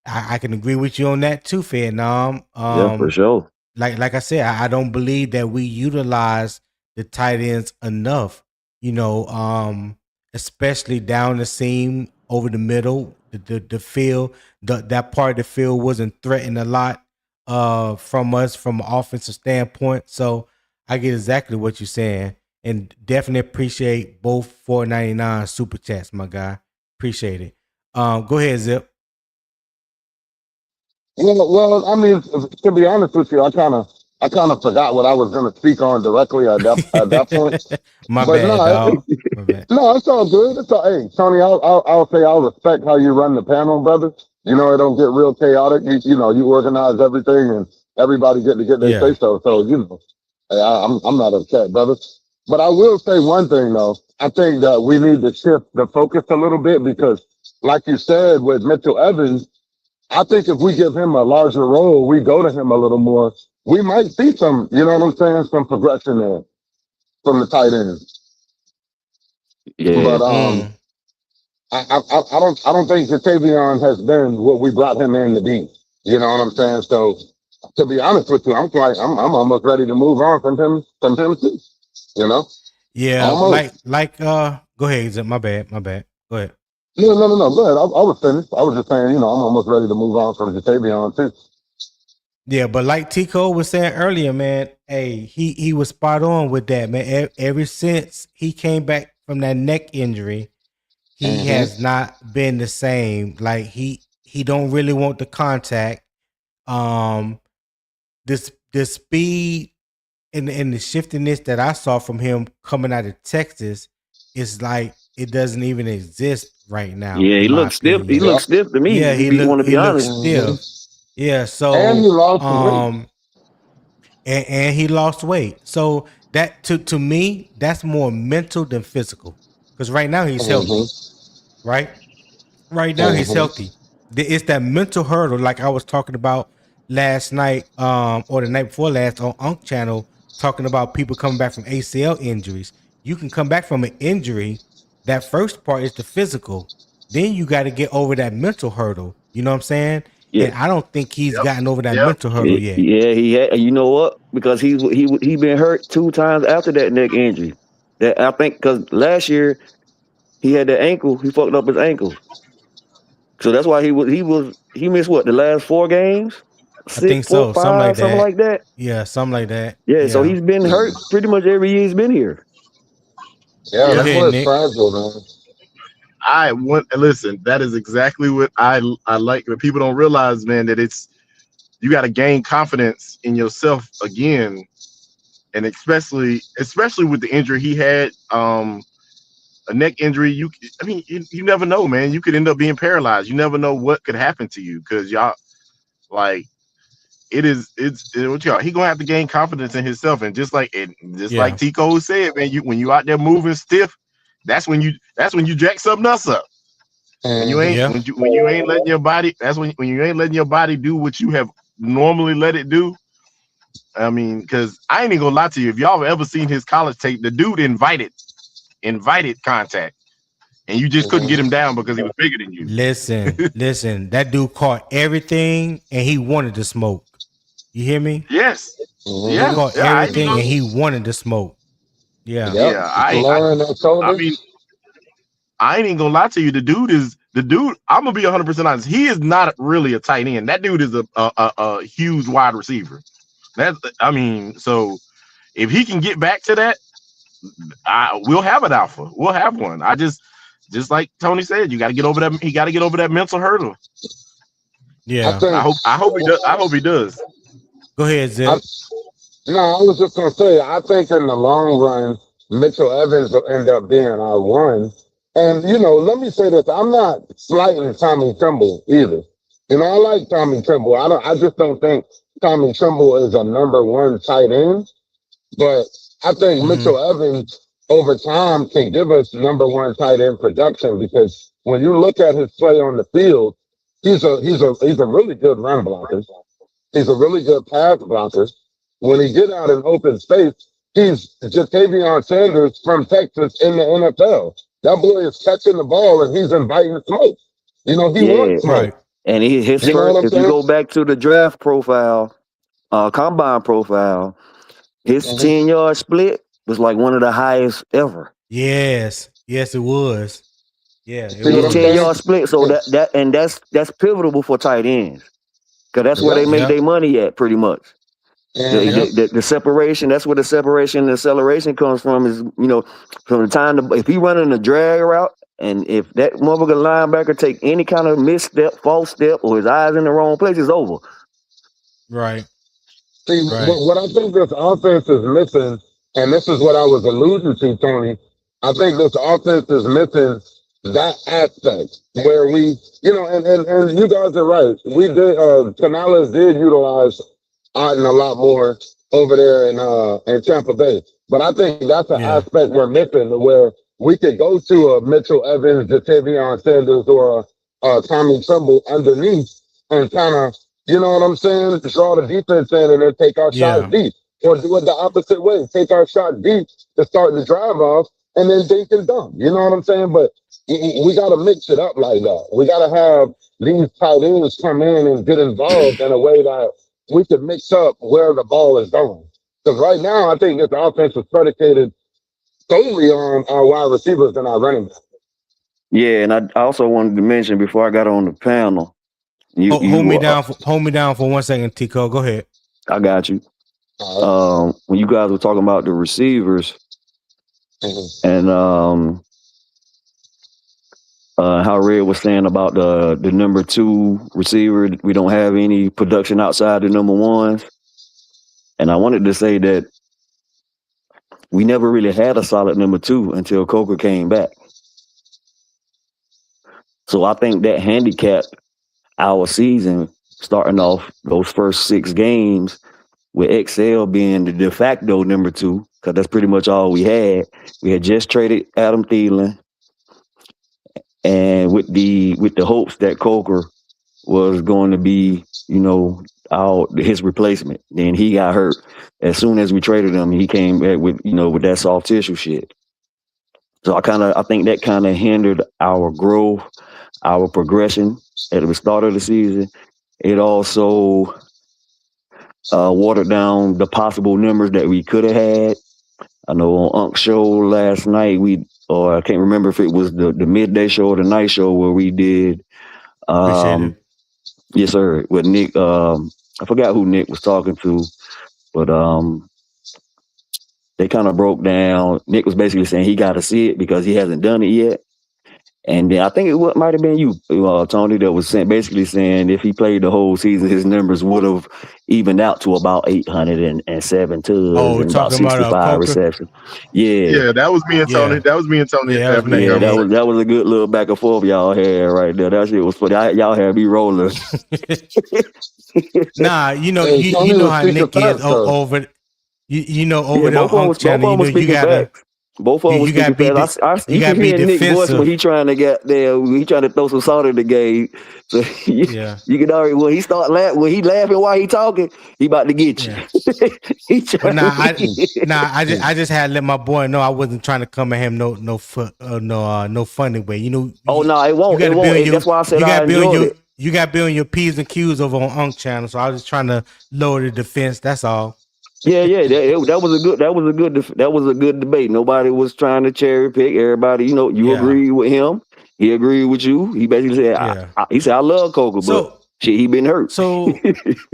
I can agree with you on that too, Vietnam. Yeah, for sure. Like I said, I don't believe that we utilize the tight ends enough, especially down the seam, over the middle, the field, that part of the field wasn't threatened a lot from us from an offensive standpoint. So I get exactly what you're saying, and definitely appreciate both $4.99 super chats, my guy. Appreciate it. Go ahead, Zip. Well, I mean, to be honest with you, I kind of forgot what I was going to speak on directly at that point. My But bad, no, dog. My bad. no, it's all good. It's all. Hey, Tony, I'll say I'll respect how you run the panel, brother. You know, it don't get real chaotic. You know, you organize everything, and everybody get to get their say Yeah. so. So you know, hey, I'm not upset, brother. But I will say one thing though. I think that we need to shift the focus a little bit because, like you said, with Mitchell Evans. I think if we give him a larger role, we go to him a little more, we might see some, you know what I'm saying, some progression there from the tight end. Yeah. But Mm. I don't think Jatavion has been what we brought him in to be. You know what I'm saying? So to be honest with you, I'm almost ready to move on from him too. You know, Yeah, almost. go ahead, Zip. My bad. Go ahead. No. Go ahead. I was finished. I was just saying, you know, I'm almost ready to move on from Jatavion too. Yeah, but like Tico was saying earlier, man, hey, he was spot on with that, man. Ever since he came back from that neck injury, he Mm-hmm. has not been the same. Like he don't really want the contact. Um, the speed and the shiftiness that I saw from him coming out of Texas is like it doesn't even exist right now, Yeah, in he my looks stiff. He opinion. Yeah. looks stiff to me. Yeah, If you want to be he looks honest. Mm-hmm. stiff. Yeah, And he so lost some weight. and he lost weight. So that to me, that's more mental than physical. Because right now he's healthy, Mm-hmm. right? Right now he's Mm-hmm. healthy. It's that mental hurdle, like I was talking about last night, or the night before last on Unk Channel, talking about people coming back from ACL injuries. You can come back from an injury. That first part is the physical. Then you got to get over that mental hurdle. You know what I'm saying? Yeah. And I don't think he's Yep. gotten over that Yep. mental hurdle yet. Yeah, he had. You know what? Because he been hurt 2 times after that neck injury. That I think because last year he had the ankle. He fucked up his ankle, so that's why he missed what the last 4 games, I think 6, 4, so. Something like 5, something that. like that. Yeah, something like that. Yeah, so Yeah. he's been hurt pretty much every year he's been here. Yeah, Go that's ahead, where it's Nick. fragile, man. I want listen. That is exactly what I like. But people don't realize, man, that it's you got to gain confidence in yourself again, and especially with the injury he had, a neck injury. You never know, man. You could end up being paralyzed. You never know what could happen to you because y'all like it's what y'all. He gonna have to gain confidence in himself, and just like Yeah. Tico said, man, when you out there moving stiff, that's when you jack something else up. When you ain't Mm-hmm. Yeah. when you ain't letting your body, that's when you ain't letting your body do what you have normally let it do. I mean, because I ain't even gonna lie to you. If y'all have ever seen his college tape, the dude invited contact, and you just couldn't get him down because he was bigger than you. Listen. That dude caught everything and he wanted to smoke. You hear me? Yes, He caught I ain't everything, gonna, and he wanted to smoke. Yeah. Yep. Lowering that shoulder. I mean, I ain't even gonna lie to you. The dude. I'm gonna be 100% honest. He is not really a tight end. That dude is a huge wide receiver. So if he can get back to that, we'll have an alpha. We'll have one. Just like Tony said, you got to get over that. He got to get over that mental hurdle. Yeah. I hope he does. I hope he does. Go ahead, Zip. No, I was just gonna say, I think in the long run, Mitchell Evans will end up being our one. And let me say this: I'm not slighting Tommy Tremble either. I like Tommy Tremble. I just don't think Tommy Tremble is a number one tight end. But I think Mitchell Evans over time can give us number one tight end production, because when you look at his play on the field, he's a really good run blocker. He's a really good pass blocker. When he get out in open space, he's Jatavion Sanders from Texas in the NFL. That boy is catching the ball and he's inviting smoke. He wants smoke. Right. And his first, if you go back to the draft profile, combine profile, his 10-yard split was like one of the highest ever. Yes, it was. Yeah, it his was. 10-yard split. So that's pivotal for tight ends, because that's where they make their money at, pretty much. The separation, that's where the separation and acceleration comes from, is from the time if he running a drag route, and if that motherfucker linebacker take any kind of misstep, false step, or his eyes in the wrong place, it's over. Right. See, what I think this offense is missing, and this is what I was alluding to, Tony, I think this offense is missing that aspect where we, and you guys are right. We did, Canales did utilize Otten a lot more over there in Tampa Bay. But I think that's an aspect we're missing, where we could go to a Mitchell Evans, Jatavion Sanders, or a Tommy Tremble underneath and kind of, you know what I'm saying, draw the defense in and then take our shot deep. Or do it the opposite way. Take our shot deep to start the drive off and then dink and dunk. You know what I'm saying? But we got to mix it up like that. We got to have these tight ends come in and get involved in a way that we can mix up where the ball is going. Because right now, I think this offense is predicated solely on our wide receivers and our running backs. Yeah, and I also wanted to mention before I got on the panel. Hold me down for 1 second, Tico. Go ahead. I got you. When you guys were talking about the receivers and how Red was saying about the number 2 receiver, we don't have any production outside the number 1s. And I wanted to say that we never really had a solid number 2 until Coker came back. So I think that handicapped our season, starting off those first 6 games with XL being the de facto number 2, because that's pretty much all we had. We had just traded Adam Thielen, and with the hopes that Coker was going to be, his replacement. Then he got hurt. As soon as we traded him, he came back with that soft tissue shit. So I think that kind of hindered our growth, our progression at the start of the season. It also watered down the possible numbers that we could have had. I know on Unk's show last night, I can't remember if it was the midday show or the night show, where we did. Yes, sir. With Nick, I forgot who Nick was talking to, but they kind of broke down. Nick was basically saying he got to see it because he hasn't done it yet. And then I think it might have been you, Tony, that was basically saying if he played the whole season, his numbers would have evened out to about 807 tugs and about 65 receptions. Yeah, that was me and Tony. That was me and Tony. That was a good little back and forth y'all had right there. That shit was funny. Y'all had me rolling. Nah, you know how Nick is over. Over there on Unk channel. You gotta. Both of them was speaking fast. You can hear Nick's voice when he trying to get there. He trying to throw some salt in the game. So you can already, when he start when he laughing while he talking, he about to get you. I just had to let my boy know I wasn't trying to come at him no funny way. Oh no, it won't. That's why I said you got to be on your P's and Q's over on Unk channel. So I was just trying to lower the defense. That's all. Yeah, that was a good debate. Nobody was trying to cherry pick. Everybody, you Yeah. agreed with him. He agreed with you. He basically said, Yeah. he said, I love Coker, but So shit, he been hurt. so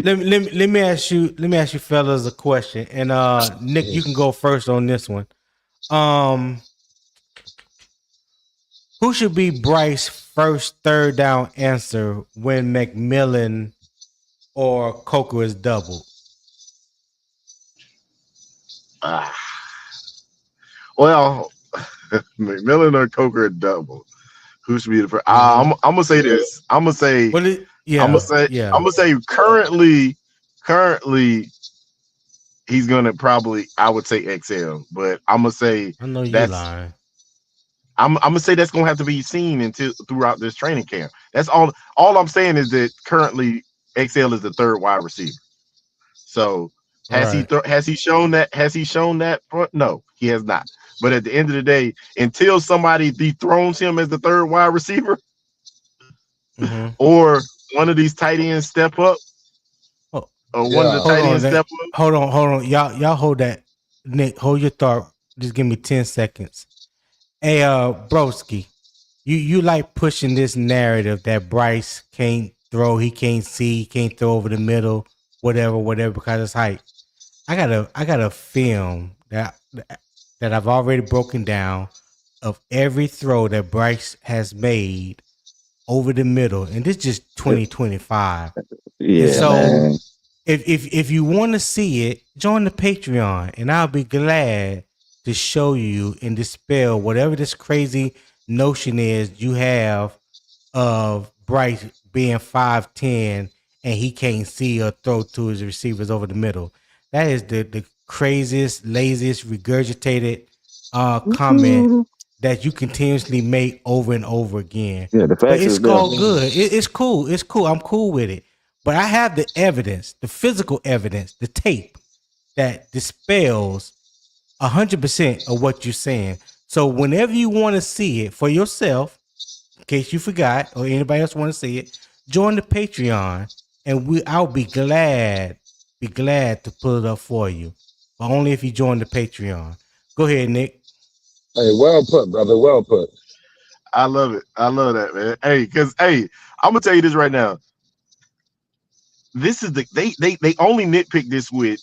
let me ask you fellas a question. And Nick, you can go first on this one. Who should be Bryce's first third down answer when McMillan or Coker is doubled? Well, McMillan or Coker are double. Who should be the first? Mhm. I'm gonna say this. I'm gonna say currently he's gonna probably, I would say XL, but I'm gonna say I know you that's lying. I'm gonna say that's gonna have to be seen until throughout this training camp. That's all I'm saying is that currently XL is the third wide receiver. So has he shown that front? No, he has not. But at the end of the day, until somebody dethrones him as the third wide receiver, or one of these tight ends step up, or one of the tight ends step up. Hold on. Y'all hold that. Nick, hold your thought. Just give me 10 seconds. Hey, Broski, you like pushing this narrative that Bryce can't throw, he can't see, he can't throw over the middle, whatever, because it's height. I got a film that I've already broken down of every throw that Bryce has made over the middle, and this is just 2025. Yeah, and so man. if you want to see it, join the Patreon, and I'll be glad to show you and dispel whatever this crazy notion is you have of Bryce being 5'10" and he can't see or throw to his receivers over the middle. That is the craziest, laziest, regurgitated comment that you continuously make over and over again. Yeah, the But facts it's is there. all good. It's cool. It's cool. I'm cool with it. But I have the evidence, the physical evidence, the tape that dispels 100% of what you're saying. So whenever you want to see it for yourself, in case you forgot or anybody else want to see it, join the Patreon, and I'll be glad to pull it up for you. But only if you join the Patreon. Go ahead, Nick. Hey, well put, brother. Well put. I love it. I love that, man. Hey, because I'm gonna tell you this right now. This is they only nitpick this with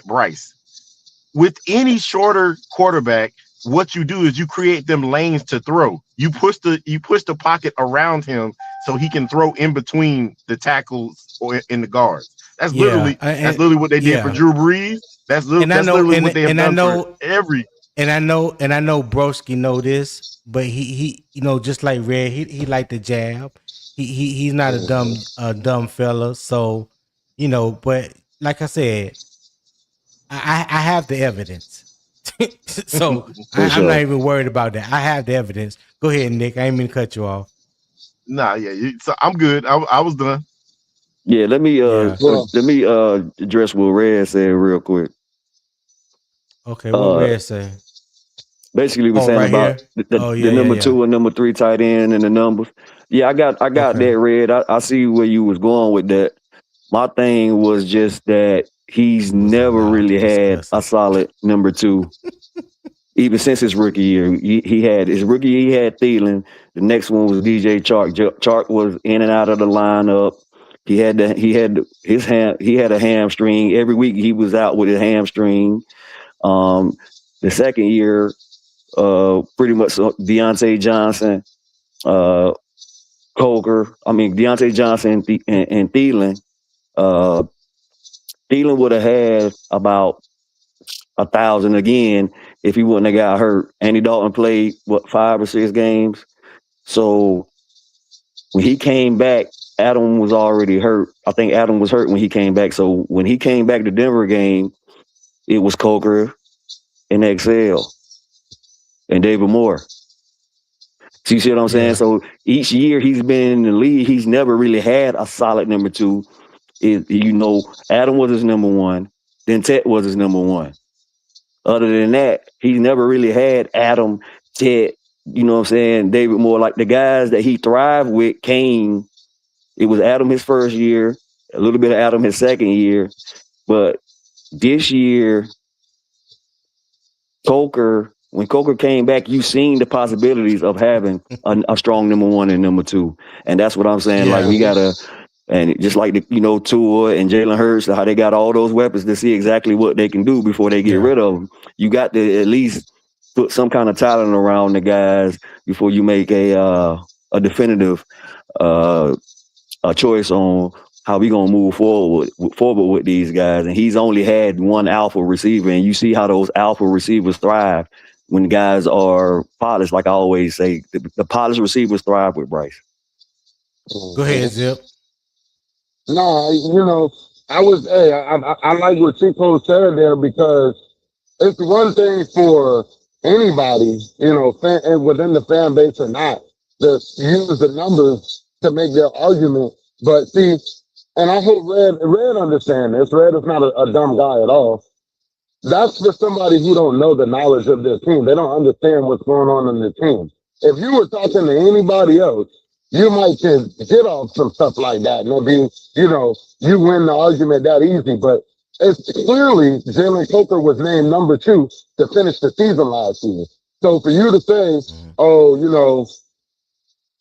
Bryce. With any shorter quarterback, what you do is you create them lanes to throw. You push the pocket around him so he can throw in between the tackles or in the guards. That's literally what they did for Drew Brees. That's literally what they have done for every. And I know Broski know this, but he just like Red, he like the jab. He's not a dumb fella. So, but like I said, I have the evidence. So I'm not even worried about that. I have the evidence. Go ahead, Nick. I ain't mean to cut you off. Nah, yeah. So I'm good. I was done. Yeah, let me address what Red said real quick. Okay, what Red say? Basically, we're saying about the number 2 and number 3 tight end and the numbers. Yeah, I got that, Red. I see where you was going with that. My thing was just that he's never really had a solid number 2. Even since his rookie year, he had Thielen. The next one was DJ Chark. Chark was in and out of the lineup. He had a hamstring. Every week he was out with his hamstring. The second year, pretty much Deontay Johnson, Coker. Deontay Johnson and Thielen. Thielen would have had about 1,000 again if he wouldn't have got hurt. Andy Dalton played 5 or 6 games. So when he came back, Adam was already hurt. I think Adam was hurt when he came back. So when he came back to Denver game, it was Coker and XL and David Moore. So you see what I'm saying? So each year he's been in the league, he's never really had a solid number 2. Adam was his number 1. Then Ted was his number 1. Other than that, he's never really had Adam, Ted, David Moore. Like the guys that he thrived with came, it was Adam his first year, a little bit of Adam his second year, but This year, when Coker came back, you seen the possibilities of having a strong number one and number two. And that's what I'm saying. Like, we got to, and just like Tua and Jalen Hurts, how they got all those weapons to see exactly what they can do before they get rid of them. You got to at least put some kind of talent around the guys before you make a definitive a choice on how we gonna move forward with these guys. And he's only had one alpha receiver, and you see how those alpha receivers thrive when guys are polished. Like I always say, the polished receivers thrive with Bryce. Go ahead, Zip. No, I like what Chico said there, because it's one thing for anybody, fan, within the fan base or not, to use the numbers to make their argument. But see, and I hope Red understand this. Red is not a dumb guy at all. That's for somebody who don't know the knowledge of their team. They don't understand what's going on in the team. If you were talking to anybody else, you might just get off some stuff like that, and it'll be, you win the argument that easy. But it's clearly Jalen Coker was named number 2 to finish the season last season. So for you to say, oh,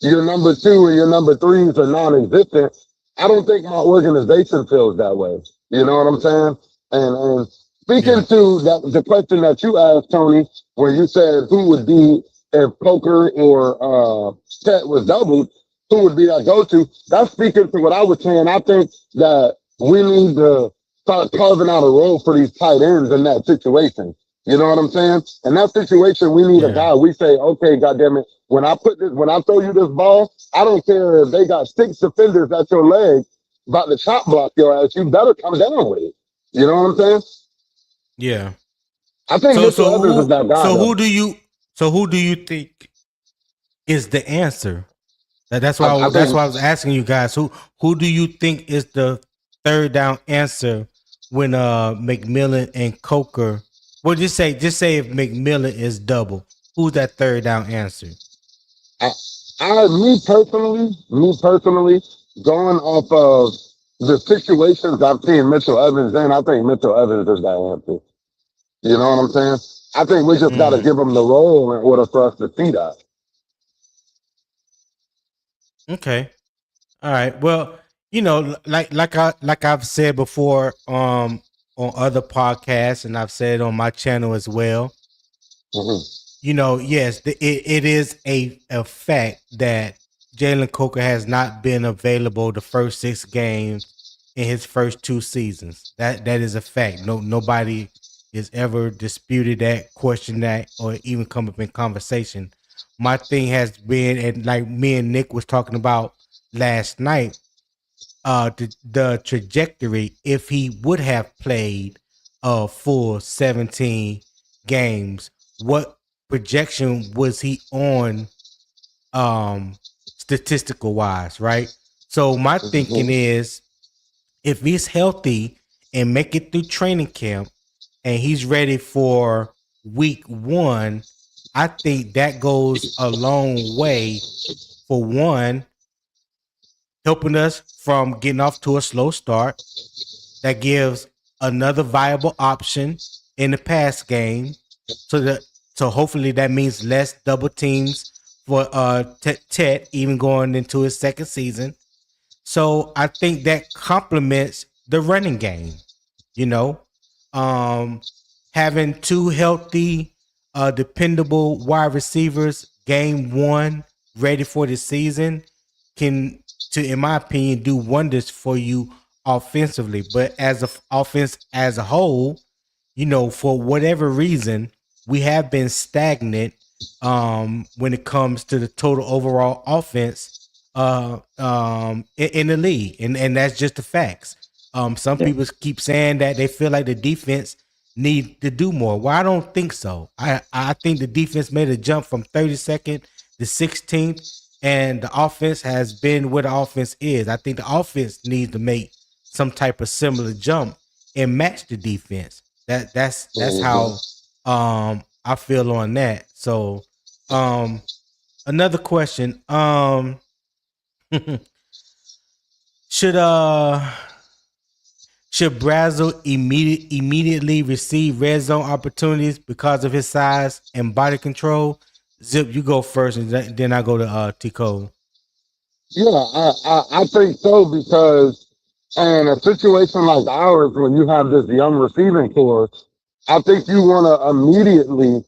your number 2 and your number 3s are non-existent, I don't think my organization feels that way. You know what I'm saying? And speaking to the question that you asked, Tony, where you said who would be, if Coker or Tet was doubled, who would be that go-to? That's speaking to what I was saying. I think that we need to start carving out a role for these tight ends in that situation. You know what I'm saying? In that situation, we need a guy. We say, okay, goddammit, when I throw you this ball, I don't care if they got 6 defenders at your leg about to chop block your ass. You better come down with it. You know what I'm saying? Yeah. I think Mitchell Evans is that guy. So who do you think is the answer? That's why I was asking you guys. Who do you think is the third down answer when McMillan and Coker? Well, just say if McMillan is double, who's that third down answer? Me personally, going off of the situations I've seen Mitchell Evans in, I think Mitchell Evans is that answer. You know what I'm saying? I think we just got to give him the role in order for us to see that. Okay. All right. Well, like I've said before on other podcasts, and I've said on my channel as well. Yes, it is a fact that Jalen Coker has not been available the first 6 games in his first 2 seasons. That is a fact. Nobody has ever disputed that, questioned that, or even come up in conversation. My thing has been, and like me and Nick was talking about last night, the trajectory if he would have played a full 17 games, what projection was he on statistical wise, right? So my thinking is, if he's healthy and make it through training camp and he's ready for week 1, I think that goes a long way for one, helping us from getting off to a slow start. That gives another viable option in the pass game. So hopefully that means less double teams for Tet even going into his second season. So I think that complements the running game. Having 2 healthy, dependable wide receivers game 1 ready for the season can, in my opinion, do wonders for you offensively. But as an offense as a whole, for whatever reason, we have been stagnant when it comes to the total overall offense in the league, and that's just the facts. Some people keep saying that they feel like the defense need to do more. Well, I don't think so. I think the defense made a jump from 32nd to 16th, and the offense has been where the offense is. I think the offense needs to make some type of similar jump and match the defense. That's how I feel on that. So another question. Should Should Brazel immediately receive red zone opportunities because of his size and body control? Zip, you go first, and then I go to Tico. Yeah, I think so because in a situation like ours, when you have this young receiving core, I think you want to immediately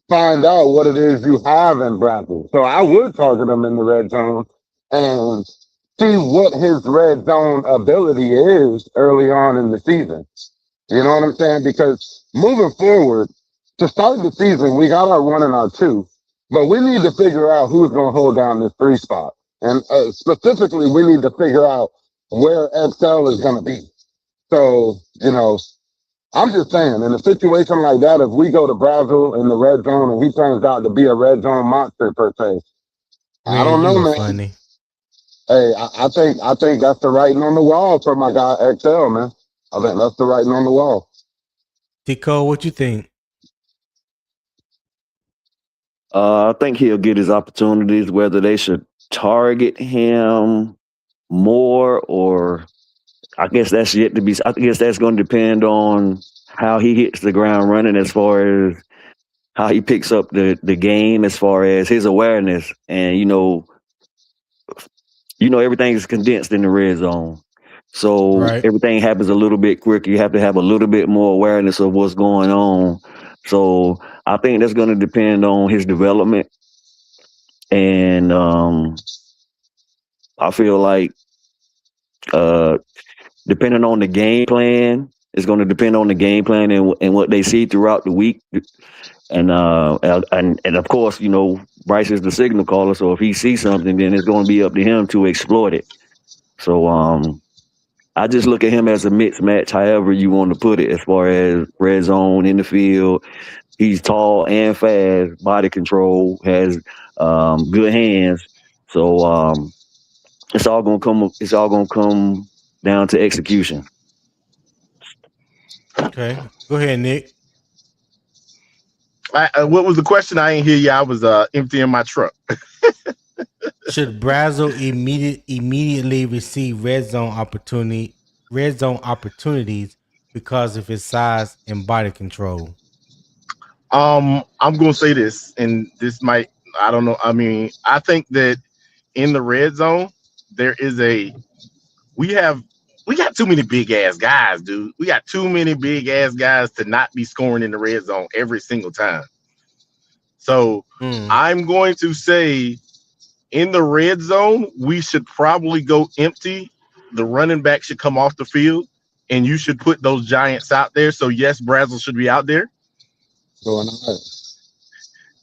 find out what it is you have in Bradley. So I would target him in the red zone and see what his red zone ability is early on in the season. You know what I'm saying? Because moving forward, to start the season, we got our 1 and our 2, but we need to figure out who's going to hold down this 3 spot. And specifically, we need to figure out where XL is going to be. So, I'm just saying, in a situation like that, if we go to Brazil in the red zone and he turns out to be a red zone monster per se, I Man, don't you know, are man. funny. Hey, I think that's the writing on the wall for my guy XL, man. I think that's the writing on the wall. Tico, what you think? I think he'll get his opportunities, whether they should target him more or I guess that's yet to be. I guess that's going to depend on how he hits the ground running as far as how he picks up the game as far as his awareness. And, everything is condensed in the red zone. So Right. everything happens a little bit quicker. You have to have a little bit more awareness of what's going on. So I think that's going to depend on his development. And I feel like depending on the game plan, it's going to depend on the game plan and what they see throughout the week. And of course, Bryce is the signal caller. So if he sees something, then it's going to be up to him to exploit it. So I just look at him as a mixed match, however you want to put it, as far as red zone in the field. He's tall and fast, body control, has good hands. So it's all gonna come down to execution. Okay. Go ahead, Nick. What was the question? I ain't hear you. I was emptying my truck. Should Brazel immediately receive red zone opportunities because of his size and body control? I'm gonna say this, and this might, I don't know. I mean, I think that in the red zone, we got too many big ass guys, dude. We got too many big ass guys to not be scoring in the red zone every single time. So I'm going to say in the red zone, we should probably go empty. The running back should come off the field, and you should put those giants out there. So yes, Brazel should be out there. Going on.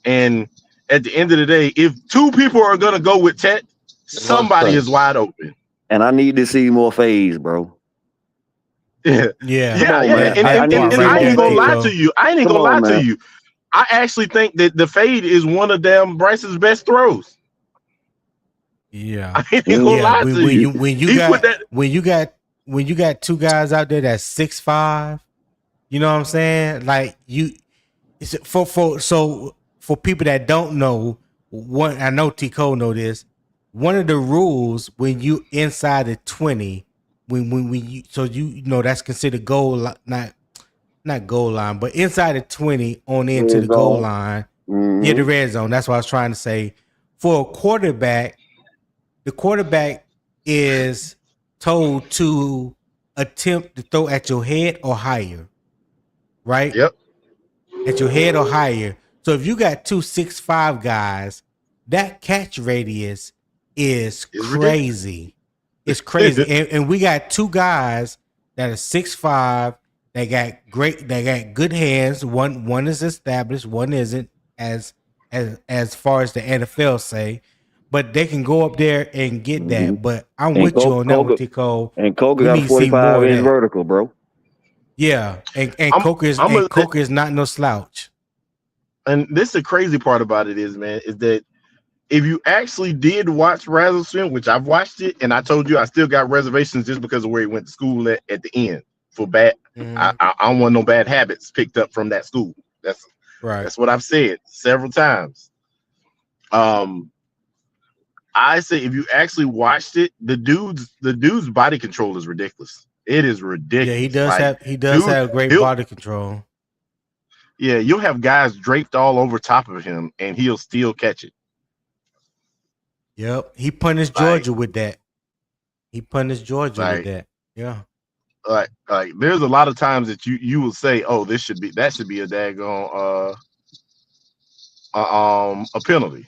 And at the end of the day, if 2 people are gonna go with Tet, somebody is wide open. And I need to see more phase, bro. Yeah. And I ain't gonna lie to you. I actually think that the fade is one of Bryce's best throws. Yeah, I ain't gonna lie to you. When you got 2 guys out there that's 6'5", you know what I'm saying? Like for people that don't know, I know Tico know this. One of the rules when you inside the 20, when you that's considered goal, not goal line, but inside the 20 on into the goal line. Mm-hmm. Yeah, the red zone. That's what I was trying to say. For a quarterback, the quarterback is told to attempt to throw at your head or higher, right? Yep. At your head or higher. So if you got 2 6'5" guys, that catch radius is crazy. It's crazy. and we got 2 guys that are 6'5", they got good hands. One is established, one isn't, as far as the NFL say. But they can go up there and get that. But I'm with you on that one, Tico. And Coker got a 45-inch vertical, bro. Yeah, and Coker is not no slouch. And this is the crazy part about it is that if you actually did watch Brazel swim, which I've watched it, and I told you I still got reservations just because of where he went to school at the end for bad. I don't want no bad habits picked up from that school. That's right. That's what I've said several times. I say if you actually watched it, the dude's body control is ridiculous. It is ridiculous. Yeah, he does Like, dude, have great body control. yeah, you'll have guys draped all over top of him, and he'll still catch it. Yep, he punished Georgia with that. He punished Georgia with that. Yeah. Like there's a lot of times that you will say, oh, that should be a daggone a penalty.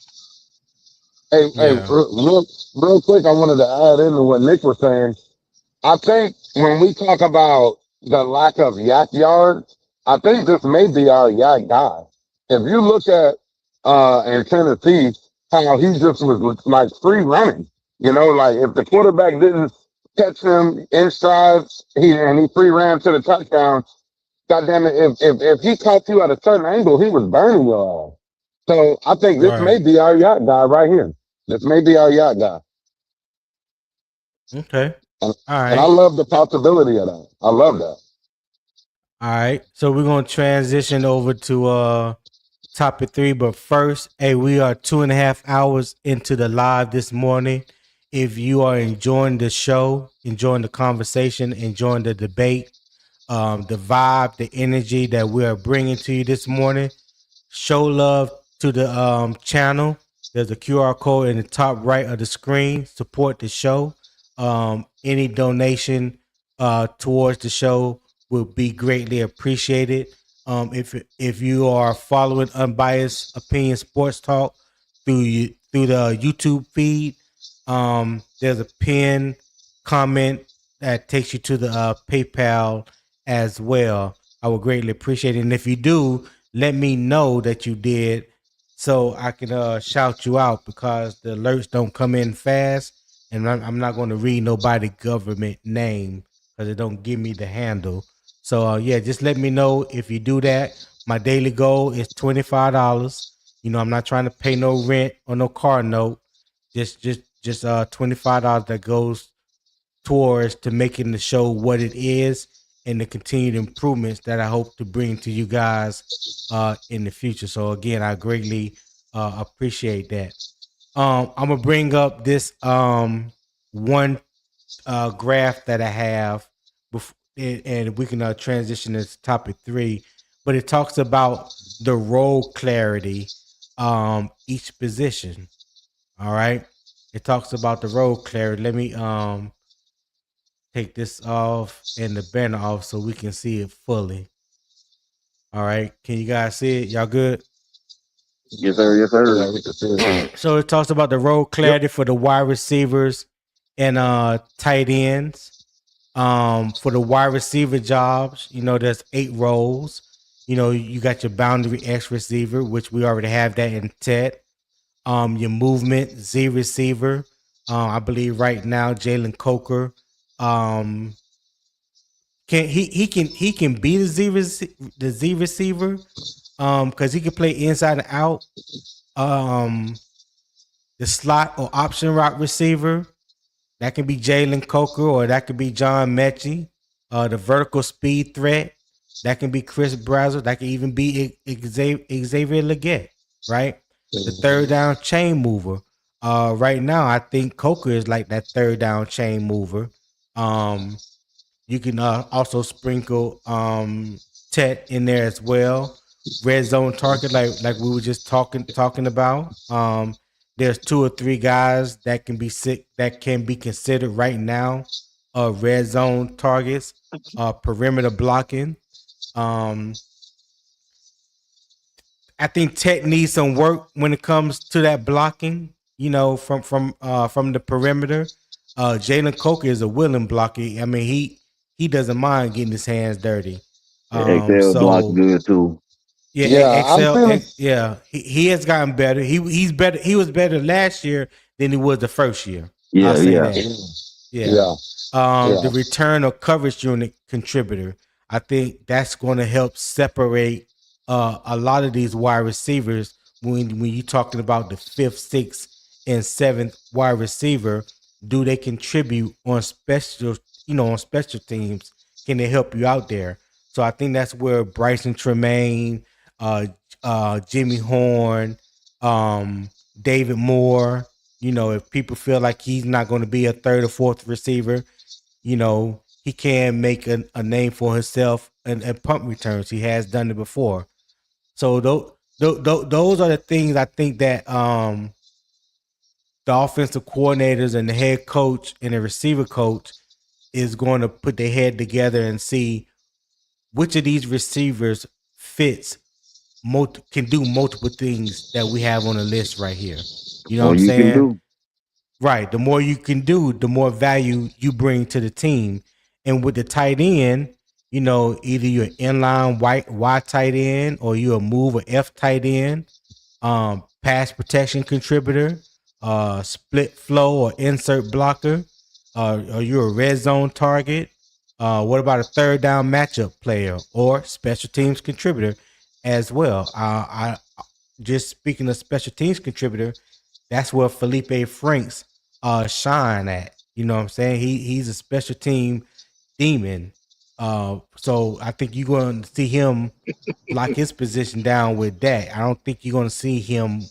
Hey, real quick, I wanted to add into what Nick was saying. I think when we talk about the lack of yak yards, I think this may be our yak guy. If you look at in Tennessee, how he just was like free running. You know, like if the quarterback didn't catch him in stride, he free ran to the touchdown. God damn it! If he caught you at a certain angle, he was burning your ass. So I think this may be our yacht guy right here. This may be our yacht guy. Okay. And, all right. And I love the possibility of that. I love that. All right. So we're gonna transition over to topic 3, but first, hey, we are 2.5 hours into the live this morning. If you are enjoying the show, enjoying the conversation, enjoying the debate, the vibe, the energy that we are bringing to you this morning, show love to the channel. There's a QR code in the top right of the screen. Support the show. Any donation towards the show will be greatly appreciated. If you are following Unbiased Opinion Sports Talk through the YouTube feed, there's a pinned comment that takes you to the PayPal as well. I would greatly appreciate it. And if you do, let me know that you did so I can shout you out, because the alerts don't come in fast, and I'm not going to read nobody government name because it don't give me the handle. So yeah, just let me know if you do that. My daily goal is $25. You know, I'm not trying to pay no rent or no car note. Just $25 that goes towards to making the show what it is and the continued improvements that I hope to bring to you guys in the future. So again, I greatly appreciate that. I'm gonna bring up this one graph that I have before, and we can transition to topic 3. But it talks about the role clarity, each position. All right, it talks about the role clarity. Let me take this off and the banner off so we can see it fully. All right, can you guys see it? Y'all good? Yes, sir. Yes, sir. So it talks about the role clarity for the wide receivers and tight ends. For the wide receiver jobs, you know, there's 8 roles. You know, you got your boundary X receiver, which we already have that in Tet. Your movement Z receiver. I believe right now Jalen Coker can be the Z receiver because he can play inside and out. The slot or option route receiver, that can be Jalen Coker, or that could be John Mechie. The vertical speed threat, that can be Chris Brazzell. That can even be Xavier Legette, right? The third down chain mover. Right now, I think Coker is like that third down chain mover. You can also sprinkle Tet in there as well. Red zone target, like we were just talking about. There's 2 or 3 guys that can be considered right now red zone targets, perimeter blocking. I think Tet needs some work when it comes to that blocking, you know, from the perimeter. Jalen Coker is a willing blocker. I mean, he doesn't mind getting his hands dirty. XL blocks good too. Yeah, he has gotten better. He's better. He was better last year than he was the first year. Yeah. The return or coverage unit contributor. I think that's going to help separate a lot of these wide receivers when you're talking about the 5th, 6th, and 7th wide receiver. Do they contribute on special teams? Can they help you out there? So I think that's where Bryson Tremaine, Jimmy Horn, David Moore, you know, if people feel like he's not going to be a 3rd or 4th receiver, you know, he can make a name for himself and punt returns. He has done it before. So those are the things I think that the offensive coordinators and the head coach and the receiver coach is going to put their head together and see which of these receivers fits can do multiple things that we have on the list right here. You know what All I'm you can saying? do. Right. The more you can do, the more value you bring to the team. And with the tight end, either you're inline wide tight end or you're a move or F tight end, pass protection contributor, split flow or insert blocker, or you're a red zone target. What about a third down matchup player or special teams contributor as well? I just speaking of special teams contributor, that's where Felipe Franks shine at. You know what I'm saying? He's a special team demon. So I think you're going to see him lock his position down with that. I don't think you're going to see him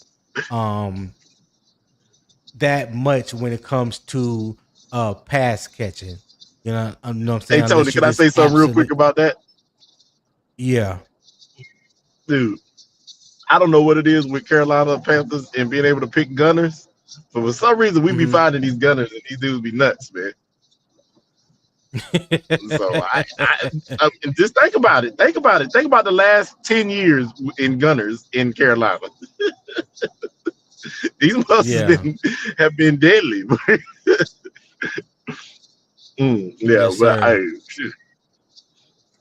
that much when it comes to pass catching. You know what I'm saying? Hey Tony, Unless you can I just say something real quick about that? Yeah. Dude, I don't know what it is with Carolina Panthers and being able to pick gunners, but for some reason we be finding these gunners and these dudes be nuts, man. So I just think about it. Think about it. Think about the last 10 years in gunners in Carolina. These must have been deadly. Yes, but sir.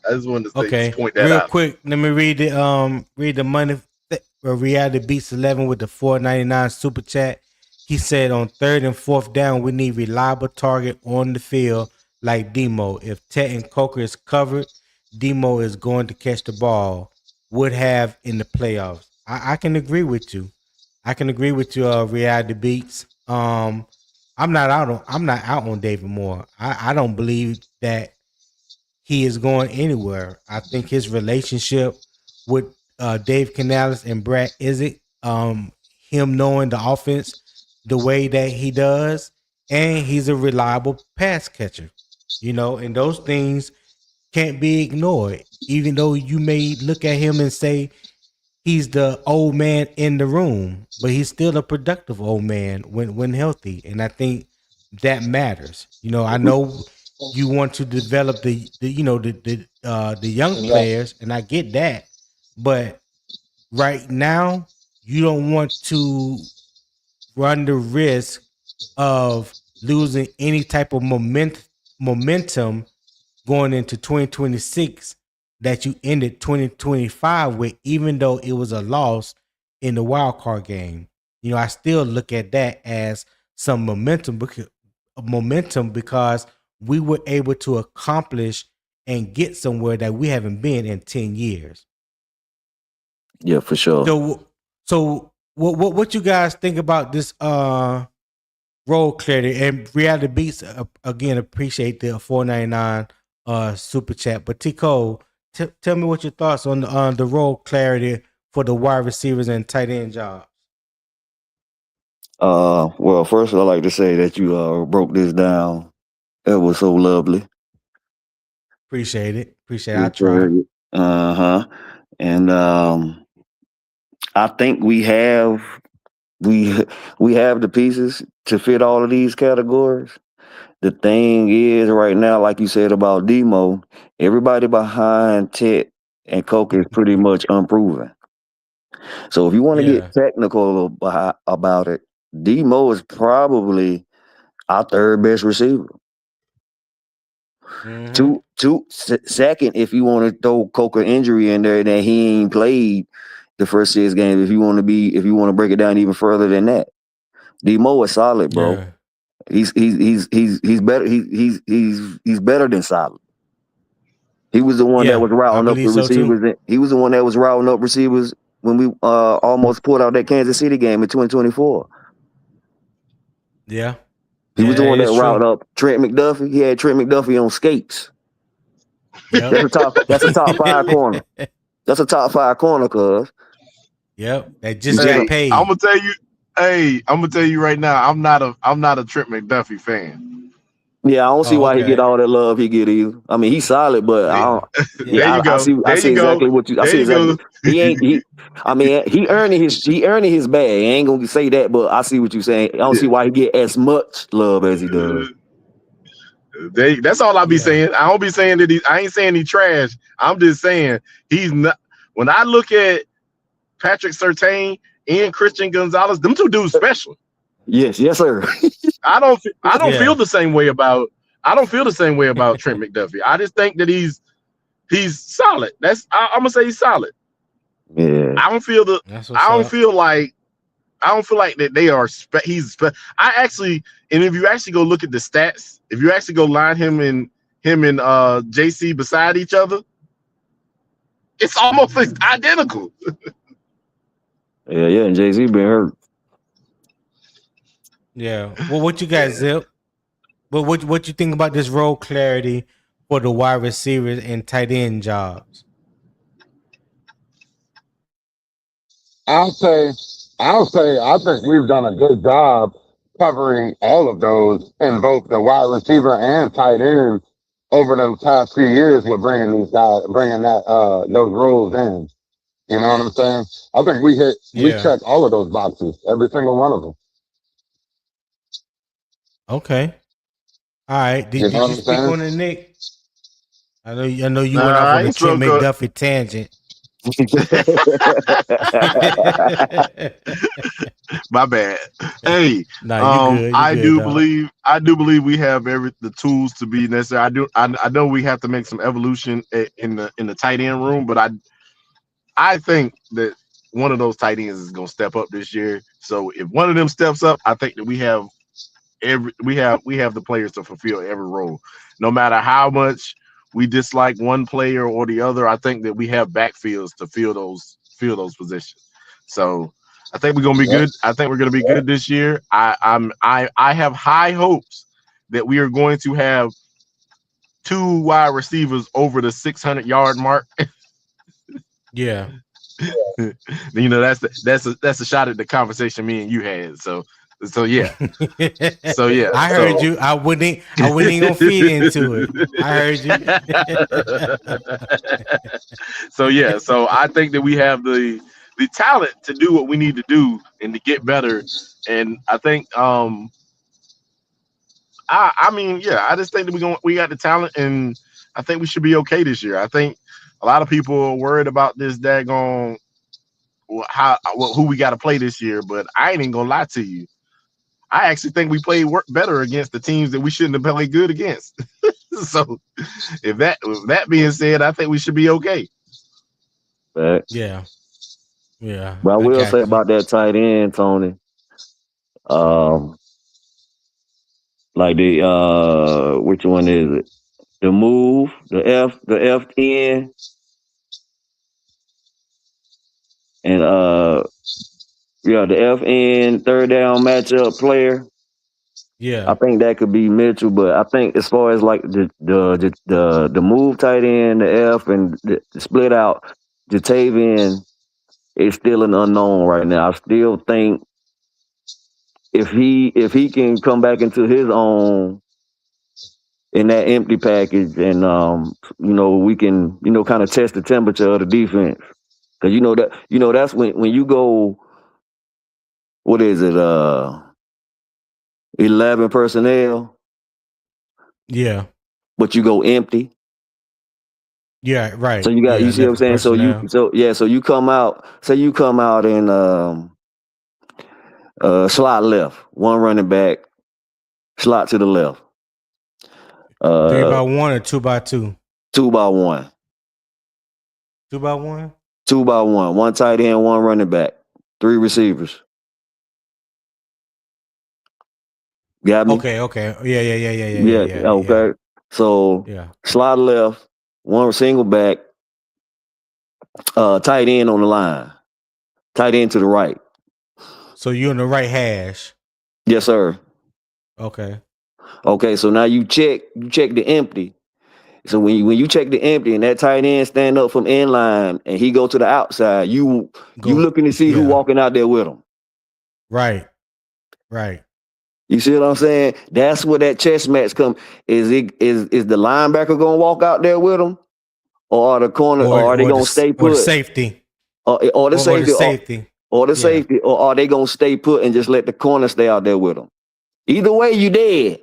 I just wanted to just point that real out. quick. Let me read the money. Reality Beats 11 with the $4.99 super chat. He said on 3rd and 4th down, we need reliable target on the field like Demo. If Tet and Coker is covered, Demo is going to catch the ball. Would have in the playoffs. I can agree with you. I can agree with you, Reality Beats. I'm not out on David Moore. I don't believe that he is going anywhere. I think his relationship with Dave Canales and Brad Isaac, him knowing the offense the way that he does, and he's a reliable pass catcher, and those things can't be ignored. Even though you may look at him and say he's the old man in the room, but he's still a productive old man when healthy, and I think that matters. I know you want to develop the young players, and I get that, but right now you don't want to run the risk of losing any type of momentum going into 2026 that you ended 2025 with, even though it was a loss in the wild card game. I still look at that as some momentum because we were able to accomplish and get somewhere that we haven't been in 10 years. Yeah, for sure. So what you guys think about this role clarity? And Reality Beats again appreciate the $4.99 super chat. But Tico, tell me what your thoughts on the role clarity for the wide receivers and tight end jobs. Well, first I'd like to say that you broke this down. It was so lovely. Appreciate it. I try. And I think we have the pieces to fit all of these categories. The thing is, right now, like you said about Demo, everybody behind Tet and Coker is pretty much unproven. So if you want to get technical about it, Demo is probably our third best receiver. Second, if you want to throw Coker injury in there, then he ain't played the first 6 games. If you want to break it down even further than that, Demo is solid, bro. Yeah. He's better. He's better than solid. He was the one that was routing up the receivers. He was the one that was routing up receivers when we almost pulled out that Kansas City game in 2024. Yeah. He was the one that routed up Trent McDuffie. He had Trent McDuffie on skates. Yep. That's a top 5 corner. That's a top 5 corner, cuz. Yep. That just got paid. I'm gonna tell you right now, I'm not a Trent McDuffie fan. Yeah, I don't see Oh, why he get okay. all that love he get either. I mean, he's solid, but I There don't. Yeah. Yeah, you I go. see. I There see you go. exactly what you. I There see you exactly. go. He ain't. I mean, he earning his bag. I ain't gonna say that, but I see what you're saying. I don't see why he get as much love as he does. That's all I be Yeah. saying. I don't be saying that I ain't saying he trash. I'm just saying he's not. When I look at Patrick Surtain and Christian Gonzalez, them two dudes special. Yes, sir. I don't Yeah. feel the same way about Trent McDuffie. I just think that he's solid. I'm gonna say he's solid. Yeah. I don't feel That's what's up. I don't feel like that they are I actually, and if you actually go look at the stats, if you actually go line him and JC beside each other, it's almost identical. Yeah, and Jay-Z been hurt. Yeah. Well, what you guys Zip? But what you think about this role clarity for the wide receivers and tight end jobs? I'll say, I think we've done a good job covering all of those in both the wide receiver and tight end over the past few years with bringing those roles in. You know what I'm saying? I think we Yeah. check all of those boxes, every single one of them. Okay. All right. You Did know what you I'm speak saying? on it, Nick? I know you went off Nah, on I the ain't Trent spoke up. McDuffie tangent. My bad. Hey, Nah, you good. You I good, do dog. believe we have the tools to be necessary. I know we have to make some evolution in the tight end room, but I think that one of those tight ends is gonna step up this year. So if one of them steps up, I think that we have the players to fulfill every role, no matter how much we dislike one player or the other. I think that we have backfields to fill those positions. So I think we're gonna be Yep. good. I think we're gonna be good this year. I have high hopes that we are going to have two wide receivers over the 600-yard mark. Yeah. That's a shot at the conversation me and you had. So yeah. So yeah. I So heard you. I wouldn't gonna feed into it. I heard you. So yeah, so I think that we have the talent to do what we need to do and to get better. And I think I mean, yeah, I just think that we got the talent, and I think we should be okay this year. I think a lot of people are worried about this daggone who we got to play this year, but I ain't even gonna lie to you. I actually think we played better against the teams that we shouldn't have played good against. So with that being said, I think we should be okay. Facts. Yeah. Yeah. But I I will say got you. about that tight end, Tony. Um, like which one is it? The move, the F10, and the FN third down matchup player. Yeah. I think that could be Mitchell, but I think as far as like the move tight end, the F and the split out, Jatavian is still an unknown right now. I still think if he can come back into his own in that empty package, and we can kind of test the temperature of the defense, because that's when you go, what is it, 11 personnel, Yeah. but you go empty. Yeah. Right. So Yeah. you see what I'm 11 saying? personnel. So you come out, say you come out in slot left, one running back, slot to the left, 3x1 or 2x2? 2x1, 2x1. 2x1, one tight end, one running back, three receivers. Got me? Okay. Okay. Yeah. Yeah. Okay. So Yeah. slot left, one single back, tight end on the line, tight end to the right. So you're in the right hash. Yes, sir. Okay. Okay. So now you check the empty. So when you check the empty and that tight end stand up from inline and he go to the outside, you Go. looking to see who Yeah. walking out there with him. Right. Right. You see what I'm saying? That's where that chess match come. Is the linebacker gonna walk out there with him, or are the corner, or are they gonna stay or the put, safety or the or the safety, safety. or the Yeah. safety, or are they gonna stay put and just let the corner stay out there with them? Either way, you dead.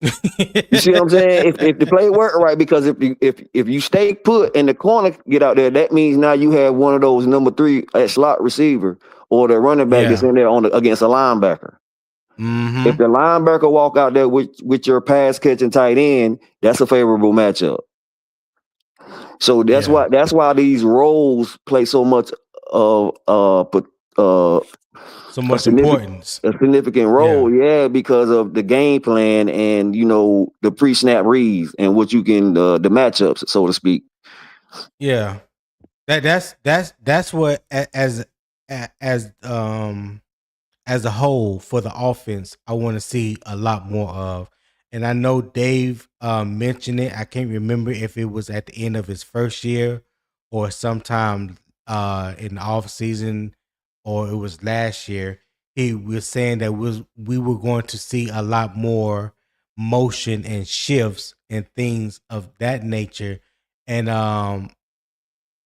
You see what I'm saying? If the play work right, because if you stay put and the corner get out there, that means now you have one of those number 3 at slot receiver, or the running back that's Yeah. in there against a linebacker. Mm-hmm. If the linebacker walk out there with your pass catching tight end, that's a favorable matchup. So that's why these roles play so much of so much importance. a significant role, because of the game plan and the pre-snap reads and what you can the matchups, so to speak. Yeah. That's what as a whole for the offense, I want to see a lot more of. And I know Dave mentioned it. I can't remember if it was at the end of his first year or sometime in the off season, or it was last year. He was saying that we were going to see a lot more motion and shifts and things of that nature. And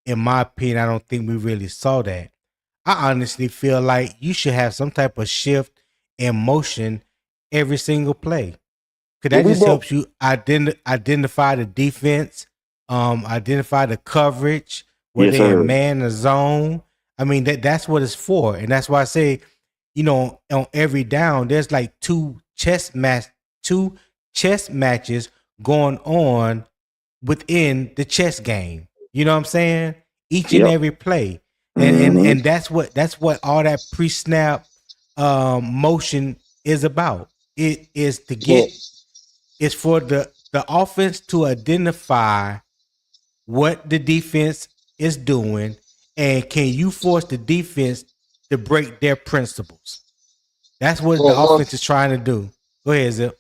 in my opinion, I don't think we really saw that. I honestly feel like you should have some type of shift in motion every single play. Cause that just helps you identify the defense, identify the coverage, whether Yes, they're sir. in man or zone. I mean that's what it's for. And that's why I say, on every down, there's like two chess matches going on within the chess game. You know what I'm saying? Each and Yep. every play. Mhm. And that's what all that pre-snap motion is about. It is to get it's for the offense to identify what the defense is doing, and can you force the defense to break their principles. That's what the offense is trying to do. Go ahead, Zip.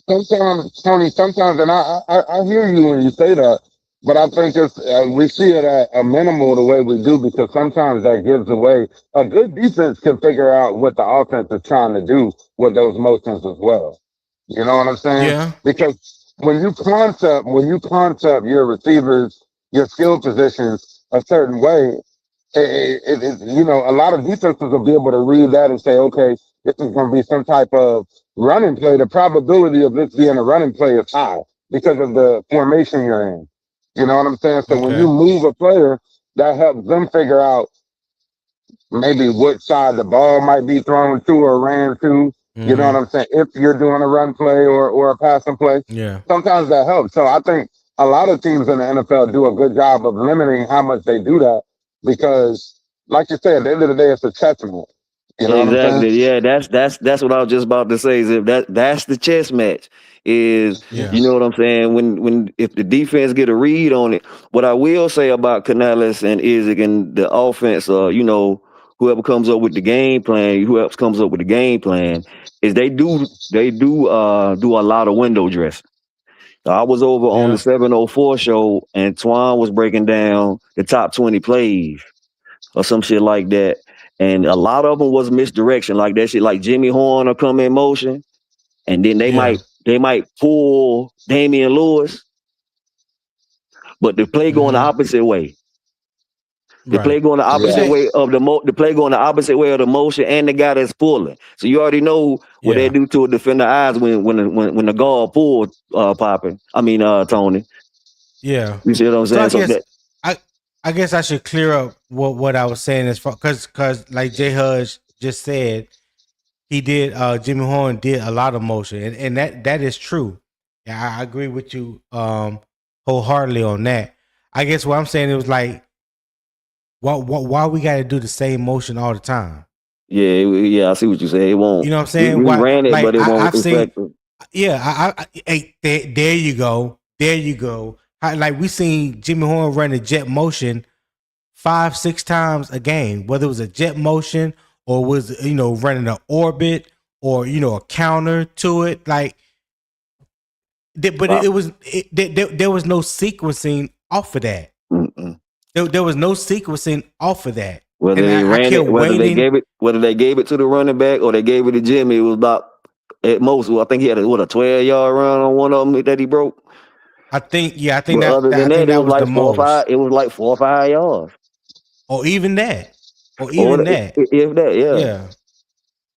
Sometimes, Tony, and I hear you when you say that, but I think it's we see it at a minimal the way we do, because sometimes that gives away. A good defense can figure out what the offense is trying to do with those motions as well. You know what I'm saying? Yeah. Because when you concept your receivers, your skill positions a certain way, a lot of defenses will be able to read that and say, okay, this is going to be some type of running play. The probability of this being a running play is high because of the formation you're in. You know what I'm saying? So when you Okay. move a player, that helps them figure out maybe which side the ball might be thrown to or ran to. You know what I'm saying? If you're doing a run play or a passing play, Yeah. sometimes that helps. So I think a lot of teams in the NFL do a good job of limiting how much they do that, because, like you said, at the end of the day, it's a testament. You know what I'm saying? Exactly. Yeah, that's what I was just about to say. Is if that's the chess match. Is Yeah. you know what I'm saying? When if the defense get a read on it, what I will say about Canales and Isaac and the offense, whoever comes up with the game plan, whoever comes up with the game plan, is they do do a lot of window dressing. I was over on the Yeah. 704 show, and Twan was breaking down the top 20 plays or some shit like that. And a lot of them was misdirection, like that shit, like Jimmy Horn will come in motion, and then they Yeah. might pull Damian Lewis, but the play going the opposite way. The play Right. going the But opposite that way of the play going the opposite way of the motion and the guy that's pulling. So you already know what they Yeah. do to a defender eyes when the guard pull popping. I mean Tony. Yeah. You see what I'm So I saying? So guess that I guess I should clear up what I was saying as far because like Jay Hudge just said, he did Jimmy Horn did a lot of motion, and that is true. Yeah, I agree with you wholeheartedly on that. I guess what I'm saying, it was like why we got to do the same motion all the time? yeah, I see what you say. It won't. You know what I'm We saying? Why, ran it, but like it won't I've seen, affect. yeah, hey, there you go, there you go. Like we seen Jimmy Horn run a jet motion 5-6 times a game, whether it was a jet motion or was running an orbit or a counter to it. Like, but Wow. there was no sequencing off of that. Mm-mm. There was no sequencing off of that. Whether And they I ran kept it, whether they waiting. gave it to the running back or they gave it to Jimmy, it was about at most. I think he had a 12-yard run on one of them that he broke. I think But other than that, it was like 4 or 5. It was like 4 or 5 yards, or even that, or or even that. if that. Yeah, Yeah,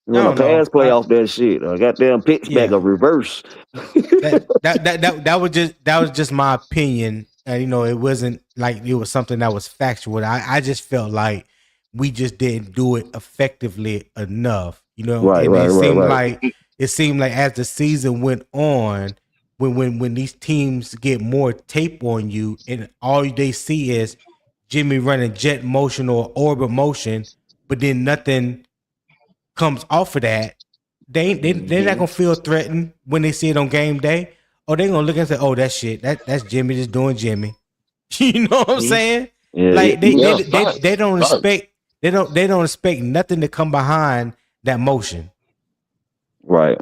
you I want a don't know. pass play off that shit. A goddamn pitch back, a reverse. That was just my opinion, and it wasn't like it was something that was factual. I just felt like we just didn't do it effectively enough, Right, and right, it right, seemed right. like as the season went on, when these teams get more tape on you, and all they see is Jimmy running jet motion or orbit motion, but then nothing comes off of that, they're not gonna feel threatened when they see it on game day. Or they gonna look and say, "Oh, that's Jimmy just doing Jimmy." You know what I'm saying? Yeah, Like Yeah, they facts, don't facts. expect they don't expect nothing to come behind that motion. right.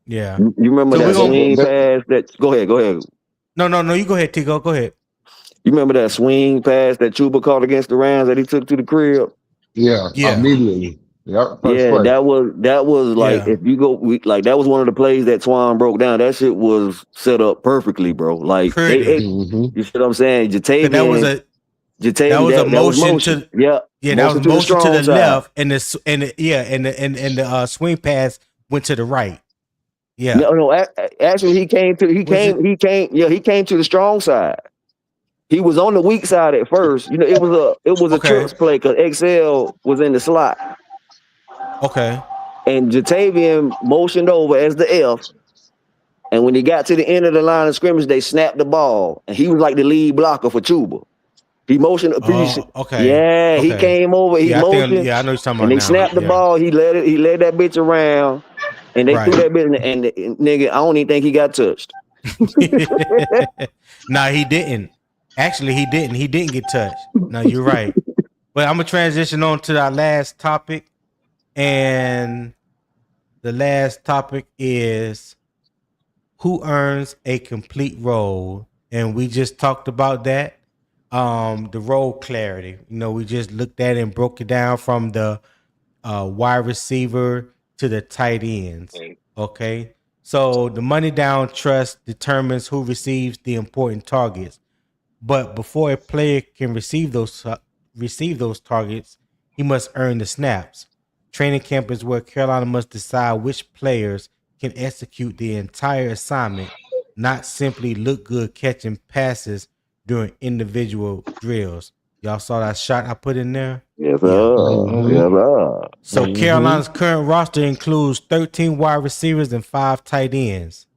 Yeah. You remember So we're that gonna swing pass? Go ahead. no. You go ahead, Tigo. Go ahead. You remember that swing pass that Chuba caught against the Rams that he took to the crib? Yeah, Yeah. immediately. Yep, first Yeah, play. that was like, Yeah. if you go, like, that was one of the plays that Twan broke down. That shit was set up perfectly, bro. Like, Pretty. Mm-hmm. you see what I'm saying? Cause that was a That was motion motion. to Yeah, that was motion to the motion to strong the side. left, and the swing pass went to the right. Yeah. No, actually, he came to the strong side. He was on the weak side at first. It was a Okay. trips play because XL was in the slot, Okay. and Jatavian motioned over as the F. And when he got to the end of the line of scrimmage, they snapped the ball, and he was like the lead blocker for Chuba. He motioned. Oh, okay. Yeah, he Okay. came over. He Yeah, I know motioned, what you're talking about and they now. snapped the Yeah. ball. He led that bitch around, and they threw Right. that bitch. And nigga, I don't even think he got touched. Nah, he didn't. Actually, he didn't. He didn't get touched. No, you're right. But I'm gonna transition on to our last topic, and the last topic is who earns a complete role, and we just talked about that. The role clarity. We just looked at it and broke it down from the wide receiver to the tight ends. Okay. So the money down trust determines who receives the important targets. But before a player can receive those targets, he must earn the snaps. Training camp is where Carolina must decide which players can execute the entire assignment, not simply look good catching passes during individual drills. Y'all saw that shot I put in there? Yes, Yeah. Mm-hmm. Yes, sir. So Carolina's current roster includes 13 wide receivers and 5 tight ends.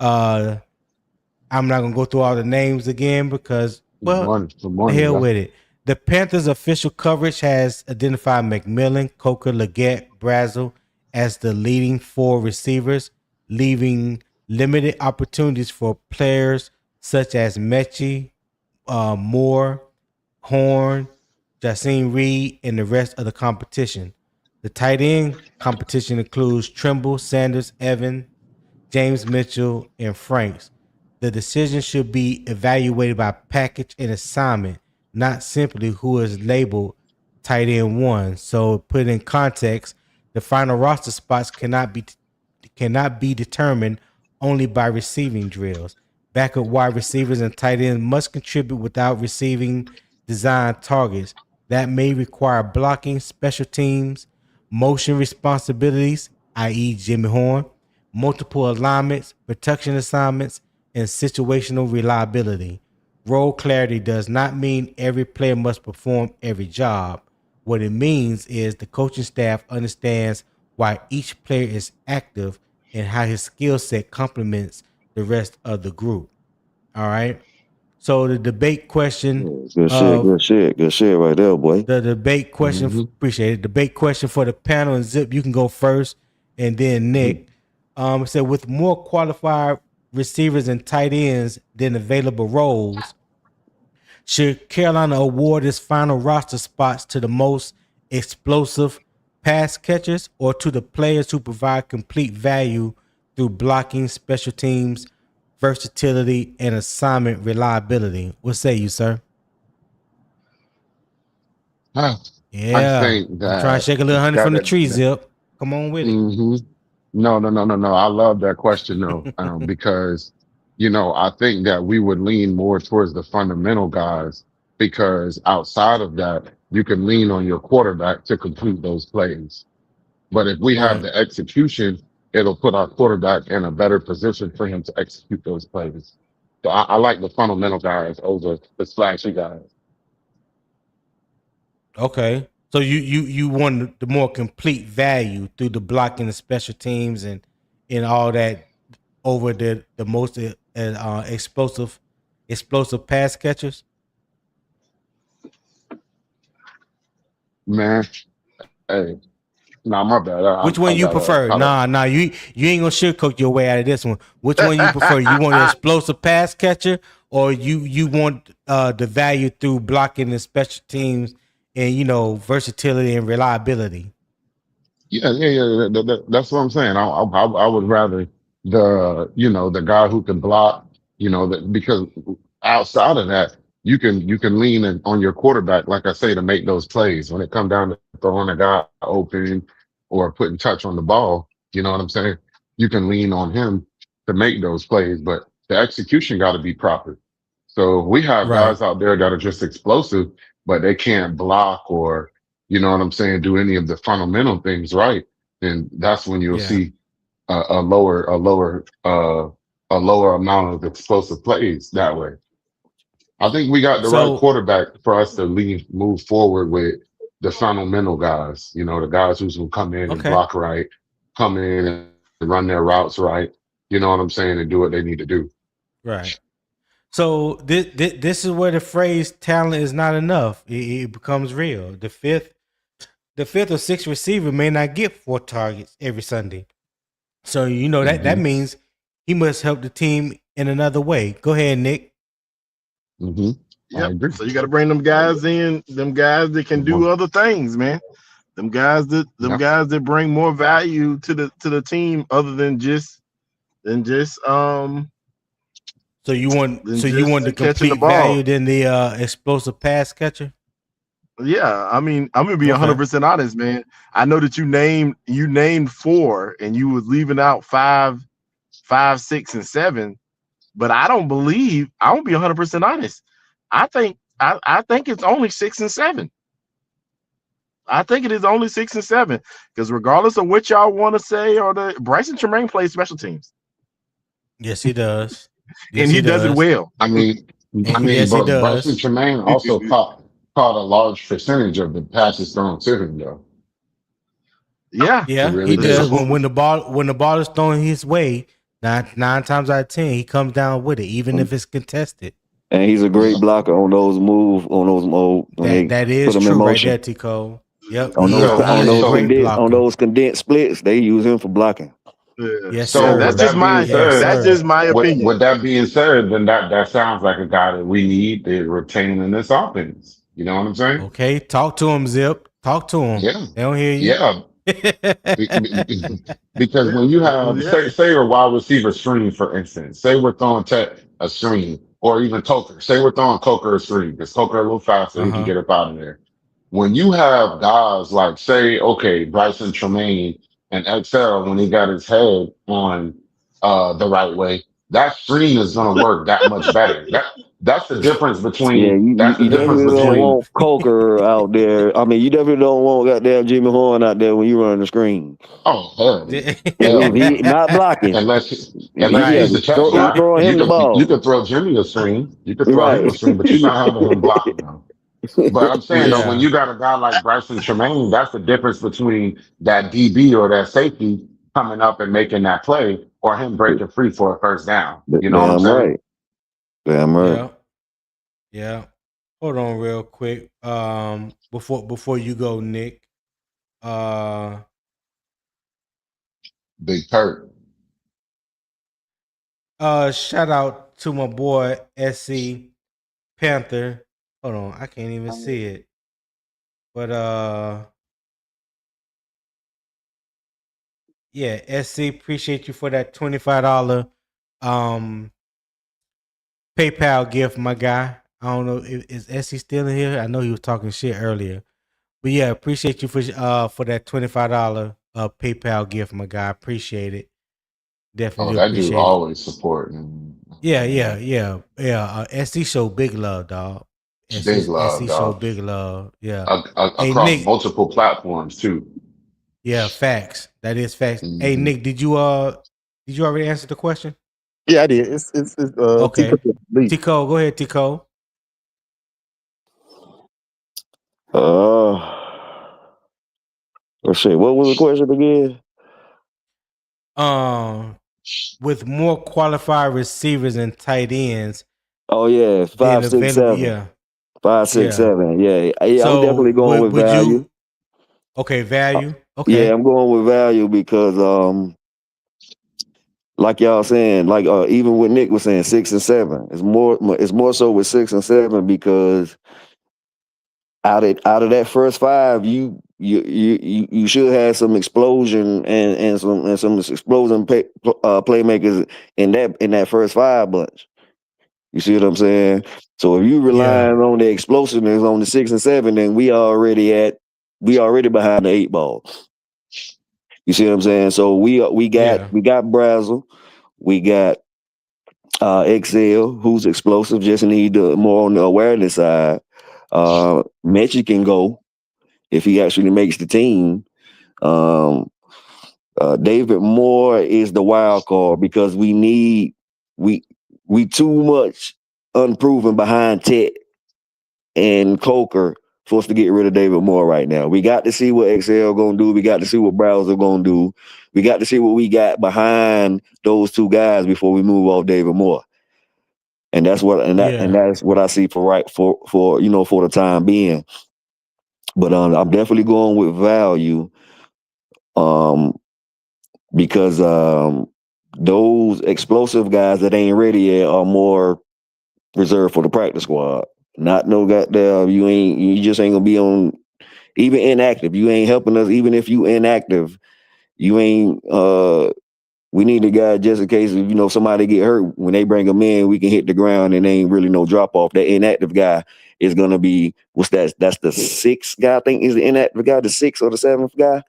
I'm not gonna go through all the names again because, well, hell with it. The Panthers' official coverage has identified McMillan, Coker, Leggett, Brazel as the leading 4 receivers, leaving limited opportunities for players such as Mechie, Moore, Horn, Jacine Reed, and the rest of the competition. The tight end competition includes Trimble, Sanders, Evan, James Mitchell, and Franks. The decision should be evaluated by package and assignment, not simply who is labeled tight end 1. So, put in context, the final roster spots cannot be determined only by receiving drills. Backup wide receivers and tight ends must contribute without receiving designed targets. That may require blocking, special teams, motion responsibilities, i.e., Jimmy Horn, multiple alignments, protection assignments, and situational reliability. Role clarity does not mean every player must perform every job. What it means is the coaching staff understands why each player is active and how his skill set complements the rest of the group. All right. So the debate question Good shit right there, boy. The debate question, appreciate it. Debate question for the panel, and Zip, you can go first, and then Nick. It said with more qualified receivers and tight ends than available roles, should Carolina award its final roster spots to the most explosive pass catchers or to the players who provide complete value through blocking, special teams, versatility, and assignment reliability? What say you, sir? I Yeah, think I'm trying to shake a little honey from the tree, that Zip. Come on with it. No, no, no, no, no. I love that question though, because I think that we would lean more towards the fundamental guys because outside of that, you can lean on your quarterback to complete those plays. But if we have Right. the execution, it'll put our quarterback in a better position for him to execute those plays. So I like the fundamental guys over the splashy guys. Okay. So you want the more complete value through the blocking, the special teams, and all that over the most explosive pass catchers. Man, hey, nah, my bad. Which I one you got prefer? caught up. Nah, you ain't gonna sugarcoat your way out of this one. Which one you prefer? You want an explosive pass catcher, or you want the value through blocking the special teams and versatility and reliability? Yeah, yeah, yeah. That's what I'm saying. I would rather the guy who can block, because outside of that, you can lean on your quarterback, like I say, to make those plays. When it comes down to throwing a guy open or putting touch on the ball, you know what I'm saying? You can lean on him to make those plays, but the execution got to be proper. So we have Right. guys out there that are just explosive, but they can't block or you know what I'm saying, do any of the fundamental things right, then that's when you'll Yeah. see a lower amount of explosive plays that way. I think we got the right So quarterback for us to move forward with the fundamental guys, the guys who's gonna come in and okay. block right, come in and run their routes right, you know what I'm saying, and do what they need to do. Right. So this is where the phrase "talent is not enough" it becomes real. The fifth or sixth receiver may not get 4 targets every Sunday. So that hmm means he must help the team in another way. Go ahead, Nick. hmm I Yep. agree. So you got to bring them guys in, them guys that can do Mhm. other things, man. Them Yeah. guys that bring more value to the team other than just So you want than so you just want the catching the complete ball. value than the explosive pass catcher. Yeah, I mean, I'm gonna be Okay. 100% honest, man. I know that you named four, and you was leaving out five, 6, and 7. But I don't believe. I won't be 100% honest. I think it's only 6 and 7. I think it is only 6 and 7 because regardless of what y'all want to say, or the Bryson Tremaine plays special teams Yes, he does. and Yes, he he does it does. well. I mean, And yes, he but Bryson does. Tremaine also caught a large percentage of the passes thrown to him, though. Yeah, He Yeah, he really did. does. When the ball is thrown his way, nine times out of 10, he comes down with it, even if it's contested. And he's a great Yeah. blocker on those moves, on those mode when That they that put is him in true right there, motion. Tico. Yep, On he those is So, he on is a those so, great condensed blocker. splits, they use him for blocking. Yes, so that's with sir. just that being my Yes, said, that's just sir. my opinion. with that being said, then that sounds like a guy that we need to retain in this offense. You know what I'm saying? Okay, talk to him, Zip. Talk to him. Yeah. They don't hear you. Yeah. Because Yeah, when you have yeah, say a wide receiver screen, for instance, say we're throwing a screen, or even Coker, say we're throwing Coker a screen because Coker a little faster, he can Uh-huh. get up out of there. When you have guys like, say, okay, Bryson Tremaine and XL, when he got his head on the right way, that screen is going to work that much better. That's the difference Yeah, between you, that's the you difference definitely don't between want Coker out there. I mean, you definitely don't want goddamn Jimmy Horn out there when you run the screen. oh hell no. If Hell no. he not blocking, Unless if he unless yeah, he's Right. the catch you guy, throwing him the you ball. could throw Jimmy a string. You could throw him Right. a string, but you're not having him blocking them. But I'm saying though, when Yeah. you got a guy like Bryson Tremaine, that's the difference between that DB or that safety coming up and making that play or him breaking free for a first down. You know what I'm Damn saying? right. Damn right. Yeah. Yeah. Hold on real quick. Before you go, Nick. Uh Big Kurt. shout out to my boy SC Panther. Hold on, I can't even see it. But yeah, SC, appreciate you for that $25 um PayPal gift, my guy. I don't know is SC still in here? I know he was talking shit earlier. But yeah, appreciate you for that $25 PayPal gift, my guy. Appreciate it. Definitely Oh, do that dude appreciate it. always supporting. Yeah. SC show big love, dog. Big SC love, show dog. big love. Yeah. Hey Across Nick. multiple platforms too. Yeah, facts. That is facts. Hey Hmm. Nick, did you already answer the question? Yeah, I did. It's Okay. Lee. Tico, go ahead, Tico. Uh, let's see. What was the question again? With more qualified receivers and tight ends Oh yeah, than 5, 6, available. 7. Yeah. 5, 6, Yeah. 7. Yeah. I'm So definitely going with would value. you value? Yeah, Okay. I'm going with value because like y'all saying, like even what Nick was saying, 6 and 7. It's more so with 6 and 7 because out of that first 5, you should have some explosion and some explosion playmakers in that first 5 bunch. You see what I'm saying? So if you relying on the explosiveness on the 6 and 7, then we already behind the 8 ball. You see what I'm saying? So we got Brazzle, we got XL, who's explosive, just need more on the awareness side. Mechie can go if he actually makes the team. David Moore is the wild card because we too much unproven behind Tet and Coker for us to get rid of David Moore right now. We got to see what XL gonna do. We got to see what Browser gonna do. We got to see what we got behind those 2 guys before we move off David Moore. And that's what that's what I see for the time being. But I'm definitely going with value. Because those explosive guys that ain't ready yet are more reserved for the practice squad. Not no goddamn you just ain't gonna be on even inactive. You ain't helping us even if you inactive. You ain't we need a guy just in case if somebody get hurt when they bring him in, we can hit the ground and ain't really no drop off. That inactive guy is gonna be what's that? That's the 6th guy. I think is the inactive guy, the 6th or the 7th guy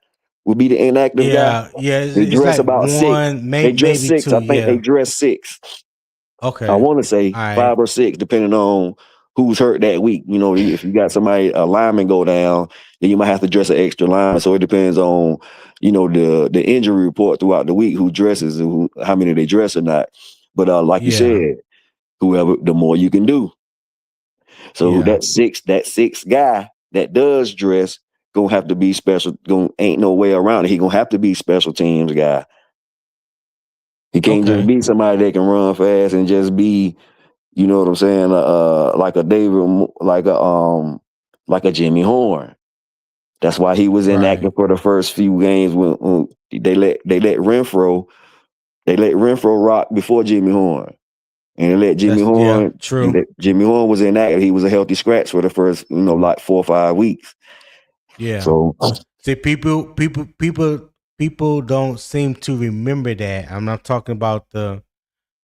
will be the inactive guy. Yeah. They It's dress like about 6. one, They dress maybe 6. 2. I think they Yeah. dress 6. Okay. I want to say All right. 5 or 6, depending on who's hurt that week. If you got somebody a lineman go down, then you might have to dress an extra lineman. So it depends on the injury report throughout the week, who dresses and how many they dress or not. But like you said, whoever, the more you can do. So that 6 guy that does dress gonna have to be special. Ain't no way around it. He gonna have to be special teams guy. He can't just be somebody that can run fast and just be, you know what I'm saying, like a David, like a Jimmy Horn. That's why he was inactive for the first few games when they let Renfro rock before Jimmy Horn. And they let Jimmy Horn. True. Jimmy Horn was inactive. He was a healthy scratch for the first, like 4 or 5 weeks. Yeah. So see, people don't seem to remember that. I'm not talking about the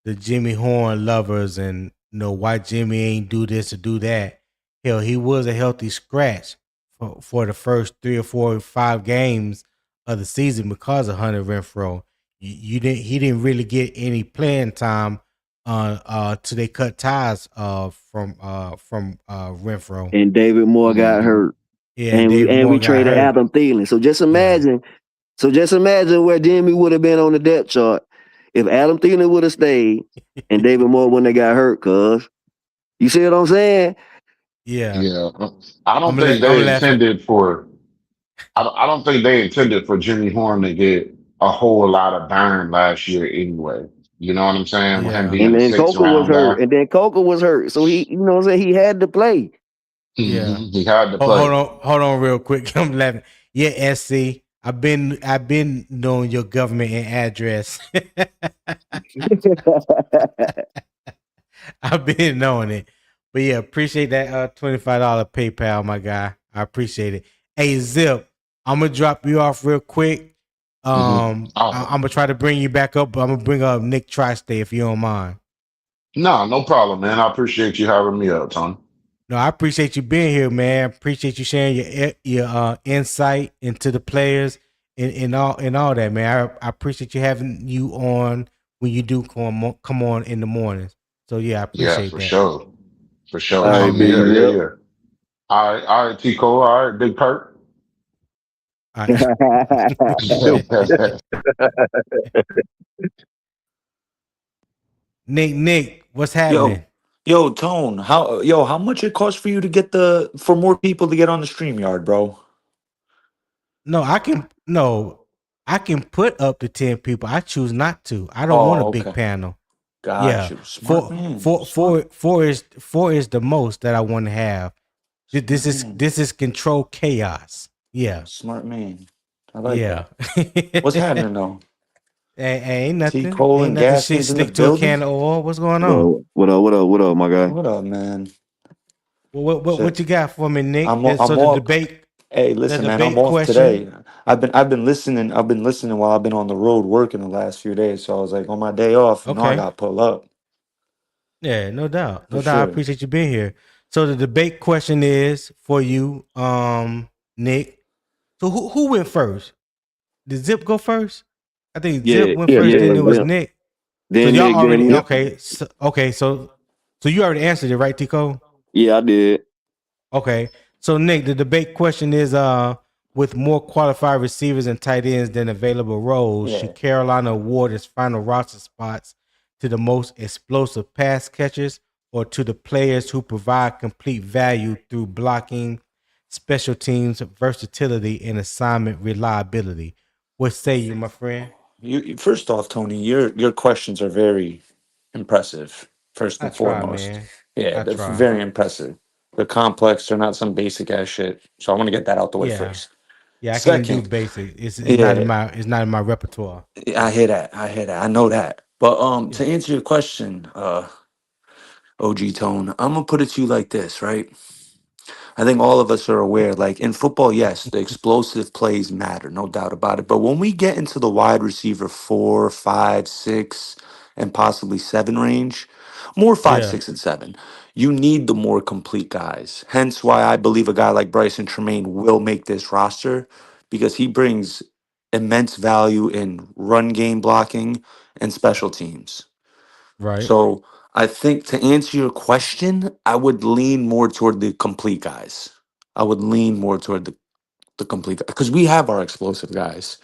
Jimmy Horn lovers and why Jimmy ain't do this or do that. Hell, he was a healthy scratch for the first 3 or 4 or 5 games of the season because of Hunter Renfro. He didn't really get any playing time till they cut ties from Renfro. and David Moore got hurt. Yeah, and we traded Adam Thielen. So just imagine. So just imagine where Jimmy would have been on the depth chart if Adam Thielen would have stayed and David Moore wouldn't have got hurt. Cause you see what I'm saying? Yeah. I don't think they intended for. I don't think they intended for Jimmy Horn to get a whole lot of burn last year anyway. You know what I'm saying? With him being And a then 6th Coker was round guy. hurt. And then Coker was hurt. So he, what I'm saying, he had to play. Yeah. He had to play. Hold on real quick. I'm laughing. Yeah, SC. I've been knowing your government and address. I've been knowing it. But yeah, appreciate that $25 PayPal, my guy. I appreciate it. Hey, Zip, I'm gonna drop you off real quick. I'm gonna try to bring you back up, but I'm gonna bring up Nick Tri-State if you don't mind. No problem, man. I appreciate you having me up, Tony. No, I appreciate you being here, man. Appreciate you sharing your insight into the players in all that, man. I appreciate you having you on when you do come on in the mornings. So yeah, I Yeah, appreciate for that. sure. For sure, All All right, right, Tony. Yeah, man. Biggie. yeah, Yep. yeah. All right, Tico. All right, Big Perk. All right. Nick, what's Yo, happening? Tone, how much it costs for you to get for more people to get on the StreamYard, bro? No, I can put up to 10 people. I choose not to. I don't want a Oh, big okay. panel. Got Yeah. you. Smart man. Four is the most that I want to have. Smart man. This is control chaos. Yeah. Smart man. I like Yeah. that. What's happening though? Ain't T. nothing. Cole Ain't and nothing. Shit Gaskins in the stick to a building. can of oil. What's going on? What up, my guy? What up, man? What Shit. you got for me, Nick? So I'm off. Hey, the listen, man, I'm debate off question. today. I've been listening. I've been listening while I've been on the road working the last few days. So I was like, on my day off, I Okay. got to pull up Yeah, no doubt. for No doubt. I sure. appreciate you being here. So the debate question is for you, Nick. So who went first? Did Zip go first? I think Zip Yeah, went Yeah, first, Nick then it went was first. then Nick. So then y'all Nick, then already me. Yep. okay. So you already answered it, right, Tico? Yeah, I did. Okay. So Nick, the debate question is with more qualified receivers and tight ends than available roles, Yeah. should Carolina award its final roster spots to the most explosive pass catchers or to the players who provide complete value through blocking, special teams, versatility, and assignment reliability? What say you, my friend? First off, Tony, your questions are very impressive. First I and try, foremost, man. yeah, I they're try. very impressive. They're complex. They're not some basic ass shit. So I want to get that out the way Yeah. first. Yeah, I can't do Second, basic. yeah, It's not in my repertoire. I hear that. I hear that. I know that. But Yeah. to answer your question, OG Tone, I'm gonna put it to you like this, right? I think all of us are aware, like in football, yes, the explosive plays matter, no doubt about it. But when we get into the wide receiver 4, 5, 6, and possibly 7 range, more five, Yeah. 6, and 7, you need the more complete guys. Hence why I believe a guy like Bryson Tremaine will make this roster because he brings immense value in run game blocking and special teams. Right. So I think to answer your question, I would lean more toward the complete guys. I would lean more toward the complete because we have our explosive guys,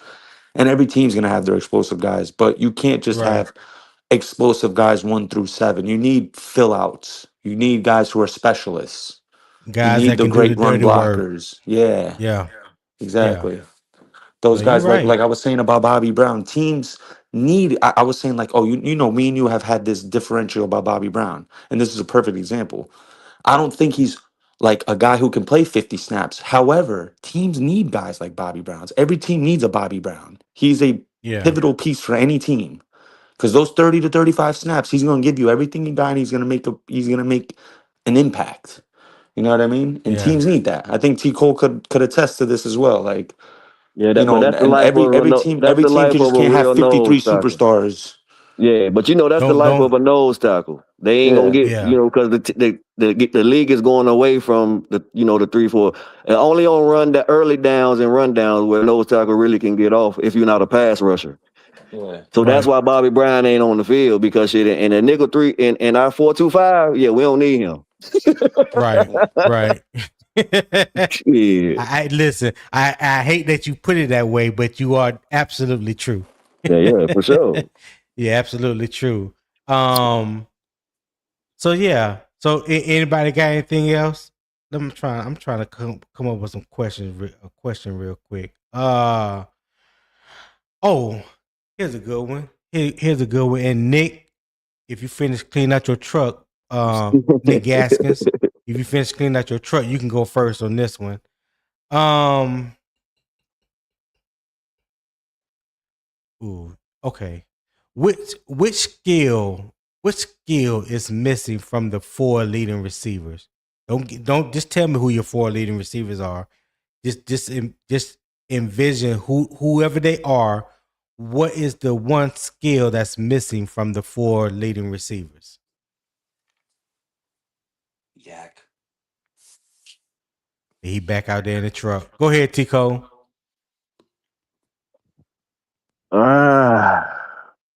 and every team's gonna have their explosive guys. But you can't just Right. have explosive guys 1 through 7. You need fill outs. You need guys who are specialists. You Guys need that the can do the great run dirty work. blockers. Yeah, Yeah. Yeah. exactly. Those No, you're guys, like right. I was saying about Bobby Brown, teams need. I was saying like, oh, you know, me and you have had this differential about Bobby Brown, and this is a perfect example. I don't think he's like a guy who can play 50 snaps. However, teams need guys like Bobby Browns. Every team needs a Bobby Brown. He's a Yeah. pivotal piece for any team because those 30 to 35 snaps, he's going to give you everything you got, and he's going to make an impact. You know what I mean? And Yeah. teams need that. I think T Cole could attest to this as well. Like Yeah, but that's the and life of a that's every the team life just of a can't have real 53 nose tackle. superstars. Yeah, but that's the life Don't of a nose tackle. They ain't gonna Yeah. get yeah. because the league is going away from the 3-4 and only on the early downs and run downs where nose tackle really can get off if you're not a pass rusher. Yeah. So that's Right. why Bobby Brown ain't on the field because shit in a nickel three in our 4-2-5. Yeah, we don't need him. Right. Yeah. Right. Yeah, I listen, I hate that you put it that way, but you are absolutely true. yeah, for sure. Yeah, absolutely true. Um so yeah. So anybody got anything else? I'm trying to come up with some questions a question real quick. Oh, here's a good one. Here's a good one. And Nick, if you finish cleaning out your truck, Nick Gaskins, if you finish cleaning out your truck, you can go first on this one. Um, ooh, okay. Which skill is missing from the four leading receivers? Don't just tell me who your four leading receivers are. Just envision whoever they are. What is the one skill that's missing from the four leading receivers? Yak. He back out there in the truck. Go ahead, Tico.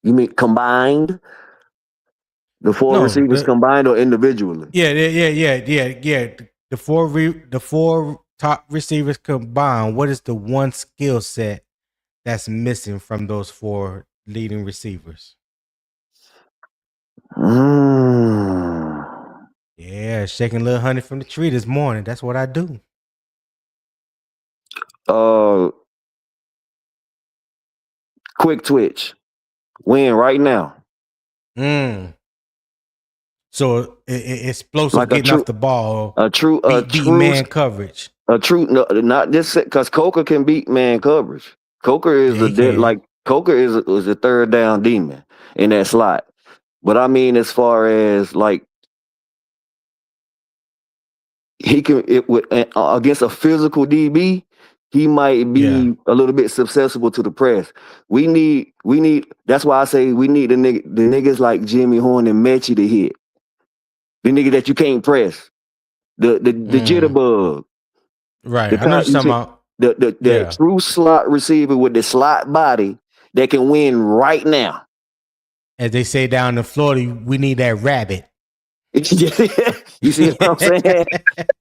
You mean combined? The four No, receivers combined or individually? Yeah. The four top receivers combined. What is the one skill set that's missing from those four leading receivers? Yeah, shaking little honey from the tree this morning. That's what I do. Quick twitch. Win right now. So explosive, Like getting off the ball. Beat man coverage. No, not just because Coker can beat man coverage. Coker is Coker is a third down demon in that slot. But I mean, as far as like he can against a physical DB, he might be a little bit susceptible to the press. We need. That's why I say we need the niggas like Jimmy Horn and Mechie to hit. The nigga that you can't press. The jitterbug. Right. I know what you're talking about. The true slot receiver with the slot body that can win right now. As they say down in Florida, we need that rabbit. You see what I'm saying?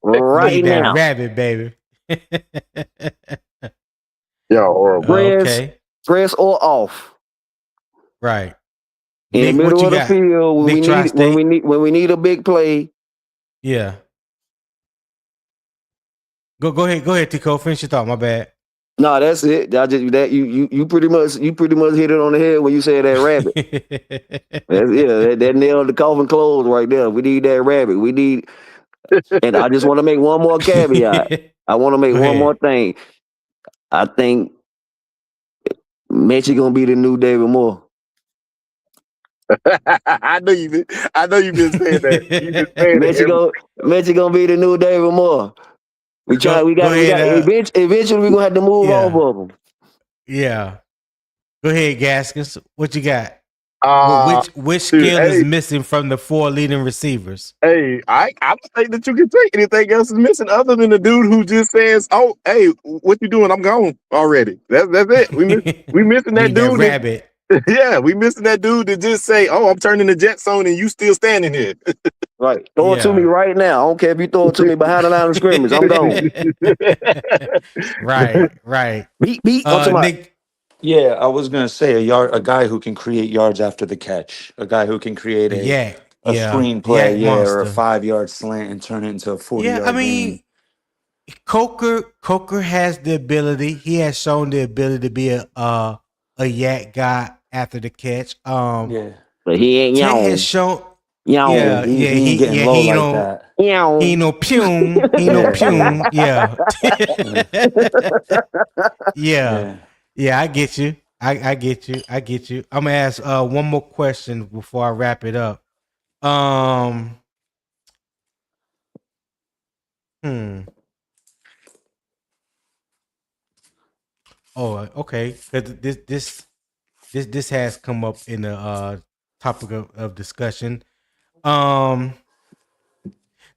Right now. That rabbit, baby. Press or off. Right. In the middle of the field when we need a big play. Yeah. Go ahead, Tico. Finish your thought. My bad. No, that's it. You pretty much hit it on the head when you said that rabbit. That nailed the coffin closed right there. We need that rabbit. And I just want to make one more caveat. I want to make one more thing. I think Mechie gonna be the new David Moore. I know you've been saying that. Mechie gonna be the new David Moore. Eventually we're gonna have to move off of them. Yeah. Go ahead, Gaskins. What you got? Which skill is missing from the four leading receivers? Hey, I don't think that you can take anything else is missing other than the dude who just says, "Oh, hey, what you doing? I'm gone already." That's it. We missing that dude. That rabbit. We missing that dude to just say, "Oh, I'm turning the jet zone and you still standing here." Right. Throw it to me right now. I don't care if you throw it to me behind the line of scrimmage. I'm gone. Right. Beat. Nick. Yeah, I was gonna say a guy who can create yards after the catch, a guy who can create a screenplay, or a 5-yard slant and turn it into a 40-yard game. Coker has the ability. He has shown the ability to be a yak guy after the catch. But he ain't Ted has shown. He ain't getting low like that. He ain't no pume. Yeah, I get you. I get you. I'm gonna ask one more question before I wrap it up. Oh, okay. Because this has come up in the topic of discussion.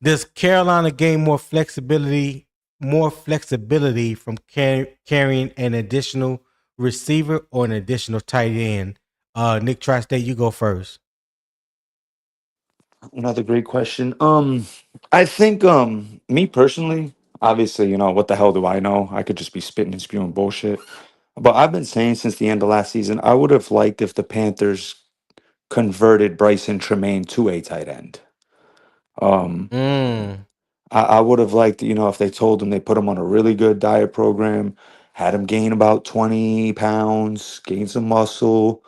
Does Carolina gain more flexibility from carrying an additional receiver or an additional tight end? Nick Tri-State, you go first. Another great question. I think me personally, obviously, what the hell do I know? I could just be spitting and spewing bullshit. But I've been saying since the end of last season, I would have liked if the Panthers converted Bryson Tremaine to a tight end. I would have liked, if they told him they put him on a really good diet program, had him gain about 20 pounds, gain some muscle,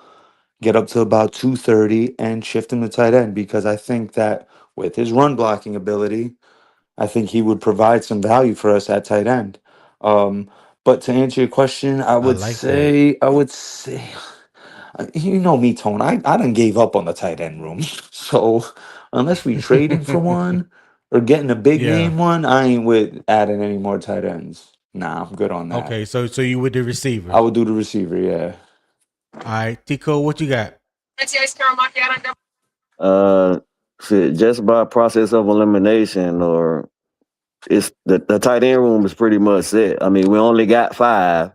get up to about 230 and shift him to tight end, because I think that with his run blocking ability, I think he would provide some value for us at tight end. But to answer your question, I would say, you know me, Tone. I done gave up on the tight end room. So unless we trading for one or getting a big name one, I ain't with adding any more tight ends. Nah, I'm good on that. Okay, so you would do receiver. I would do the receiver, yeah. All right, Tico, what you got? Just by process of elimination, or it's the tight end room is pretty much set. I mean, we only got 5,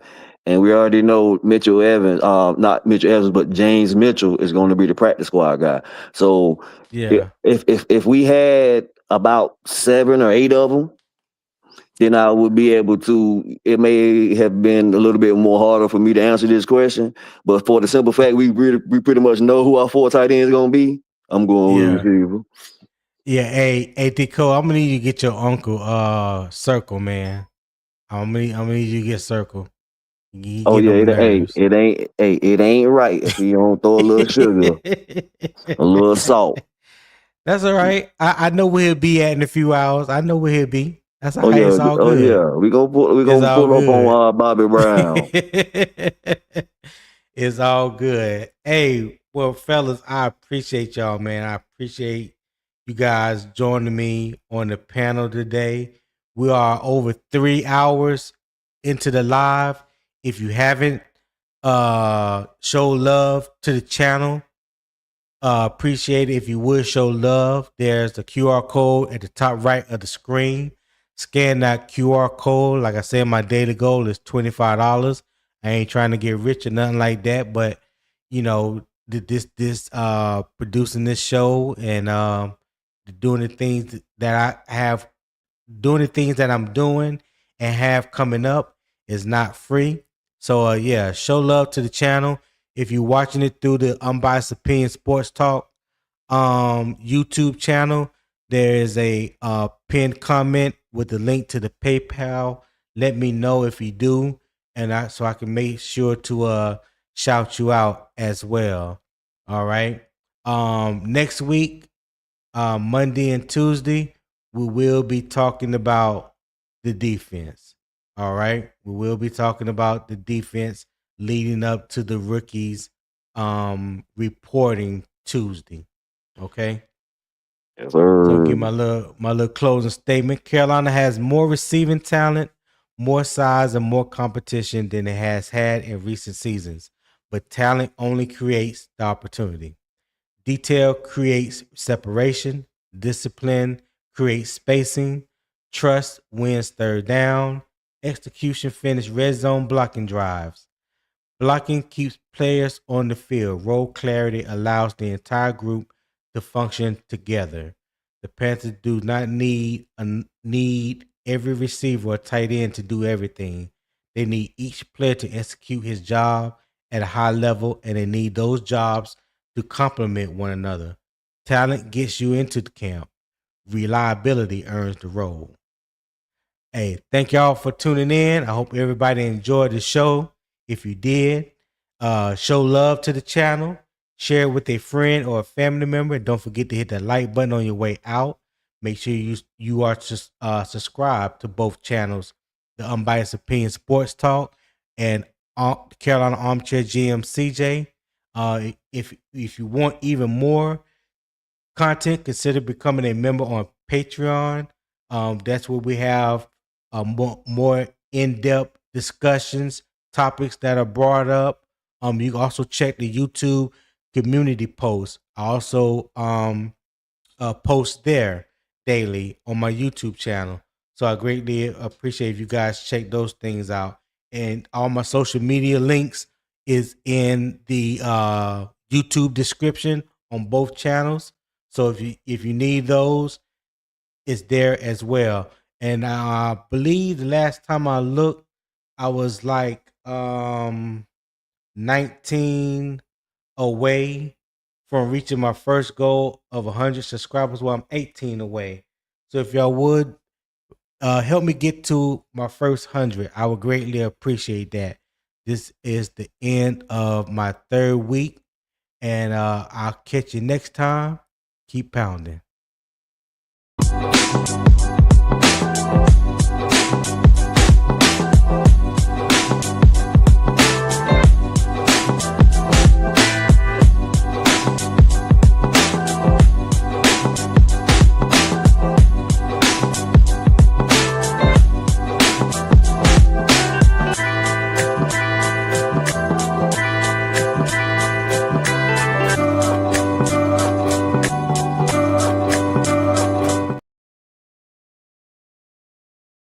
And we already know Mitchell Evans, not Mitchell Evans, but James Mitchell is going to be the practice squad guy. So Yeah. if we had about 7 or 8 of them, then I would be able to. It may have been a little bit more harder for me to answer this question, but for the simple fact we pretty much know who our 4 tight ends is going to be, I'm going with receiver. Yeah, hey, Tico, I'm gonna need you to get your uncle Circle, man. I'm gonna need you to get Circle. He Oh getting yeah, them nerves. it ain't right if you don't throw a little sugar, a little salt. That's all right. I know where he'll be at in a few hours. I know where he'll be. That's all Oh right. yeah, It's all oh good. yeah. We It's gonna all pull up good. on Bobby Brown. It's all good. Hey, well, fellas, I appreciate y'all, man. I appreciate you guys joining me on the panel today. We are over 3 hours into the live. If you haven't show love to the channel, appreciate it if you would show love. There's the QR code at the top right of the screen. Scan that QR code. Like I said, my daily goal is $25. I ain't trying to get rich or nothing like that, but you know, this producing this show and doing the things that I have, doing the things that I'm doing and have coming up is not free. So yeah, show love to the channel. If you're watching it through the Unbiased Opinion Sports Talk YouTube channel, there is a pinned comment with the link to the PayPal. Let me know if you do, and so I can make sure to shout you out as well. All right. Next week, Monday and Tuesday, we will be talking about the defense. All right. We will be talking about the defense leading up to the rookies reporting Tuesday. Okay. Yes, So I'll sir. give my little closing statement. Carolina has more receiving talent, more size, and more competition than it has had in recent seasons. But talent only creates the opportunity. Detail creates separation. Discipline creates spacing. Trust wins third down. Execution finish red zone blocking drives. Blocking keeps players on the field. Role clarity allows the entire group to function together. The Panthers do not need every receiver or tight end to do everything. They need each player to execute his job at a high level, and they need those jobs to complement one another. Talent gets you into the camp. Reliability earns the role. Hey, thank y'all for tuning in. I hope everybody enjoyed the show. If you did, show love to the channel, share it with a friend or a family member. And don't forget to hit that like button on your way out. Make sure you are subscribed to both channels, the Unbiased Opinion Sports Talk and Carolina Armchair GM CJ. If you want even more content, consider becoming a member on Patreon. That's where we have more in-depth discussions, topics that are brought up. You can also check the YouTube community posts. I also post there daily on my YouTube channel. So I greatly appreciate if you guys check those things out. And all my social media links is in the YouTube description on both channels. So if you need those, it's there as well. And I believe the last time I looked, I was like 19 away from reaching my first goal of 100 subscribers. Well, I'm 18 away. So if y'all would help me get to my first 100, I would greatly appreciate that. This is the end of my 3rd week, and I'll catch you next time. Keep pounding.